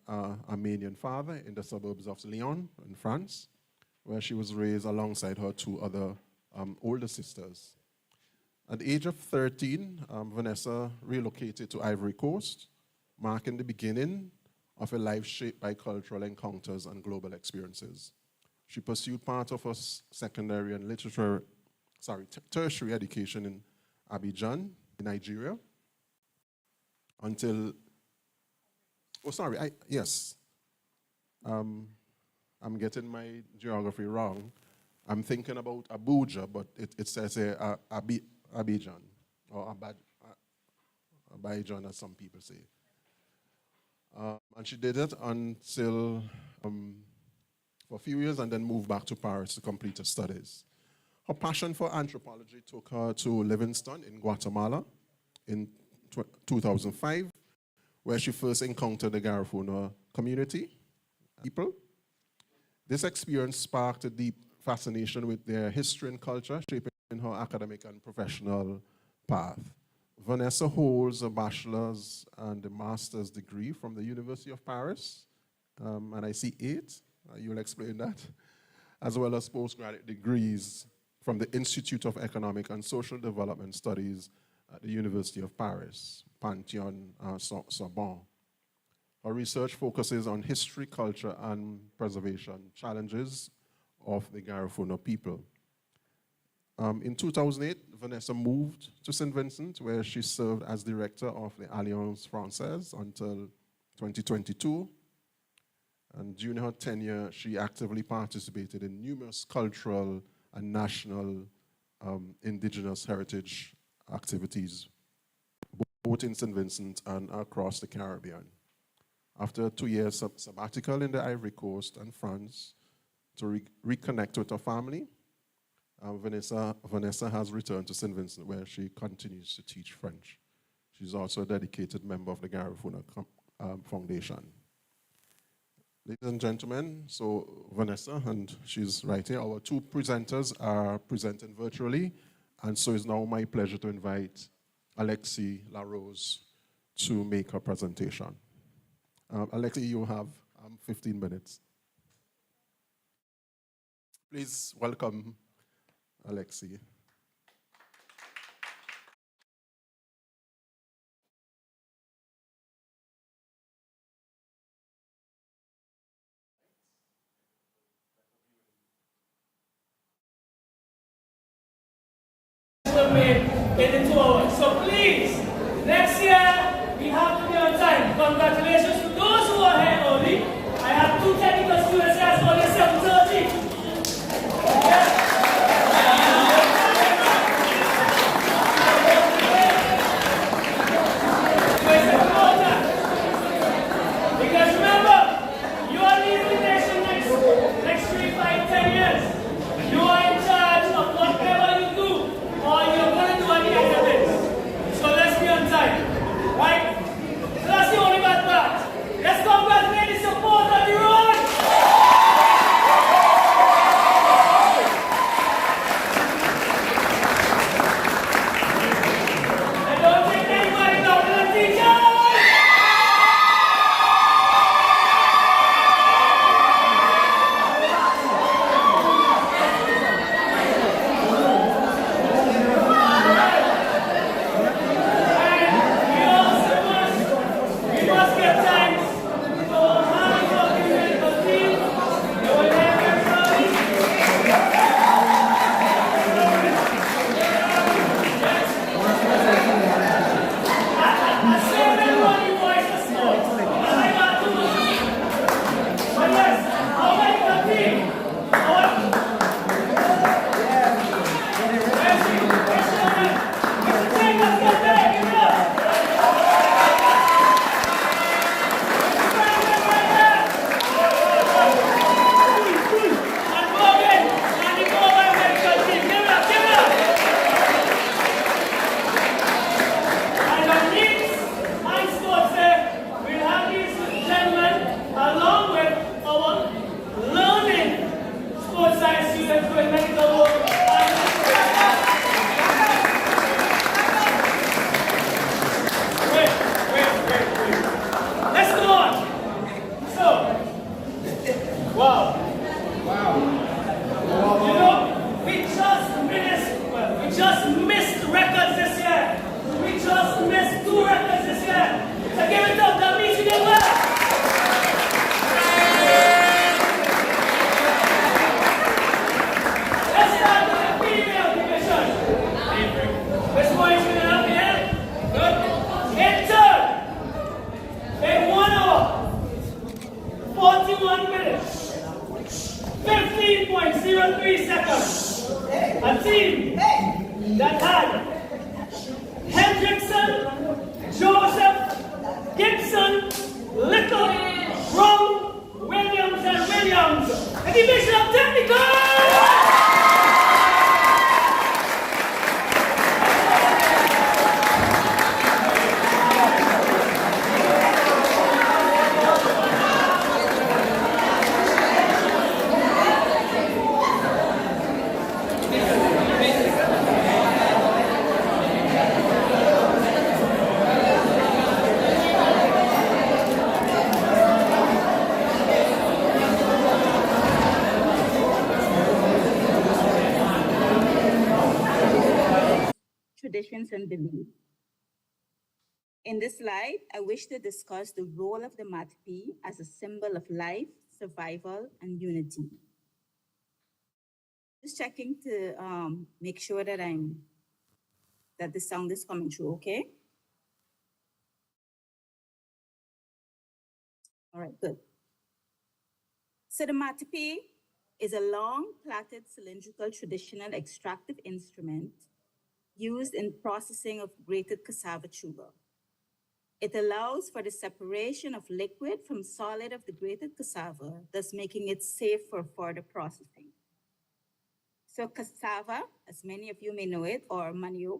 Armenian father in the suburbs of Lyon in France, where she was raised alongside her two other older sisters. At the age of 13, Vanessa relocated to Ivory Coast, marking the beginning of a life shaped by cultural encounters and global experiences. She pursued part of her secondary and tertiary education in Abidjan, in Nigeria, until, I'm getting my geography wrong. I'm thinking about Abuja, but it says Abidjan, or Abidjan, as some people say. And she did it until, for a few years, and then moved back to Paris to complete her studies. Her passion for anthropology took her to Livingston in Guatemala in 2005, where she first encountered the Garifuna community people. This experience sparked a deep fascination with their history and culture, shaping her academic and professional path. Vanessa holds a bachelor's and a master's degree from the University of Paris, and I see 8, you'll explain that, as well as postgraduate degrees from the Institute of Economic and Social Development Studies at the University of Paris, Panthéon-Sorbonne. Her research focuses on history, culture, and preservation challenges of the Garifuna people. In 2008, Vanessa moved to St. Vincent, where she served as director of the Alliance Française until 2022. And during her tenure, she actively participated in numerous cultural and national indigenous heritage activities, both in St. Vincent and across the Caribbean. After a 2-year sabbatical in the Ivory Coast and France to reconnect with her family, Vanessa has returned to St. Vincent, where she continues to teach French. She's also a dedicated member of the Garifuna Foundation. Ladies and gentlemen, so Vanessa, and she's right here, our two presenters are presenting virtually, and so it's now my pleasure to invite Alexi LaRose to make her presentation. Alexi, you have 15 minutes. Please welcome Alexi. In the 2 hours. So please, next year we have to be on time. Congratulations to those who are here early. I have 2 technical students here as early as 7:30. Because remember, you are leading the nation next 3, 5, 10 years. You are in charge of whatever you do, or you're going to do at the end of it. So let's be on time, right? So that's the only bad part. Let's congratulate the support on the road. And don't take anybody down to the teachers. A team that had Hendrickson, Joseph, Gibson, Little, Brown, Williams, and Williams. A division of technical! Traditions and beliefs. In this slide, I wish to discuss the role of the matpi as a symbol of life, survival, and unity. Just checking to make sure that the sound is coming through, okay? All right, good. So the matpi is a long, plaited, cylindrical, traditional extractive instrument used in processing of grated cassava tuber. It allows for the separation of liquid from solid of the grated cassava, thus making it safe for further processing. So cassava, as many of you may know it, or manioc,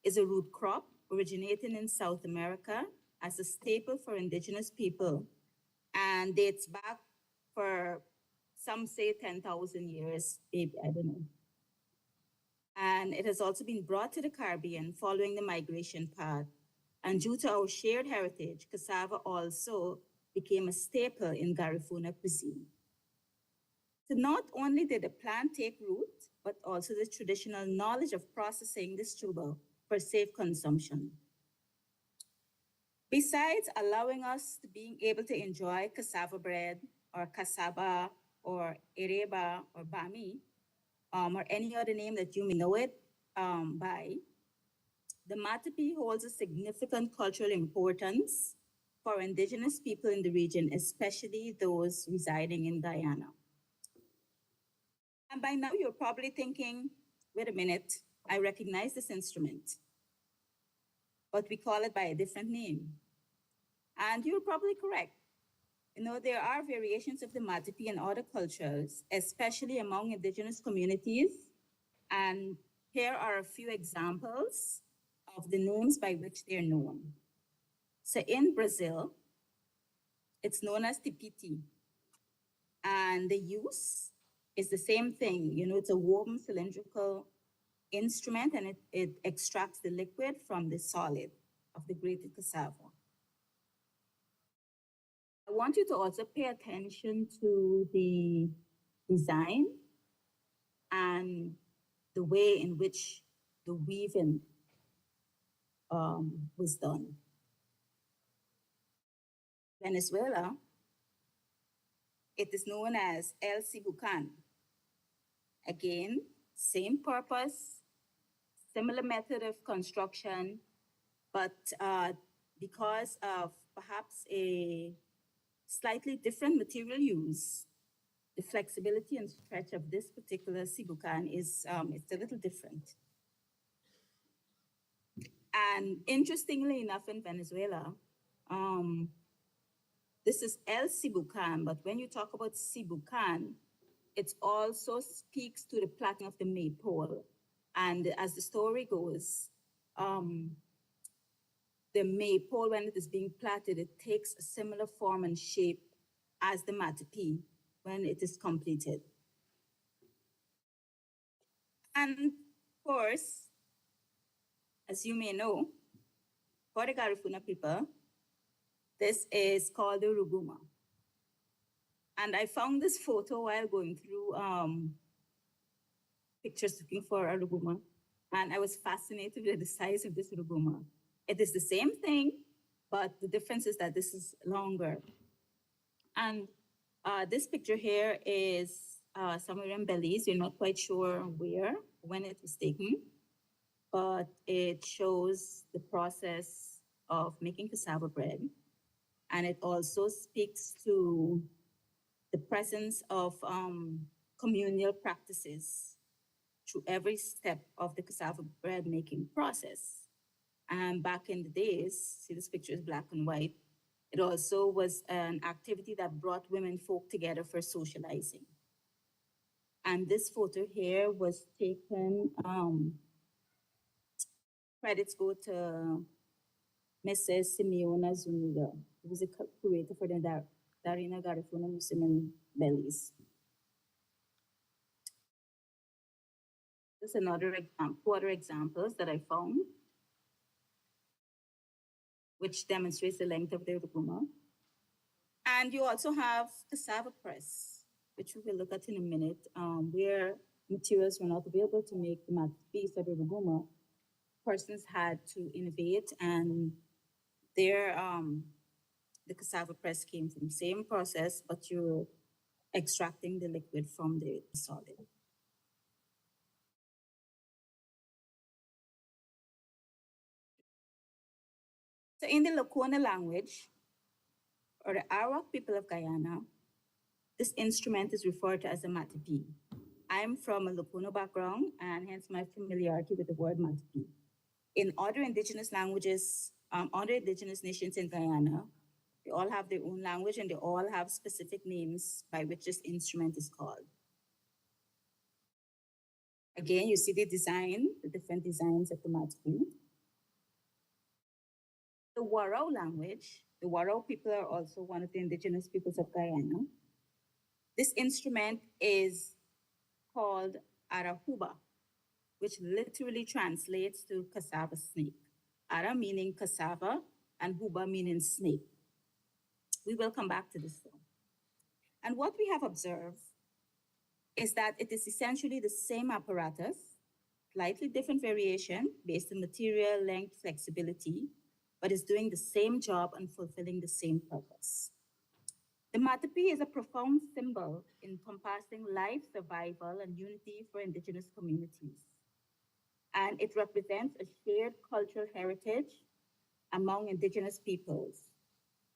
is a root crop originating in South America as a staple for indigenous people and dates back for some say 10,000 years, maybe, I don't know. And it has also been brought to the Caribbean following the migration path. And due to our shared heritage, cassava also became a staple in Garifuna cuisine. So not only did the plant take root, but also the traditional knowledge of processing this tuber for safe consumption. Besides allowing us to being able to enjoy cassava bread or cassava or ereba or bami, or any other name that you may know it by, the matapi holds a significant cultural importance for indigenous people in the region, especially those residing in Guyana. And by now you're probably thinking, wait a minute, I recognize this instrument, but we call it by a different name. And you're probably correct. You know, there are variations of the matapi in other cultures, especially among indigenous communities. And here are a few examples of the names by which they're known. So in Brazil, it's known as tipiti. And the use is the same thing. You know, it's a woven cylindrical instrument, and it extracts the liquid from the solid of the grated cassava. I want you to also pay attention to the design and the way in which the weaving was done. Venezuela, it is known as El Cibucan. Again, same purpose, similar method of construction, but because of perhaps a slightly different material use, the flexibility and stretch of this particular Cibucan is it's a little different. And interestingly enough, in Venezuela, this is El Cibucan, but when you talk about Cibucan, it also speaks to the planting of the maypole. And as the story goes, the maypole, when it is being platted, it takes a similar form and shape as the matapi when it is completed. And of course, as you may know, for the Garifuna people, this is called the ruguma. And I found this photo while going through pictures looking for a ruguma, and I was fascinated with the size of this ruguma. It is the same thing, but the difference is that this is longer. And this picture here is somewhere in Belize. We're not quite sure where, when it was taken, but it shows the process of making cassava bread. And it also speaks to the presence of communal practices through every step of the cassava bread making process. And back in the days, see this picture is black and white, it also was an activity that brought women folk together for socializing. And this photo here was taken, credits go to Mrs. Simeona Zuniga, who was a curator for the Darina Garifuna Museum in Belize. There's another example, 2 other examples that I found, which demonstrates the length of the ruguma. And you also have cassava press, which we will look at in a minute, where materials were not available to make the piece of the ruguma. Persons had to innovate, and there, the cassava press came from the same process, but you're extracting the liquid from the solid. So in the Lakona language, or the Arawak people of Guyana, this instrument is referred to as a matapi. I'm from a Lakona background, and hence my familiarity with the word matapi. In other indigenous languages, other indigenous nations in Guyana, they all have their own language, and they all have specific names by which this instrument is called. Again, you see the design, the different designs of the matapi. The Warao language, The Warao people are also one of the indigenous peoples of Guyana. This instrument is called arahuba, which literally translates to cassava snake. Ara meaning cassava and huba meaning snake. We will come back to this though. And what we have observed is that it is essentially the same apparatus, slightly different variation based on material, length, flexibility, but is doing the same job and fulfilling the same purpose. The matapi is a profound symbol encompassing life, survival, and unity for indigenous communities. And it represents a shared cultural heritage among indigenous peoples.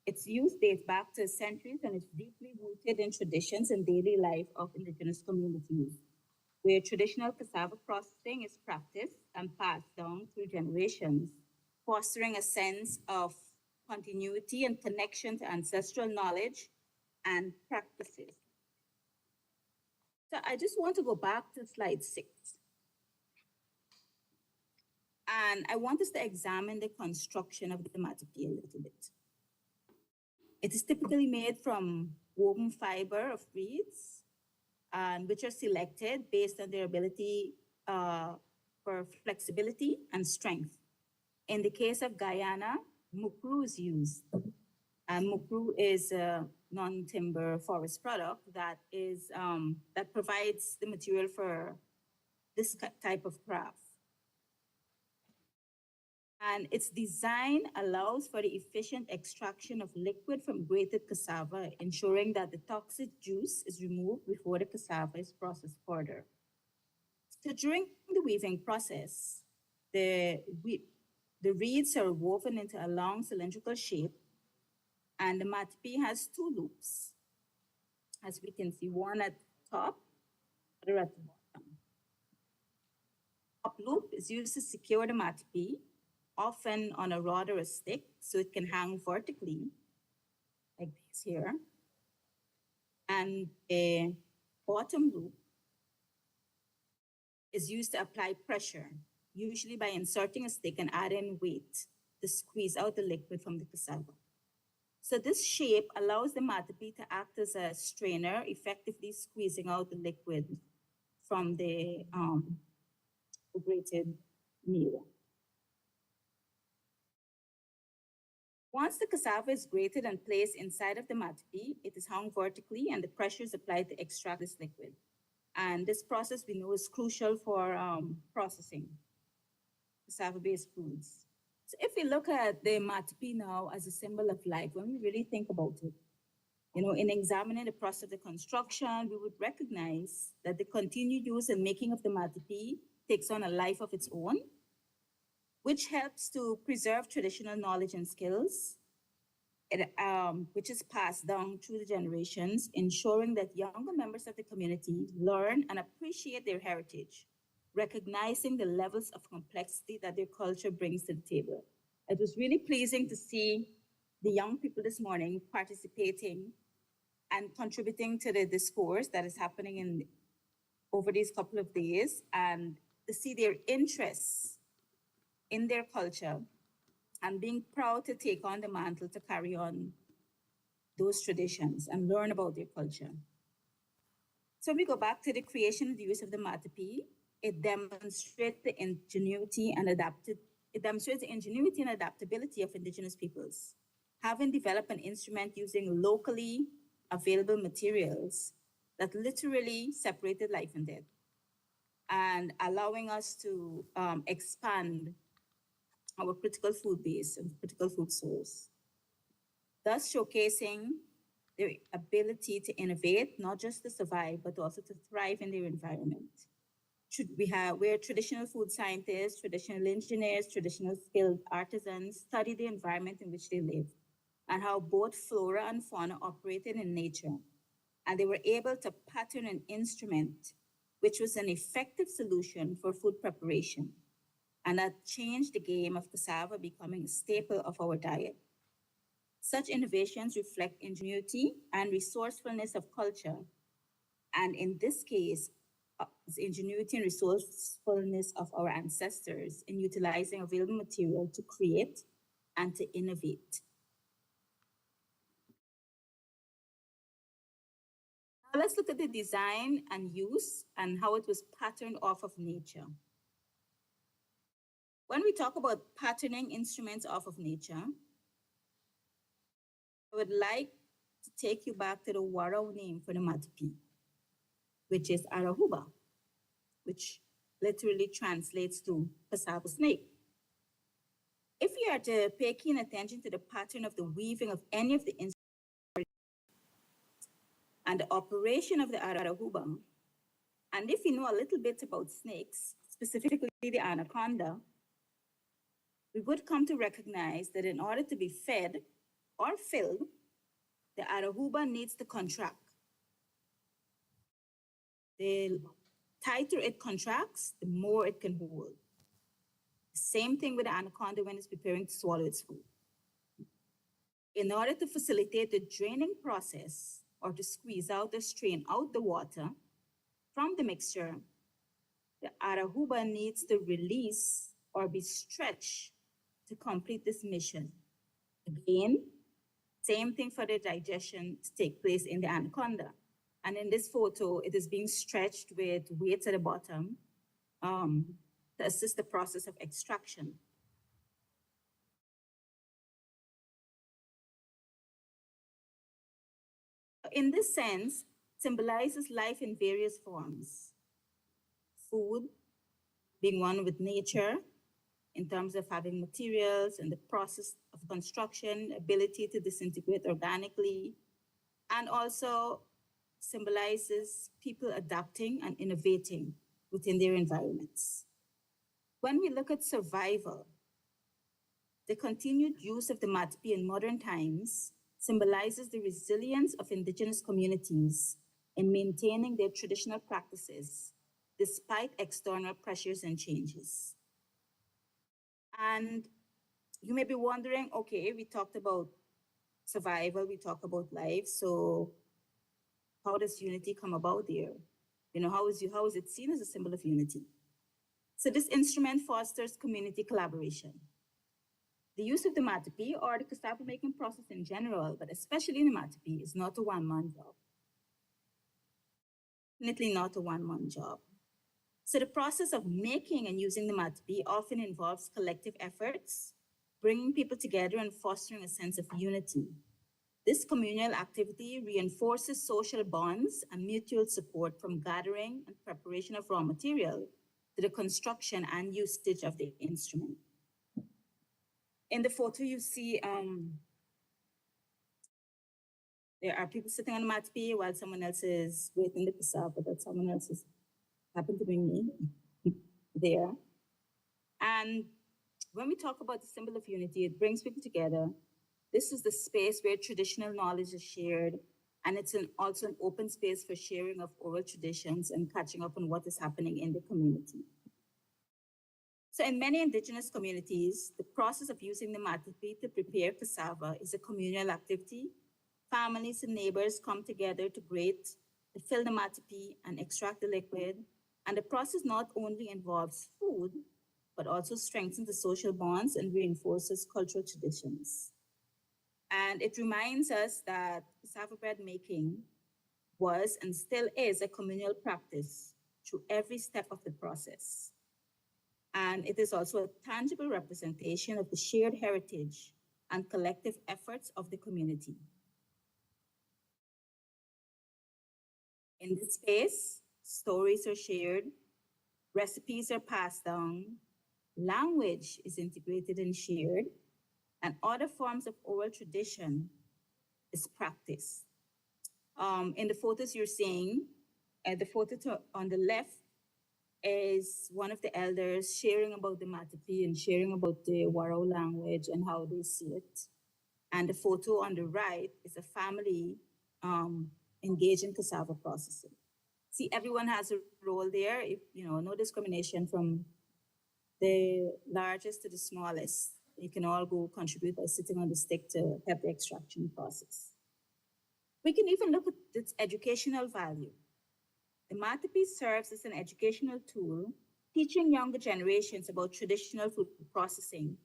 Its use dates back to centuries and is deeply rooted in traditions and daily life of indigenous communities, where traditional cassava processing is practiced and passed down through generations, fostering a sense of continuity and connection to ancestral knowledge and practices. So I just want to go back to slide 6. And I want us to examine the construction of the matapi a little bit. It is typically made from woven fiber of reeds, which are selected based on their ability for flexibility and strength. In the case of Guyana, mukru is used. And mukru is a non-timber forest product that provides the material for this type of craft. And its design allows for the efficient extraction of liquid from grated cassava, ensuring that the toxic juice is removed before the cassava is processed further. So during the weaving process, the reeds are woven into a long cylindrical shape, and the matapi has 2 loops, as we can see, one at the top, other at the bottom. Top loop is used to secure the matapi, often on a rod or a stick, so it can hang vertically, like this here. And a bottom loop is used to apply pressure, usually by inserting a stick and adding weight to squeeze out the liquid from the cassava. So this shape allows the matapi to act as a strainer, effectively squeezing out the liquid from the grated meal. Once the cassava is grated and placed inside of the matapi, it is hung vertically and the pressure is applied to extract this liquid. And this process we know is crucial for processing cassava-based foods. So if we look at the matapi now as a symbol of life, when we really think about it, in examining the process of the construction, we would recognize that the continued use and making of the matapi takes on a life of its own, which helps to preserve traditional knowledge and skills, which is passed down through the generations, ensuring that younger members of the community learn and appreciate their heritage, recognizing the levels of complexity that their culture brings to the table. It was really pleasing to see the young people this morning participating and contributing to the discourse that is happening over these couple of days, and to see their interests in their culture and being proud to take on the mantle to carry on those traditions and learn about their culture. So we go back to the creation and the use of the matapi. It demonstrates the ingenuity and adaptability of indigenous peoples, having developed an instrument using locally available materials that literally separated life and death, and allowing us to expand our critical food base and critical food source, thus showcasing their ability to innovate, not just to survive, but also to thrive in their environment. Where traditional food scientists, traditional engineers, traditional skilled artisans study the environment in which they live and how both flora and fauna operated in nature. And they were able to pattern an instrument which was an effective solution for food preparation. And that changed the game of cassava becoming a staple of our diet. Such innovations reflect ingenuity and resourcefulness of culture. And in this case, the ingenuity and resourcefulness of our ancestors in utilizing available material to create and to innovate. Let's look at the design and use and how it was patterned off of nature. When we talk about patterning instruments off of nature, I would like to take you back to the Warao name for the matapi, which is Arahuba, which literally translates to cassava snake. If you are to pay keen attention to the pattern of the weaving of any of the instruments and the operation of the Arahuba, and if you know a little bit about snakes, specifically the anaconda, we would come to recognize that in order to be fed or filled, the Arahuba needs to contract. The tighter it contracts, the more it can hold. Same thing with the anaconda when it's preparing to swallow its food. In order to facilitate the draining process or to squeeze out or strain out the water from the mixture, the Arahuba needs to release or be stretched to complete this mission. Again, same thing for the digestion to take place in the anaconda. And in this photo, it is being stretched with weights at the bottom to assist the process of extraction. In this sense, symbolizes life in various forms. Food being one with nature in terms of having materials and the process of construction, ability to disintegrate organically, and also symbolizes people adapting and innovating within their environments. When we look at survival, the continued use of the matapi in modern times symbolizes the resilience of indigenous communities in maintaining their traditional practices despite external pressures and changes. And you may be wondering, okay, we talked about survival, we talk about life, so how does unity come about there? You know, how is it seen as a symbol of unity? So this instrument fosters community collaboration. The use of the matapi or the cassava making process in general, but especially in the matapi, is not a one-man job. Definitely not a one-man job. So the process of making and using the matapi often involves collective efforts, bringing people together and fostering a sense of unity. This communal activity reinforces social bonds and mutual support from gathering and preparation of raw material to the construction and usage of the instrument. In the photo, you see there are people sitting on the matapi while someone else is waiting the cassava, but someone else is happened to be me there. And when we talk about the symbol of unity, it brings people together. This is the space where traditional knowledge is shared, and it's also an open space for sharing of oral traditions and catching up on what is happening in the community. So in many indigenous communities, the process of using the matapi to prepare cassava is a communal activity. Families and neighbors come together to grate, to fill the matapi and extract the liquid. And the process not only involves food, but also strengthens the social bonds and reinforces cultural traditions. And it reminds us that cassava bread making was and still is a communal practice through every step of the process. And it is also a tangible representation of the shared heritage and collective efforts of the community. In this space, stories are shared, recipes are passed down, language is integrated and shared, and other forms of oral tradition is practiced. In the photos you're seeing, the photo on the left is one of the elders sharing about the matapi and sharing about the Warao language and how they see it. And the photo on the right is a family engaged in cassava processing. See, everyone has a role there. If, no discrimination from the largest to the smallest. You can all go contribute by sitting on the stick to help the extraction process. We can even look at its educational value. The matapi serves as an educational tool, teaching younger generations about traditional food processing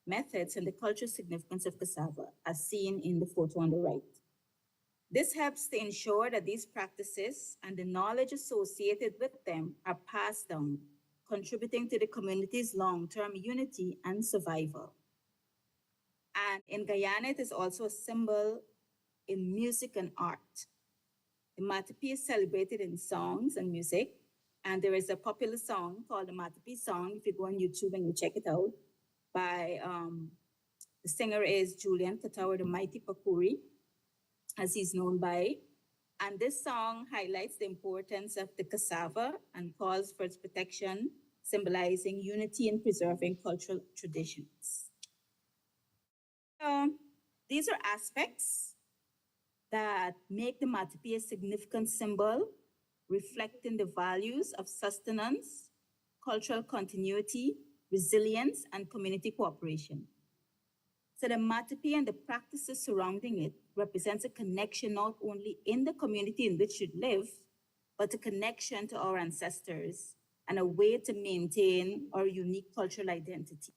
methods and the cultural significance of cassava, as seen in the photo on the right. This helps to ensure that these practices and the knowledge associated with them are passed down, contributing to the community's long-term unity and survival. And in Guyana, it is also a symbol in music and art. The Matapi is celebrated in songs and music, and there is a popular song called the Matapi song. If you go on YouTube and you check it out, by the singer is Julian Katawa, the Mighty Pakuri, as he's known by. And this song highlights the importance of the cassava and calls for its protection, symbolizing unity and preserving cultural traditions. These are aspects that make the Matapi a significant symbol, reflecting the values of sustenance, cultural continuity, resilience, and community cooperation. So the Matapi and the practices surrounding it represents a connection not only in the community in which you live, but a connection to our ancestors and a way to maintain our unique cultural identity.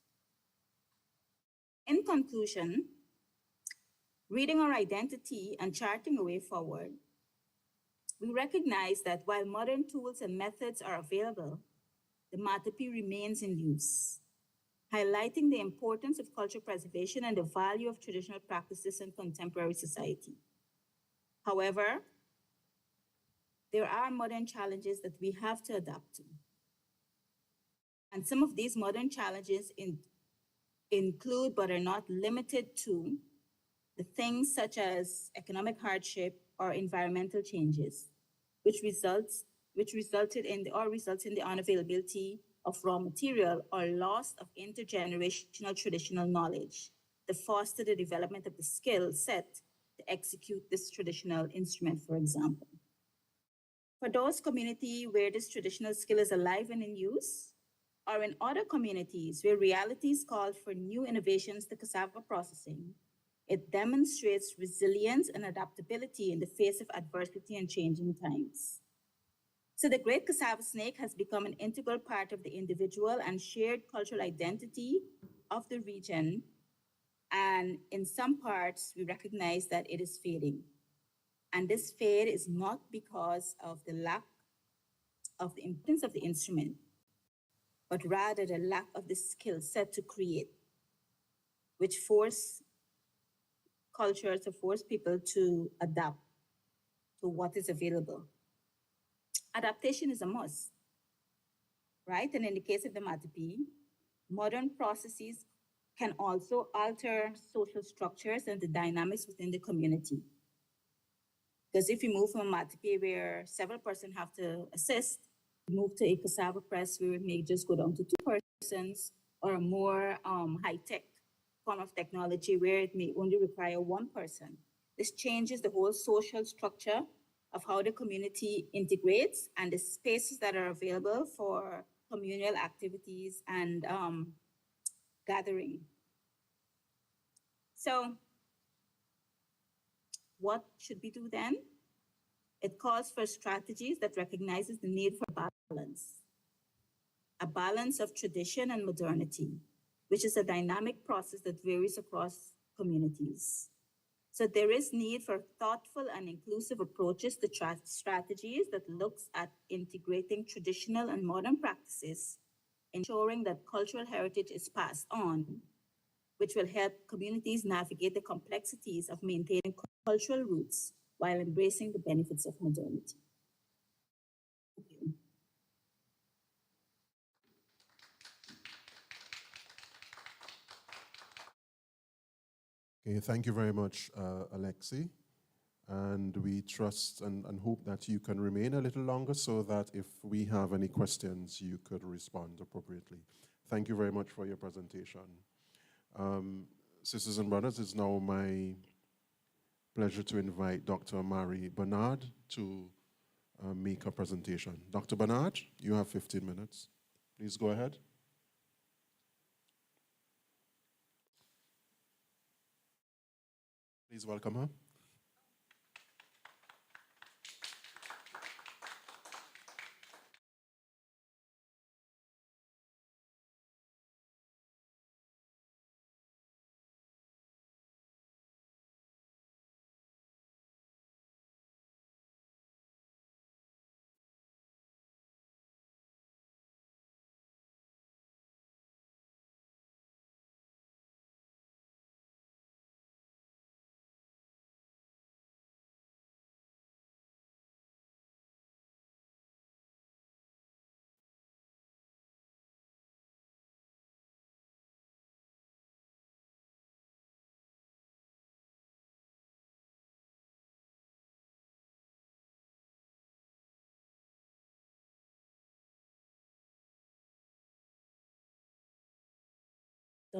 In conclusion, reading our identity and charting a way forward, we recognize that while modern tools and methods are available, the Matapi remains in use, highlighting the importance of cultural preservation and the value of traditional practices in contemporary society. However, there are modern challenges that we have to adapt to. And some of these modern challenges include, but are not limited to, the things such as economic hardship or environmental changes, which results in the unavailability of raw material or loss of intergenerational traditional knowledge to foster the development of the skill set to execute this traditional instrument, for example. For those communities where this traditional skill is alive and in use, or in other communities where realities call for new innovations to cassava processing, it demonstrates resilience and adaptability in the face of adversity and changing times. So the Great Cassava Snake has become an integral part of the individual and shared cultural identity of the region. And in some parts, we recognize that it is fading. And this fade is not because of the lack of the importance of the instrument, but rather the lack of the skill set to create, which force culture to force people to adapt to what is available. Adaptation is a must, right? And in the case of the Matapi, modern processes can also alter social structures and the dynamics within the community. Because if you move from a Matapi where several persons have to assist, move to a cassava press where it may just go down to 2 persons, or a more high-tech form of technology where it may only require 1 person. This changes the whole social structure of how the community integrates and the spaces that are available for communal activities and gathering. So what should we do then? It calls for strategies that recognizes the need for balance, a balance of tradition and modernity, which is a dynamic process that varies across communities. So there is need for thoughtful and inclusive approaches to strategies that looks at integrating traditional and modern practices, ensuring that cultural heritage is passed on, which will help communities navigate the complexities of maintaining cultural roots while embracing the benefits of modernity. Thank you. Okay, thank you very much, Alexi. And we trust and hope that you can remain a little longer so that if we have any questions, you could respond appropriately. Thank you very much for your presentation. Sisters and brothers, it's now my pleasure to invite Dr. Mary Bernard to make a presentation. Dr. Bernard, you have 15 minutes. Please go ahead. Please welcome her.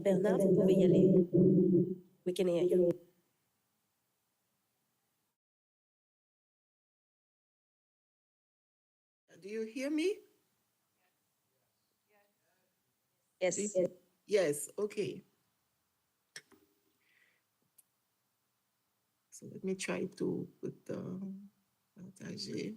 Bernard, vous pouvez y aller. We can hear you. Do you hear me? Yes. Yes, okay. So let me try to put the partager.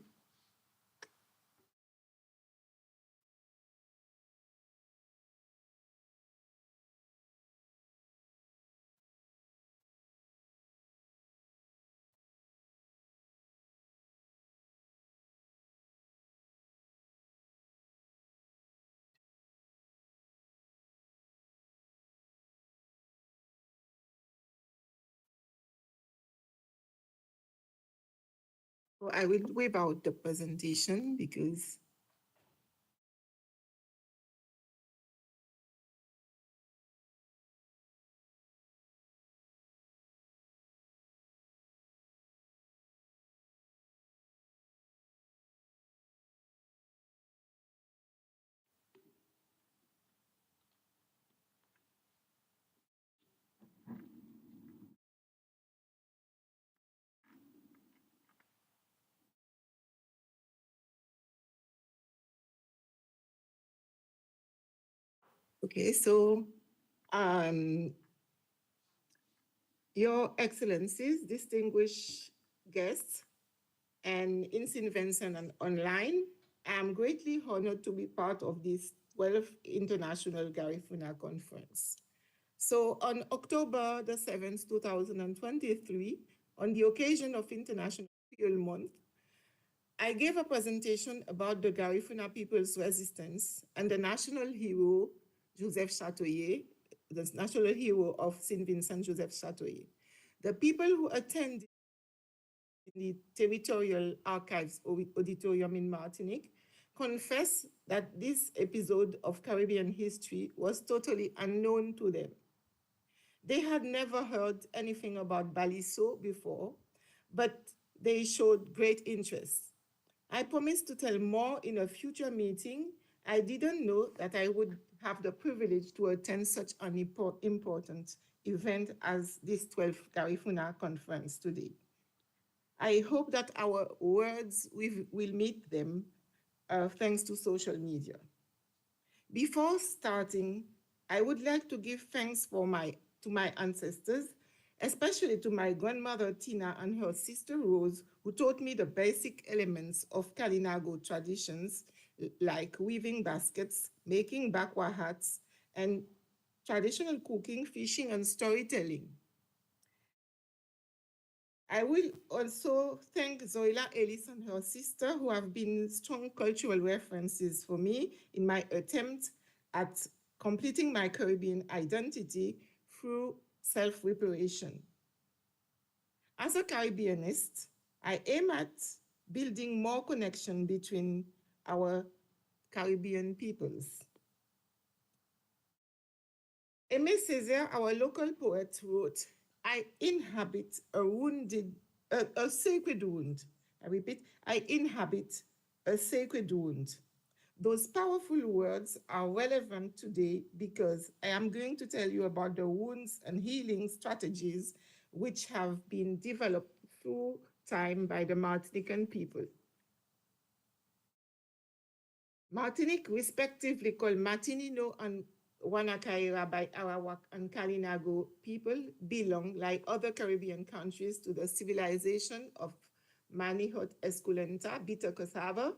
So I will wave out the presentation because okay, so Your Excellencies, distinguished guests, and in St. Vincent and online, I am greatly honored to be part of this 12th International Garifuna Conference. So on October the 7th, 2023, on the occasion of International Creole Month, I gave a presentation about the Garifuna people's resistance and the national hero, Joseph Chatoyer, the national hero of St. Vincent, Joseph Chatoyer. The people who attended the Territorial Archives Auditorium in Martinique confess that this episode of Caribbean history was totally unknown to them. They had never heard anything about Baliso before, but they showed great interest. I promised to tell more in a future meeting. I didn't know that I would have the privilege to attend such an important event as this 12th Garifuna conference today. I hope that our words will meet them thanks to social media. Before starting, I would like to give thanks to my ancestors, especially to my grandmother Tina and her sister Rose, who taught me the basic elements of Kalinago traditions like weaving baskets, making bakwa hats, and traditional cooking, fishing, and storytelling. I will also thank Zoila Ellis and her sister, who have been strong cultural references for me in my attempt at completing my Caribbean identity through self-reparation. As a Caribbeanist, I aim at building more connection between our Caribbean peoples. Aimé Césaire, our local poet, wrote, I inhabit a sacred wound. I repeat, I inhabit a sacred wound. Those powerful words are relevant today because I am going to tell you about the wounds and healing strategies which have been developed through time by the Martinican people. Martinique, respectively called Martinino and Wanakaira by Arawak and Kalinago people, belong, like other Caribbean countries, to the civilization of Manihot Esculenta, bitter cassava.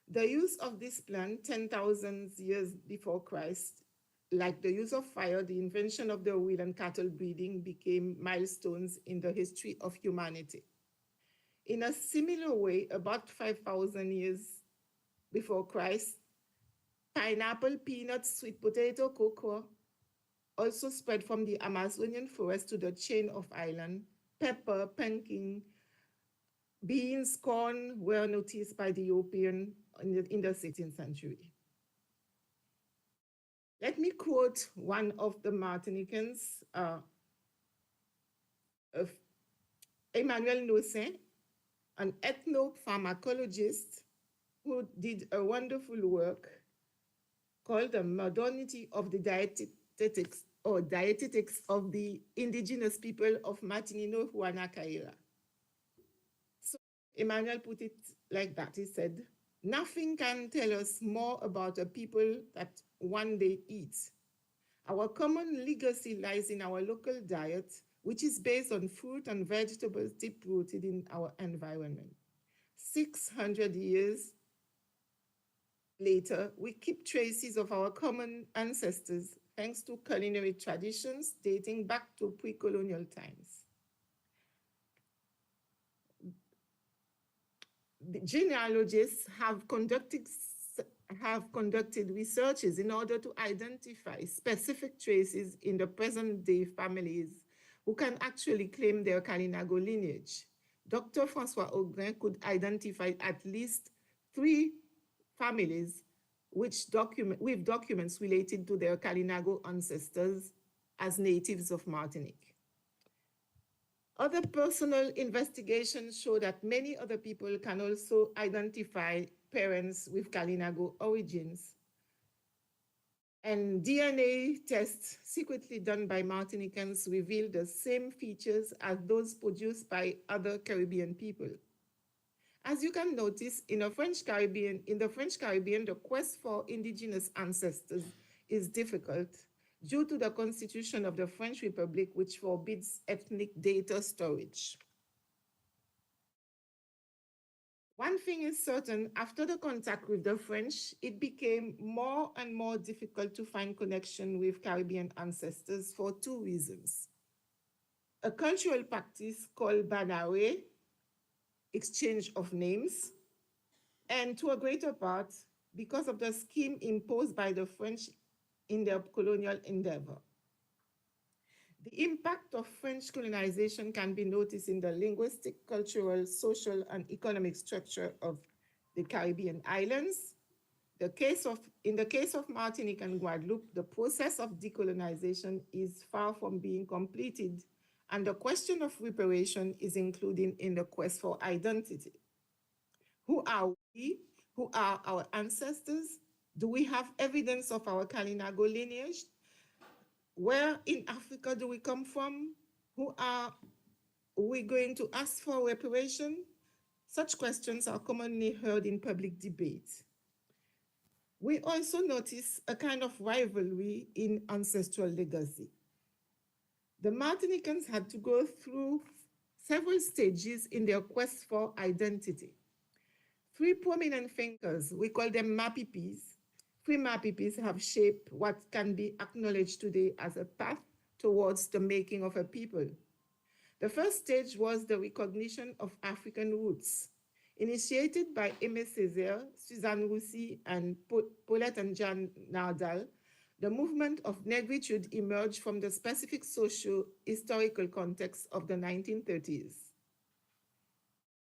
The use of this plant 10,000 years before Christ, like the use of fire, the invention of the wheel, and cattle breeding became milestones in the history of humanity. In a similar way, about 5,000 years before Christ, pineapple, peanuts, sweet potato, cocoa also spread from the Amazonian forest to the chain of islands. Pepper, pumpkin, beans, corn were noticed by the European in the 16th century. Let me quote one of the Martinicans, Emmanuel Nossin, an ethnopharmacologist who did a wonderful work called The Modernity of the Dietetics or dietetics of the indigenous people of Martinino, Huanacaira. So Emmanuel put it like that. He said, nothing can tell us more about a people that one day eats. Our common legacy lies in our local diet, which is based on fruit and vegetables deep-rooted in our environment. 600 years later, we keep traces of our common ancestors thanks to culinary traditions dating back to pre-colonial times. The genealogists have conducted researches in order to identify specific traces in the present-day families who can actually claim their Kalinago lineage. Dr. Francois Augrin could identify at least 3 families with documents related to their Kalinago ancestors as natives of Martinique. Other personal investigations show that many other people can also identify parents with Kalinago origins. And DNA tests secretly done by Martinicans reveal the same features as those produced by other Caribbean people. As you can notice, in the French Caribbean, the quest for indigenous ancestors is difficult due to the Constitution of the French Republic, which forbids ethnic data storage. One thing is certain, after the contact with the French, it became more and more difficult to find connection with Caribbean ancestors for 2 reasons. A cultural practice called Banawe, exchange of names, and to a greater part, because of the scheme imposed by the French in their colonial endeavor. The impact of French colonization can be noticed in the linguistic, cultural, social, and economic structure of the Caribbean islands. In the case of Martinique and Guadeloupe, the process of decolonization is far from being completed, and the question of reparation is included in the quest for identity. Who are we? Who are our ancestors? Do we have evidence of our Kalinago lineage? Where in Africa do we come from? Who are we going to ask for reparation? Such questions are commonly heard in public debate. We also notice a kind of rivalry in ancestral legacy. The Martinicans had to go through several stages in their quest for identity. 3 prominent thinkers, we call them Mapipis. 3 Mapipis have shaped what can be acknowledged today as a path towards the making of a people. The first stage was the recognition of African roots. Initiated by Aimé Césaire, Suzanne Roussy, and Paulette and Jean Nardal, the movement of negritude emerged from the specific socio-historical context of the 1930s.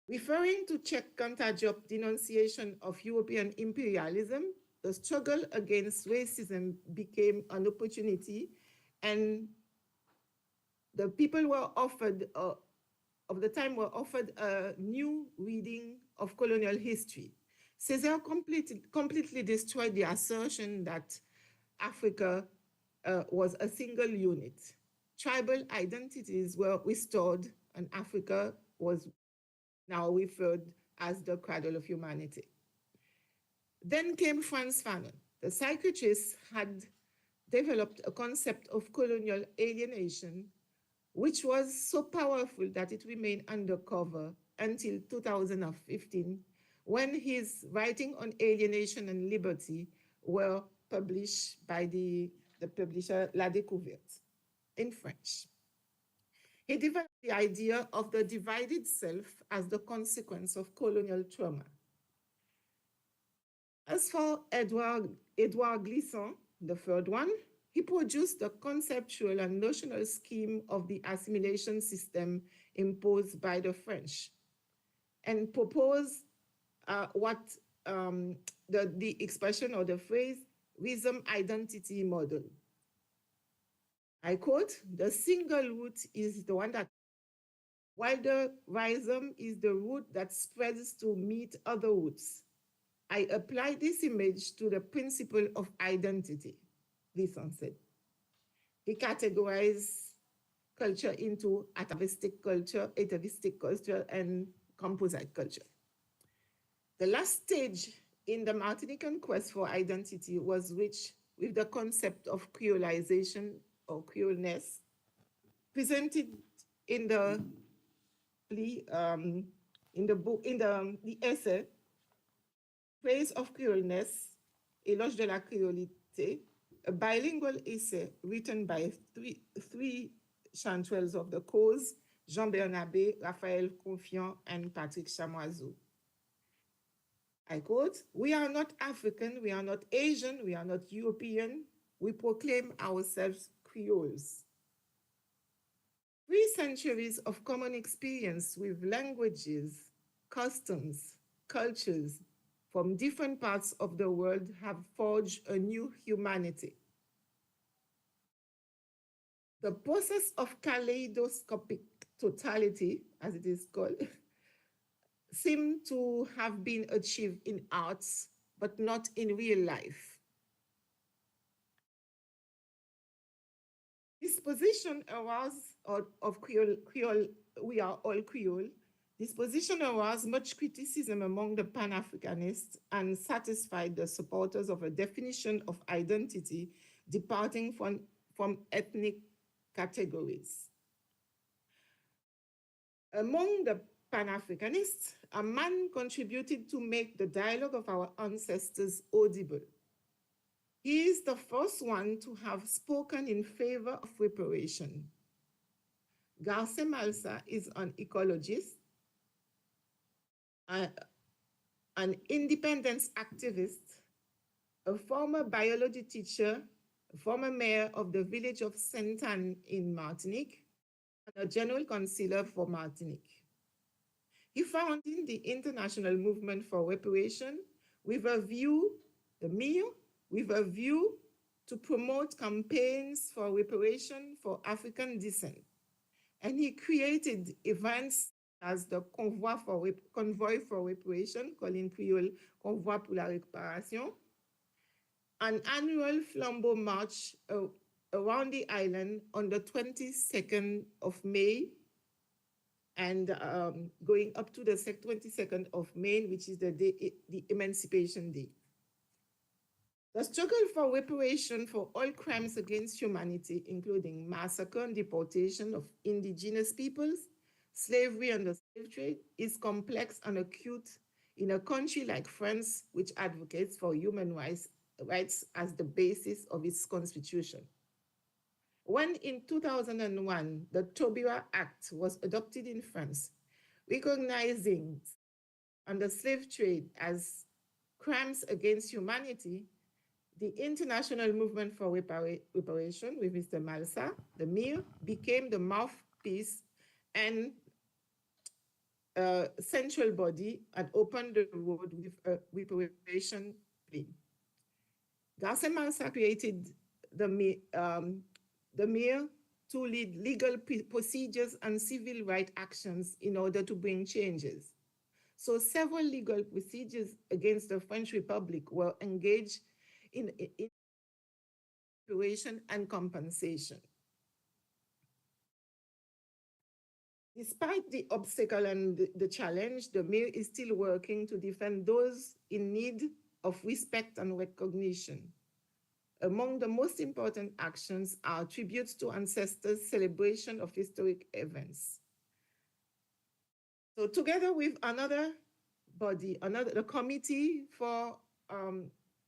Referring to Czech Kanta Diop denunciation of European imperialism, the struggle against racism became an opportunity, and the people were offered, of the time were offered a new reading of colonial history. Césaire completely destroyed the assertion that Africa was a single unit. Tribal identities were restored, and Africa was now referred as the cradle of humanity. Then came Frantz Fanon. The psychiatrist had developed a concept of colonial alienation, which was so powerful that it remained undercover until 2015, when his writing on alienation and liberty were published by the publisher La Découverte in French. He developed the idea of the divided self as the consequence of colonial trauma. As for Edouard Glissant, the third one, he produced the conceptual and notional scheme of the assimilation system imposed by the French and proposed the expression or the phrase rhizome identity model. I quote, the single root is the one that, while the rhizome is the root that spreads to meet other roots. I apply this image to the principle of identity, Glissant said. he categorized culture into atavistic culture, and composite culture. The last stage in the Martinican quest for identity was reached with the concept of creolization or creoleness, presented in the essay Praise of Creoleness, Éloge de la Créolité, a bilingual essay written by three chanterelles of the cause, Jean Bernabé, Raphaël Confiant, and Patrick Chamoiseau. I quote, "We are not African, we are not Asian, we are not European, we proclaim ourselves Creoles. 3 centuries of common experience with languages, customs, cultures from different parts of the world have forged a new humanity. The process of kaleidoscopic totality, as it is called, seem to have been achieved in arts, but not in real life. This position arose of Creole, we are all Creole. This position arose much criticism among the Pan-Africanists and satisfied the supporters of a definition of identity departing from ethnic categories. Among the Pan-Africanists, a man contributed to make the dialogue of our ancestors audible. He is the first one to have spoken in favor of reparation. Garce Malsa is an ecologist, an independence activist, a former biology teacher, a former mayor of the village of Saint-Anne in Martinique, and a general consular for Martinique. He founded the International Movement for Reparation with a view, the MIR, with a view to promote campaigns for reparation for African descent. And he created events as the Convoi for Reparation, called in Creole Convoi pour la Réparation, an annual flambeau march around the island on the 22nd of May, and going up to the 22nd of May, which is the Emancipation Day. The struggle for reparation for all crimes against humanity, including massacre and deportation of indigenous peoples, slavery and the slave trade, is complex and acute in a country like France, which advocates for human rights as the basis of its constitution. When in 2001, the Taubira Act was adopted in France, recognizing the slave trade as crimes against humanity, the International Movement for Reparation with Mr. Malsa, the MIR, became the mouthpiece and central body and opened the road with a reparation plea. Garce Malsa created the MIR to lead legal procedures and civil rights actions in order to bring changes. So several legal procedures against the French Republic were engaged in reparation and compensation. Despite the obstacle and the challenge, the MIR is still working to defend those in need of respect and recognition. Among the most important actions are tributes to ancestors, celebration of historic events. So together with another body, the committee for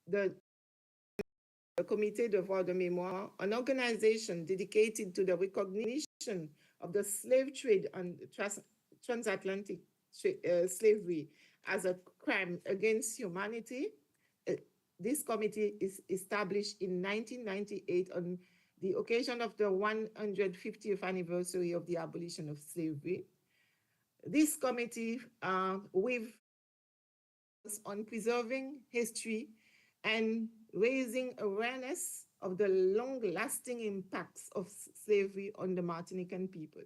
the Comité de Droits de Mémoire, an organization dedicated to the recognition of the slave trade and transatlantic slavery as a crime against humanity. This committee is established in 1998 on the occasion of the 150th anniversary of the abolition of slavery. This committee with on preserving history and raising awareness of the long-lasting impacts of slavery on the Martinican people.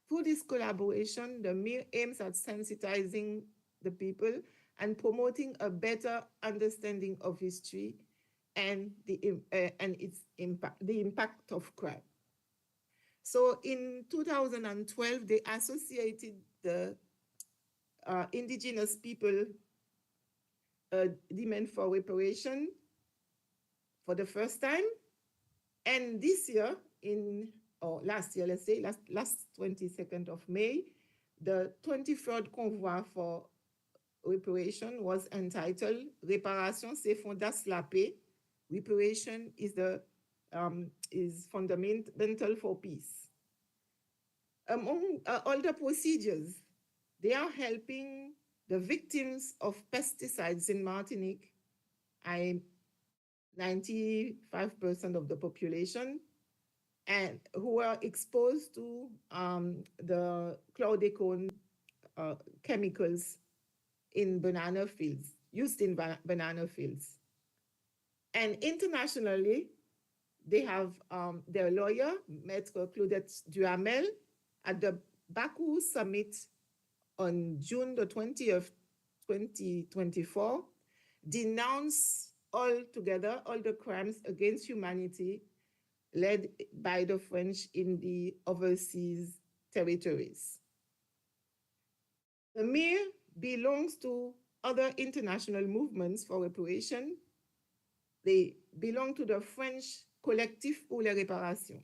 Through this collaboration, the MIR aims at sensitizing the people and promoting a better understanding of history and the impact of crime. So in 2012, they associated the indigenous people demand for reparation for the first time. And this year, or last year, let's say, last 22nd of May, the 23rd convoi for reparation was entitled Réparation, c'est fondation la paix. Reparation is fundamental for peace. Among all the procedures, they are helping the victims of pesticides in Martinique, 95% of the population, and who are exposed to the chlordecone chemicals in banana fields, used in banana fields. And internationally, they have their lawyer, Maître Claudette Duhamel, at the Baku Summit on June the 20th, 2024, denounced altogether all the crimes against humanity led by the French in the overseas territories. The MIR belongs to other international movements for reparation. They belong to the French Collectif pour la Réparation.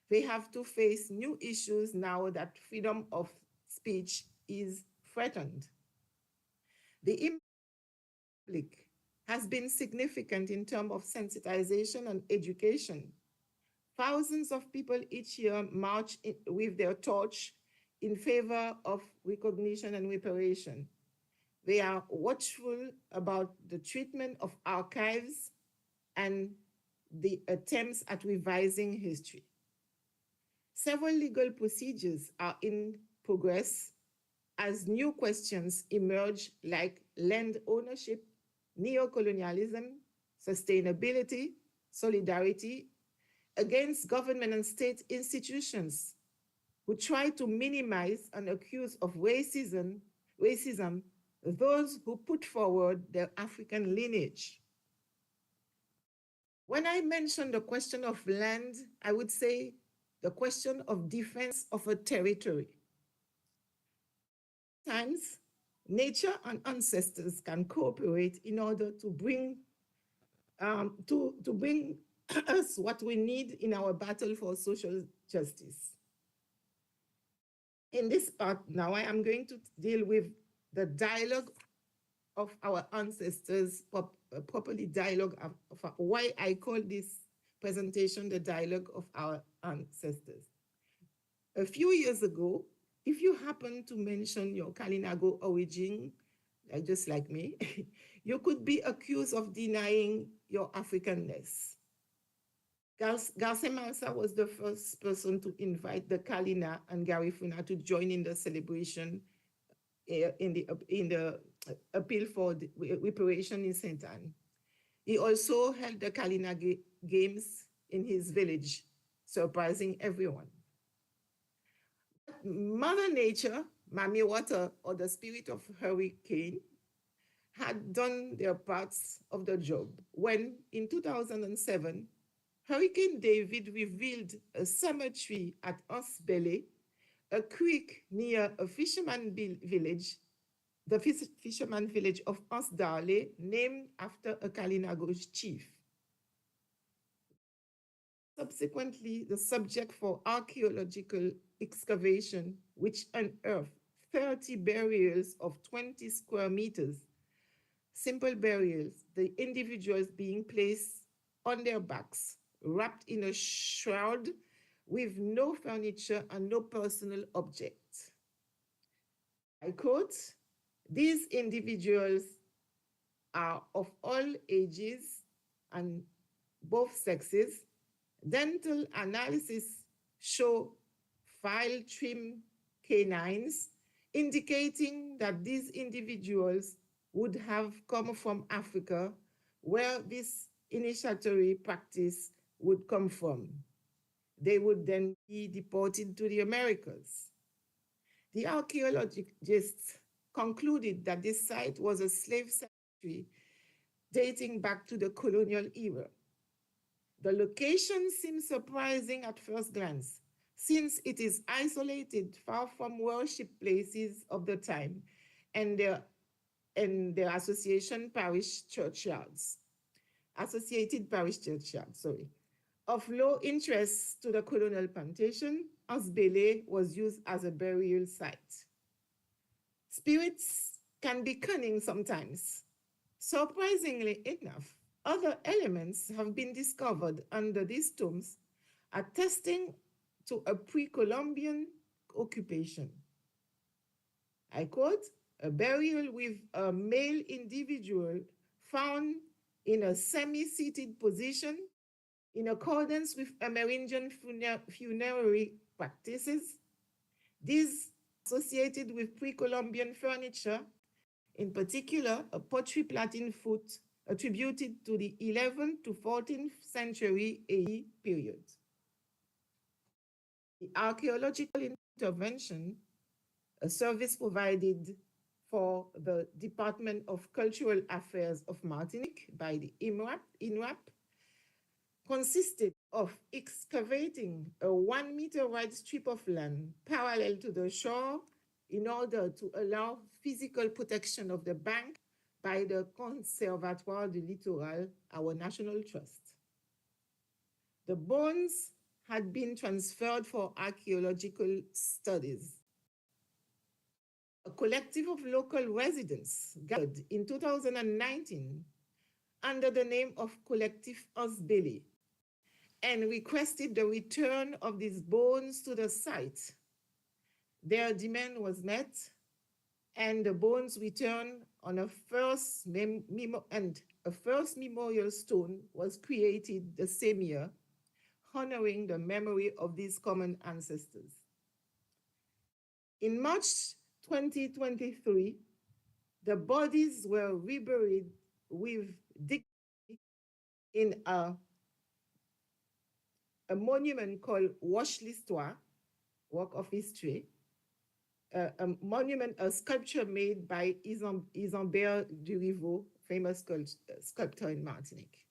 They have to face new issues now that freedom of speech is threatened. The impact has been significant in terms of sensitization and education. Thousands of people each year march with their torch in favor of recognition and reparation. They are watchful about the treatment of archives and the attempts at revising history. Several legal procedures are in progress as new questions emerge, like land ownership, neocolonialism, sustainability, solidarity, against government and state institutions who try to minimize and accuse of racism those who put forward their African lineage. When I mention the question of land, I would say the question of defense of a territory. Sometimes nature and ancestors can cooperate in order to bring us what we need in our battle for social justice. In this part now, I am going to deal with the dialogue of our ancestors, properly dialogue of why I call this presentation the dialogue of our ancestors. A few years ago, if you happen to mention your Kalinago origin, just like me, you could be accused of denying your Africanness. Garce Malsa was the first person to invite the Kalina and Garifuna to join in the celebration in the appeal for the reparation in Saint Anne. He also held the Kalina Games in his village, surprising everyone. Mother Nature, Mami Water, or the spirit of hurricane, had done their parts of the job when, in 2007, Hurricane David revealed a cemetery at Osbele, a creek near a fisherman village, the fisherman village of Osdale, named after a Kalinago's chief. Subsequently, the subject for archaeological excavation, which unearthed 30 burials of 20 square meters, simple burials, the individuals being placed on their backs, wrapped in a shroud with no furniture and no personal objects. I quote, "These individuals are of all ages and both sexes. Dental analysis show file trim canines, indicating that these individuals would have come from Africa, where this initiatory practice would come from. They would then be deported to the Americas." The archaeologists concluded that this site was a slave cemetery dating back to the colonial era. The location seems surprising at first glance, since it is isolated far from worship places of the time and the associated parish churchyards, sorry. Of low interest to the colonial plantation, Osbele was used as a burial site. Spirits can be cunning sometimes. Surprisingly enough, other elements have been discovered under these tombs, attesting to a pre-Columbian occupation. I quote, a burial with a male individual found in a semi-seated position in accordance with Amerindian funerary practices. These associated with pre-Columbian furniture, in particular, a pottery platen foot attributed to the 11th to 14th century AE period. The archaeological intervention, a service provided for the Department of Cultural Affairs of Martinique by the INRAP, consisted of excavating a 1 meter wide strip of land parallel to the shore in order to allow physical protection of the bank by the Conservatoire du Littoral, our national trust. The bones had been transferred for archaeological studies. A collective of local residents gathered in 2019 under the name of Collective Osbele and requested the return of these bones to the site. Their demand was met, and the bones returned on a first memorial stone was created the same year, honoring the memory of these common ancestors. In March 2023, the bodies were reburied with dignity in a monument called Wash l'Histoire, Walk of History, a monument, a sculpture made by Isambert Duriveau, famous sculptor in Martinique.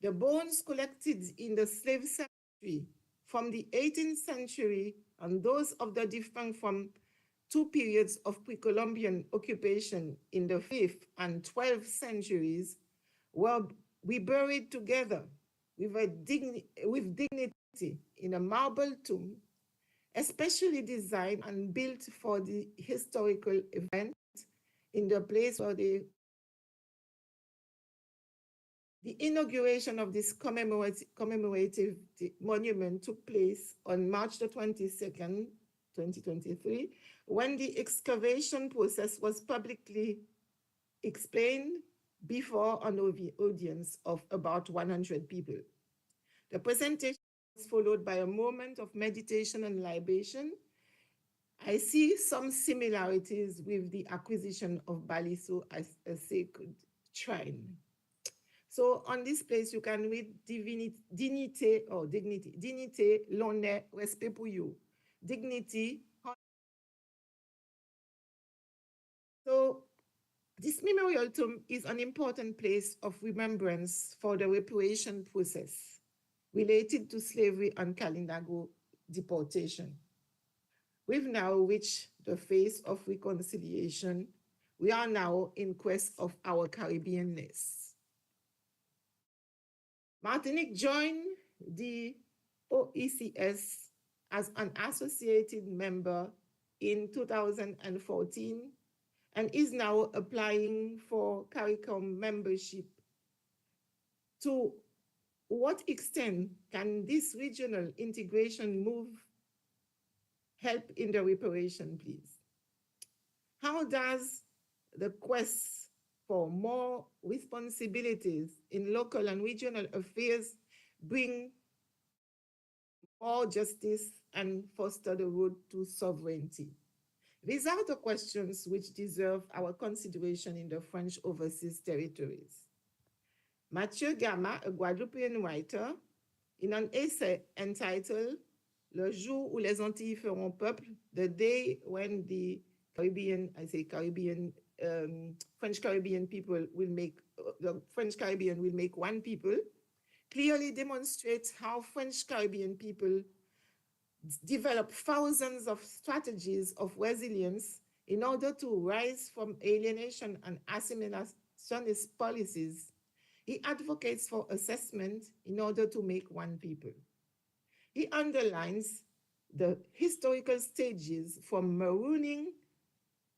The bones collected in the slave cemetery from the 18th century and those of the defunct from 2 periods of pre-Columbian occupation in the 5th and 12th centuries were reburied together with dignity in a marble tomb, especially designed and built for the historical event in the place where the inauguration of this commemorative monument took place on March the 22nd, 2023, when the excavation process was publicly explained before an audience of about 100 people. The presentation was followed by a moment of meditation and libation. I see some similarities with the acquisition of Baliso as a sacred shrine. So on this place, you can read dignité, l'honneur, respect pour you. Dignity. So this memorial tomb is an important place of remembrance for the reparation process related to slavery and Kalinago deportation. We've now reached the phase of reconciliation. We are now in quest of our Caribbeanness. Martinique joined the OECS as an associated member in 2014 and is now applying for CARICOM membership. To what extent can this regional integration move help in the reparation, please? How does the quest for more responsibilities in local and regional affairs bring more justice and foster the road to sovereignty? These are the questions which deserve our consideration in the French overseas territories. Mathieu Gama, a Guadeloupean writer, in an essay entitled Le jour où les Antilles feront peuple, the day when the French Caribbean people will make the French Caribbean will make one people, clearly demonstrates how French Caribbean people develop thousands of strategies of resilience in order to rise from alienation and assimilationist policies. He advocates for assessment in order to make one people. He underlines the historical stages from marooning,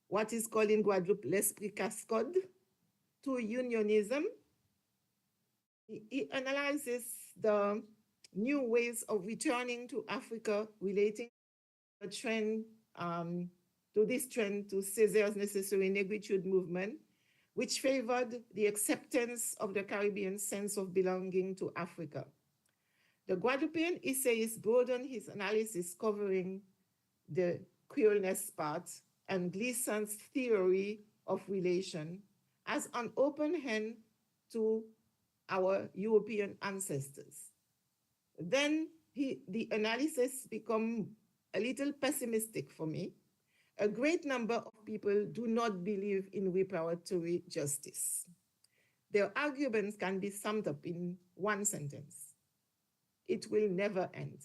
what is called in Guadeloupe l'esprit cascade, to unionism. He analyzes the new ways of returning to Africa relating the trend to this trend to César's necessary negritude movement, which favored the acceptance of the Caribbean sense of belonging to Africa. The Guadeloupean essayist broadened his analysis, covering the queerness part and Gleason's theory of relation as an open hand to our European ancestors. Then the analysis became a little pessimistic for me. A great number of people do not believe in reparatory justice. Their arguments can be summed up in one sentence: it will never end.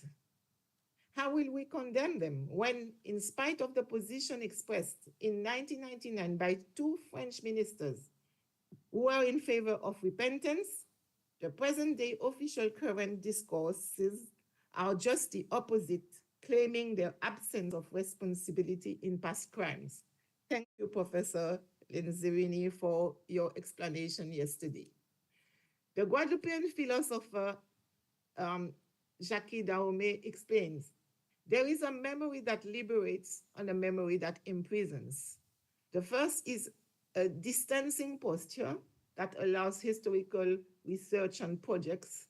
How will we condemn them when, in spite of the position expressed in 1999 by 2 French ministers who are in favor of repentance, the present-day official current discourses are just the opposite, claiming their absence of responsibility in past crimes? Thank you, Professor Linzirini, for your explanation yesterday. The Guadeloupean philosopher Jacques Dahomey explains, there is a memory that liberates and a memory that imprisons. The first is a distancing posture that allows historical research and projects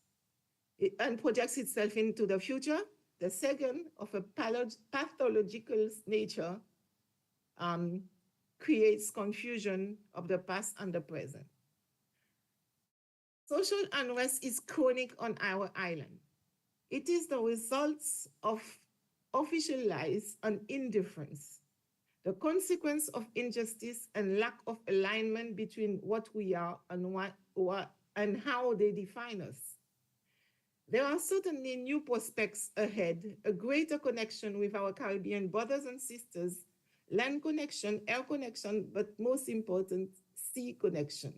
itself into the future. The second, of a pathological nature, creates confusion of the past and the present. Social unrest is chronic on our island. It is the results of official lies and indifference, the consequence of injustice and lack of alignment between what we are and how they define us. There are certainly new prospects ahead, a greater connection with our Caribbean brothers and sisters, land connection, air connection, but most important, sea connection.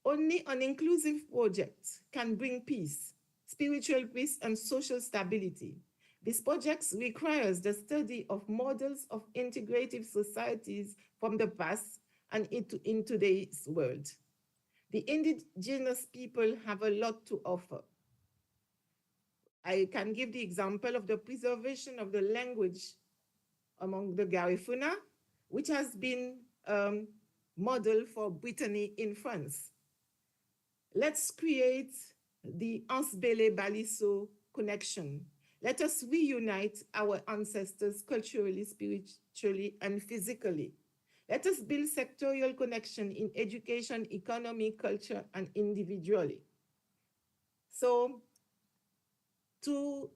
Only an inclusive project can bring peace, spiritual peace, and social stability. This project requires the study of models of integrative societies from the past and in today's world. The indigenous people have a lot to offer. I can give the example of the preservation of the language among the Garifuna, which has been model for Brittany in France. Let's create the Ansbele-Baliso connection. Let us reunite our ancestors culturally, spiritually, and physically. Let us build sectorial connection in education, economy, culture, and individually. So to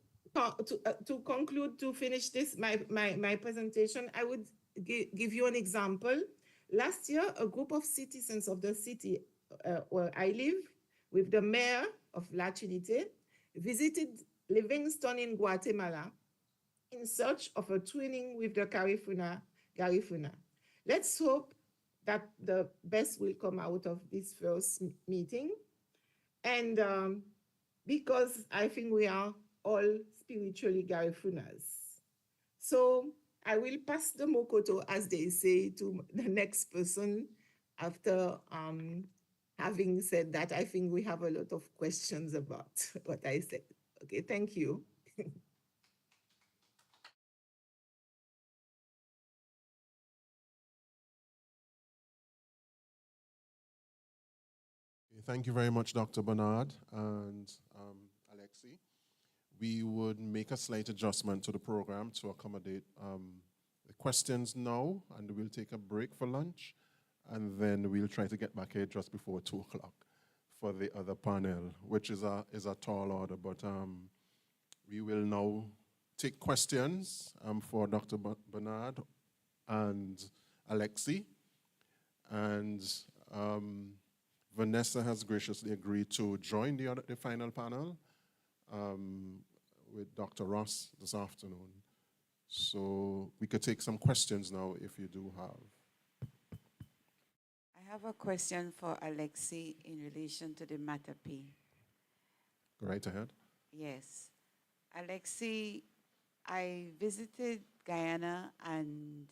conclude, to finish this, my presentation, I would give you an example. Last year, a group of citizens of the city where I live, with the mayor of La Trinité, visited Livingston in Guatemala in search of a twinning with the Garifuna. Let's hope that the best will come out of this first meeting. And because I think we are all spiritually Garifunas. So I will pass the mokoto, as they say, to the next person after having said that. I think we have a lot of questions about what I said. Okay, thank you. Thank you very much, Dr. Bernard and Alexi. We would make a slight adjustment to the program to accommodate the questions now, and we'll take a break for lunch, and then we'll try to get back here just before 2 o'clock for the other panel, which is a tall order, but we will now take questions for Dr. Bernard and Alexi, and Vanessa has graciously agreed to join the final panel with Dr. Ross this afternoon. So we could take some questions now if you do have. I have a question for Alexi in relation to the Matapi. Go right ahead. Yes. Alexi, I visited Guyana and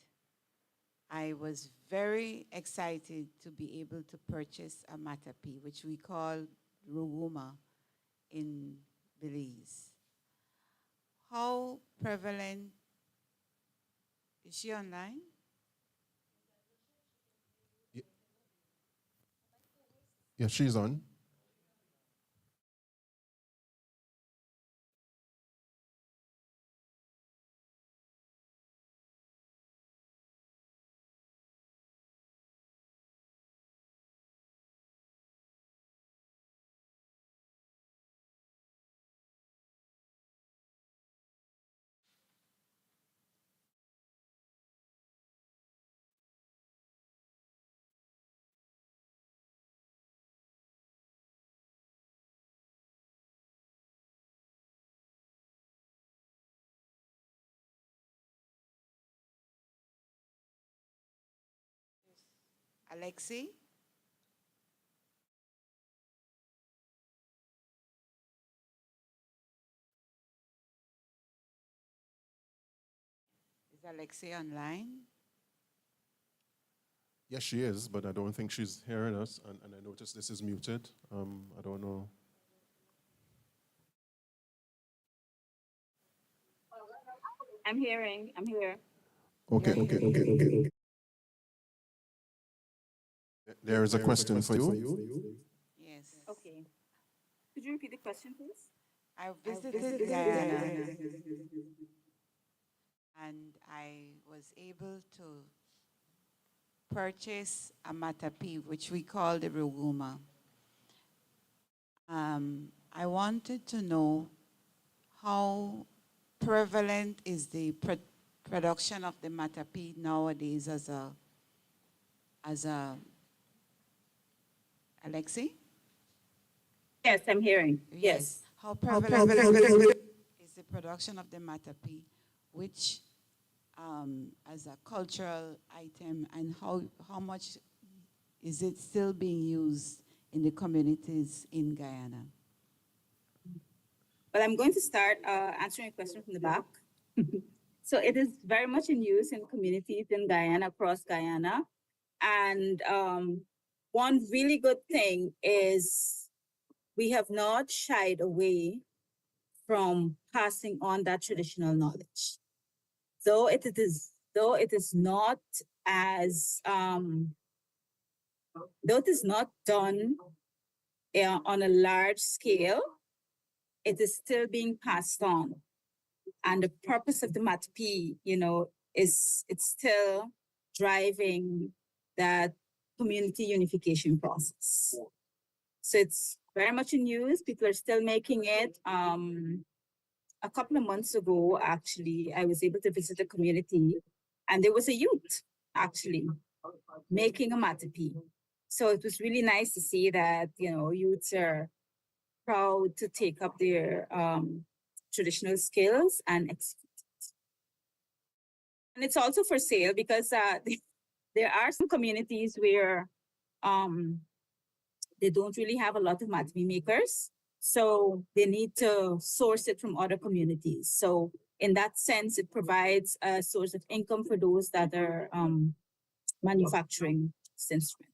I was very excited to be able to purchase a Matapi, which we call Ruguma in Belize. How prevalent is she online? Yeah, she's on. Alexi? Is Alexi online? Yes, she is, but I don't think she's hearing us. And I noticed this is muted. I don't know. I'm hearing. I'm here. Okay. There is a question for you. Yes. Okay. Could you repeat the question, please? I visited Guyana and I was able to purchase a Matapi, which we call the Ruguma. I wanted to know how prevalent is the production of the Matapi nowadays as a Alexi? Yes, I'm hearing. Yes. How prevalent is the production of the Matapi, which as a cultural item, and how much is it still being used in the communities in Guyana? Well, I'm going to start answering a question from the back. So it is very much in use in communities in Guyana, across Guyana. And one really good thing is we have not shied away from passing on that traditional knowledge. Though it is not as though it is not done on a large scale, it is still being passed on. And the purpose of the MATP, is it's still driving that community unification process. So it's very much in use. People are still making it. A couple of months ago, actually, I was able to visit a community and there was a youth actually making a MATP. So it was really nice to see that, youths are proud to take up their traditional skills and execute it. And it's also for sale because there are some communities where they don't really have a lot of matmi makers. So they need to source it from other communities. So in that sense, it provides a source of income for those that are manufacturing this instrument.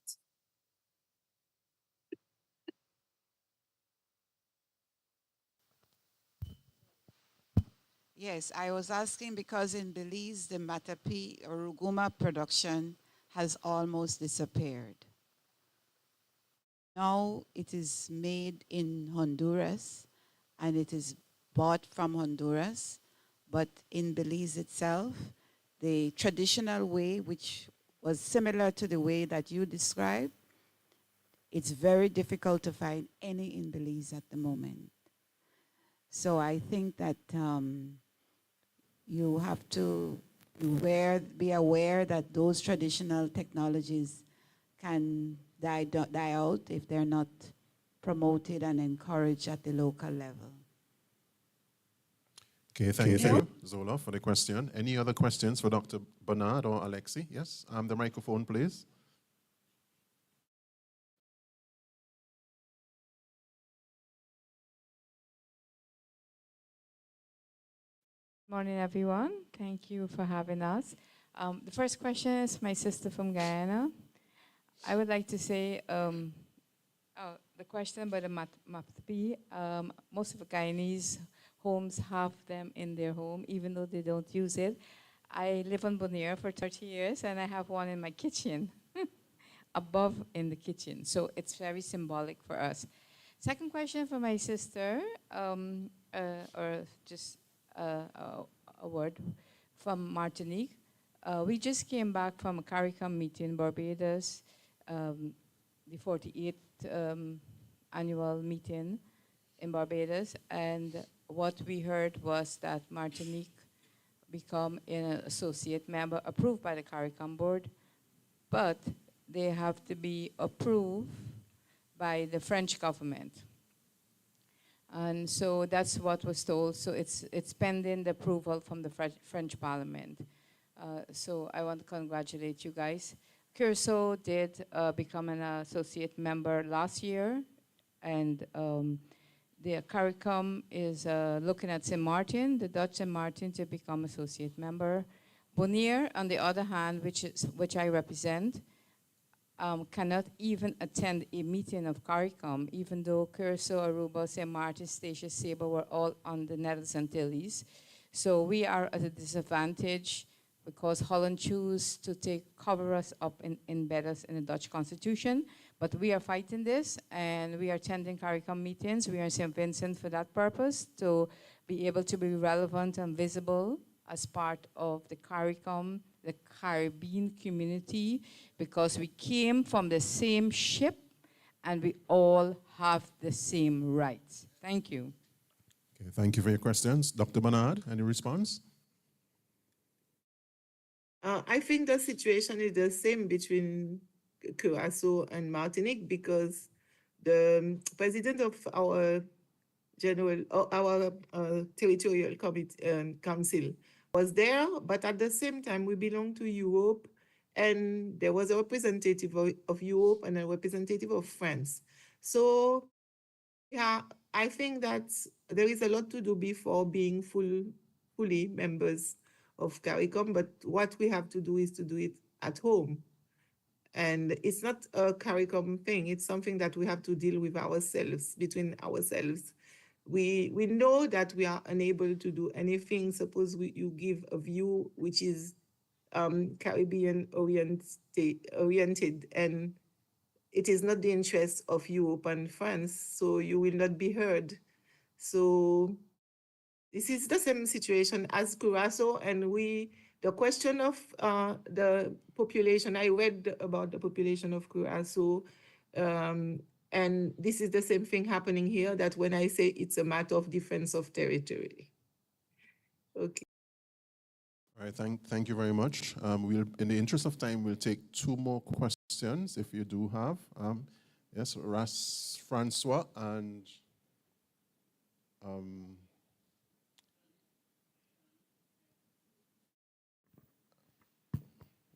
Yes, I was asking because in Belize, the Matapi or Ruguma production has almost disappeared. Now it is made in Honduras and it is bought from Honduras, but in Belize itself, the traditional way, which was similar to the way that you described, it's very difficult to find any in Belize at the moment. So I think that you have to be aware that those traditional technologies can die out if they're not promoted and encouraged at the local level. Okay, thank you, Zola, for the question. Any other questions for Dr. Bernard or Alexi? Yes, the microphone, please. Morning, everyone. Thank you for having us. The first question is my sister from Guyana. I would like to say, the question about the MAPTP, most of the Guyanese homes have them in their home, even though they don't use it. I live on Bonaire for 30 years, and I have one in my kitchen, above in the kitchen. So it's very symbolic for us. Second question for my sister, or just a word from Martinique. We just came back from a CARICOM meeting in Barbados, the 48th annual meeting in Barbados, and what we heard was that Martinique become an associate member approved by the CARICOM board, but they have to be approved by the French government. And so that's what was told. So it's pending the approval from the French Parliament. So I want to congratulate you guys. Curacao did become an associate member last year, and the CARICOM is looking at St. Martin, the Dutch St. Martin, to become associate member. Bonaire, on the other hand, which I represent, cannot even attend a meeting of CARICOM, even though Curacao, Aruba, St. Martin, Statia, Saba were all on the Netherlands Antilles. So we are at a disadvantage because Holland chose to cover us up and embed us in the Dutch constitution. But we are fighting this, and we are attending CARICOM meetings. We are in St. Vincent for that purpose, to be able to be relevant and visible as part of the CARICOM, the Caribbean community, because we came from the same ship and we all have the same rights. Thank you. Okay, thank you for your questions. Dr. Bernard, any response? I think the situation is the same between Curacao and Martinique, because the president of our territorial council was there, but at the same time we belong to Europe, and there was a representative of Europe and a representative of France. So yeah, I think that there is a lot to do before being fully members of CARICOM, but what we have to do is to do it at home. And it's not a CARICOM thing, it's something that we have to deal with ourselves, between ourselves. We know that we are unable to do anything. Suppose you give a view which is Caribbean oriented, and it is not the interest of Europe and France, so you will not be heard. So this is the same situation as Curacao, and the question of the population, I read about the population of Curacao, and this is the same thing happening here, that when I say it's a matter of defense of territory. Okay. All right, thank you very much. We'll, in the interest of time, we'll take 2 more questions if you do have. Yes, Francois and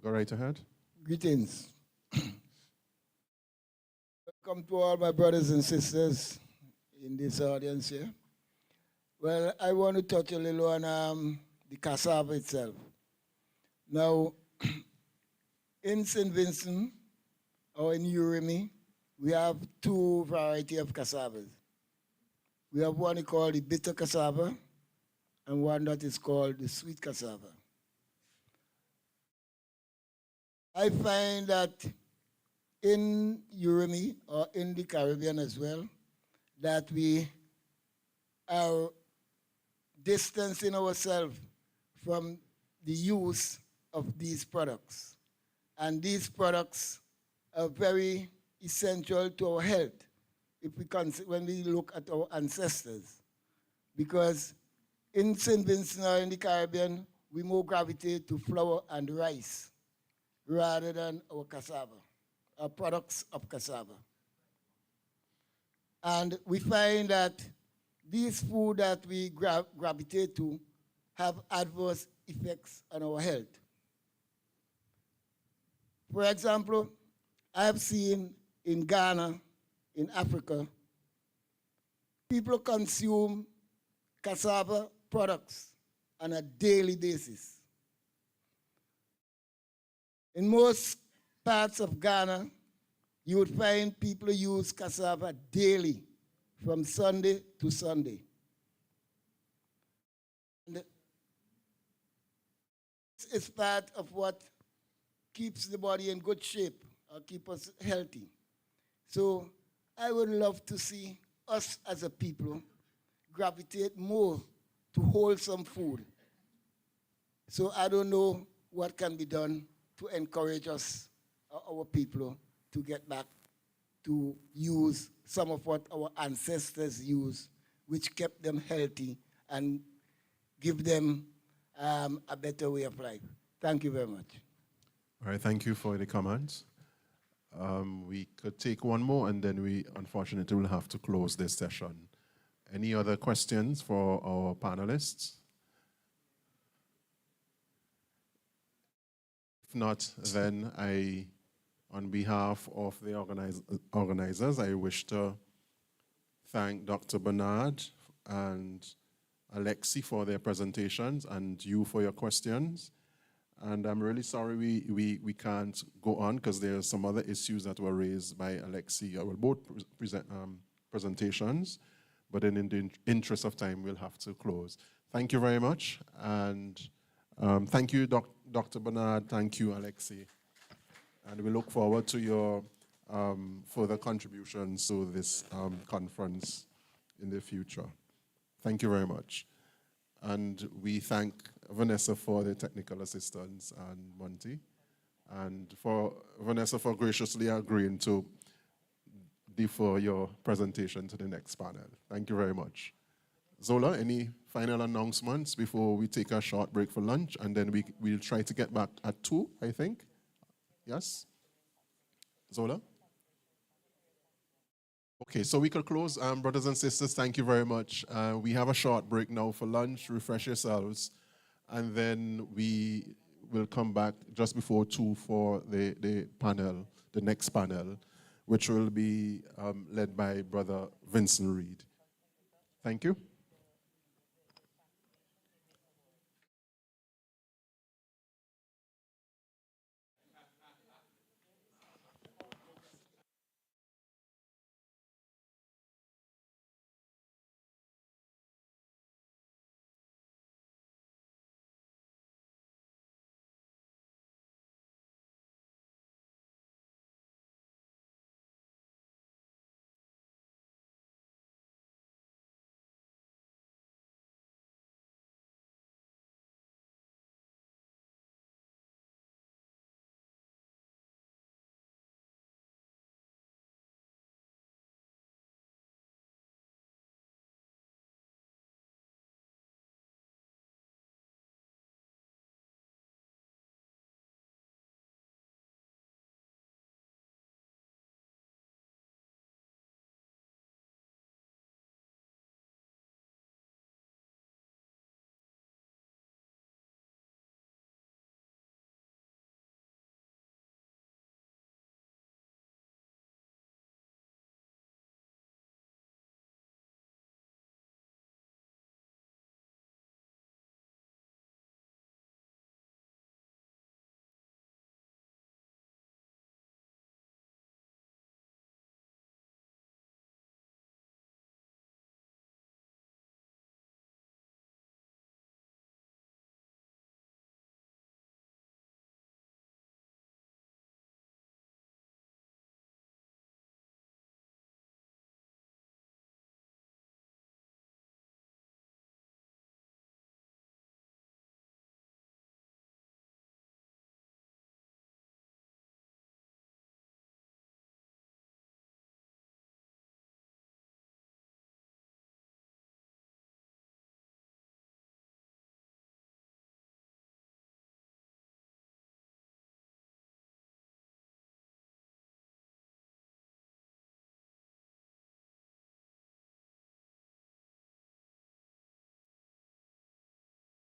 go right ahead. Greetings. Welcome to all my brothers and sisters in this audience here. Well, I want to touch a little on the cassava itself. Now, in St. Vincent or in UWI, we have 2 varieties of cassavas. We have one called the bitter cassava and one that is called the sweet cassava. I find that in UWI or in the Caribbean as well, that we are distancing ourselves from the use of these products. And these products are very essential to our health when we look at our ancestors. Because in St. Vincent or in the Caribbean, we more gravitate to flour and rice rather than our cassava products of cassava. And we find that these food that we gravitate to have adverse effects on our health. For example, I have seen in Ghana, in Africa, people consume cassava products on a daily basis. In most parts of Ghana, you would find people use cassava daily, from Sunday to Sunday. And this is part of what keeps the body in good shape or keep us healthy. So I would love to see us as a people gravitate more to wholesome food. So I don't know what can be done to encourage us, our people, to get back to use some of what our ancestors used, which kept them healthy and give them a better way of life. Thank you very much. All right, thank you for the comments. We could take one more, and then we unfortunately will have to close this session. Any other questions for our panelists? If not, then on behalf of the organizers, I wish to thank Dr. Bernard and Alexi for their presentations and you for your questions. And I'm really sorry we can't go on because there are some other issues that were raised by Alexi, both presentations, but in the interest of time, we'll have to close. Thank you very much. And thank you, Dr. Bernard. Thank you, Alexi. And we look forward to your further contributions to this conference in the future. Thank you very much. And we thank Vanessa for the technical assistance and Monty, and for Vanessa for graciously agreeing to defer your presentation to the next panel. Thank you very much. Zola, any final announcements before we take a short break for lunch? And then we'll try to get back at 2, I think. Yes? Zola? Okay, so we could close. Brothers and sisters, thank you very much. We have a short break now for lunch. Refresh yourselves. And then we will come back just before 2 for the panel, the next panel, which will be led by Brother Vincent Reed. Thank you.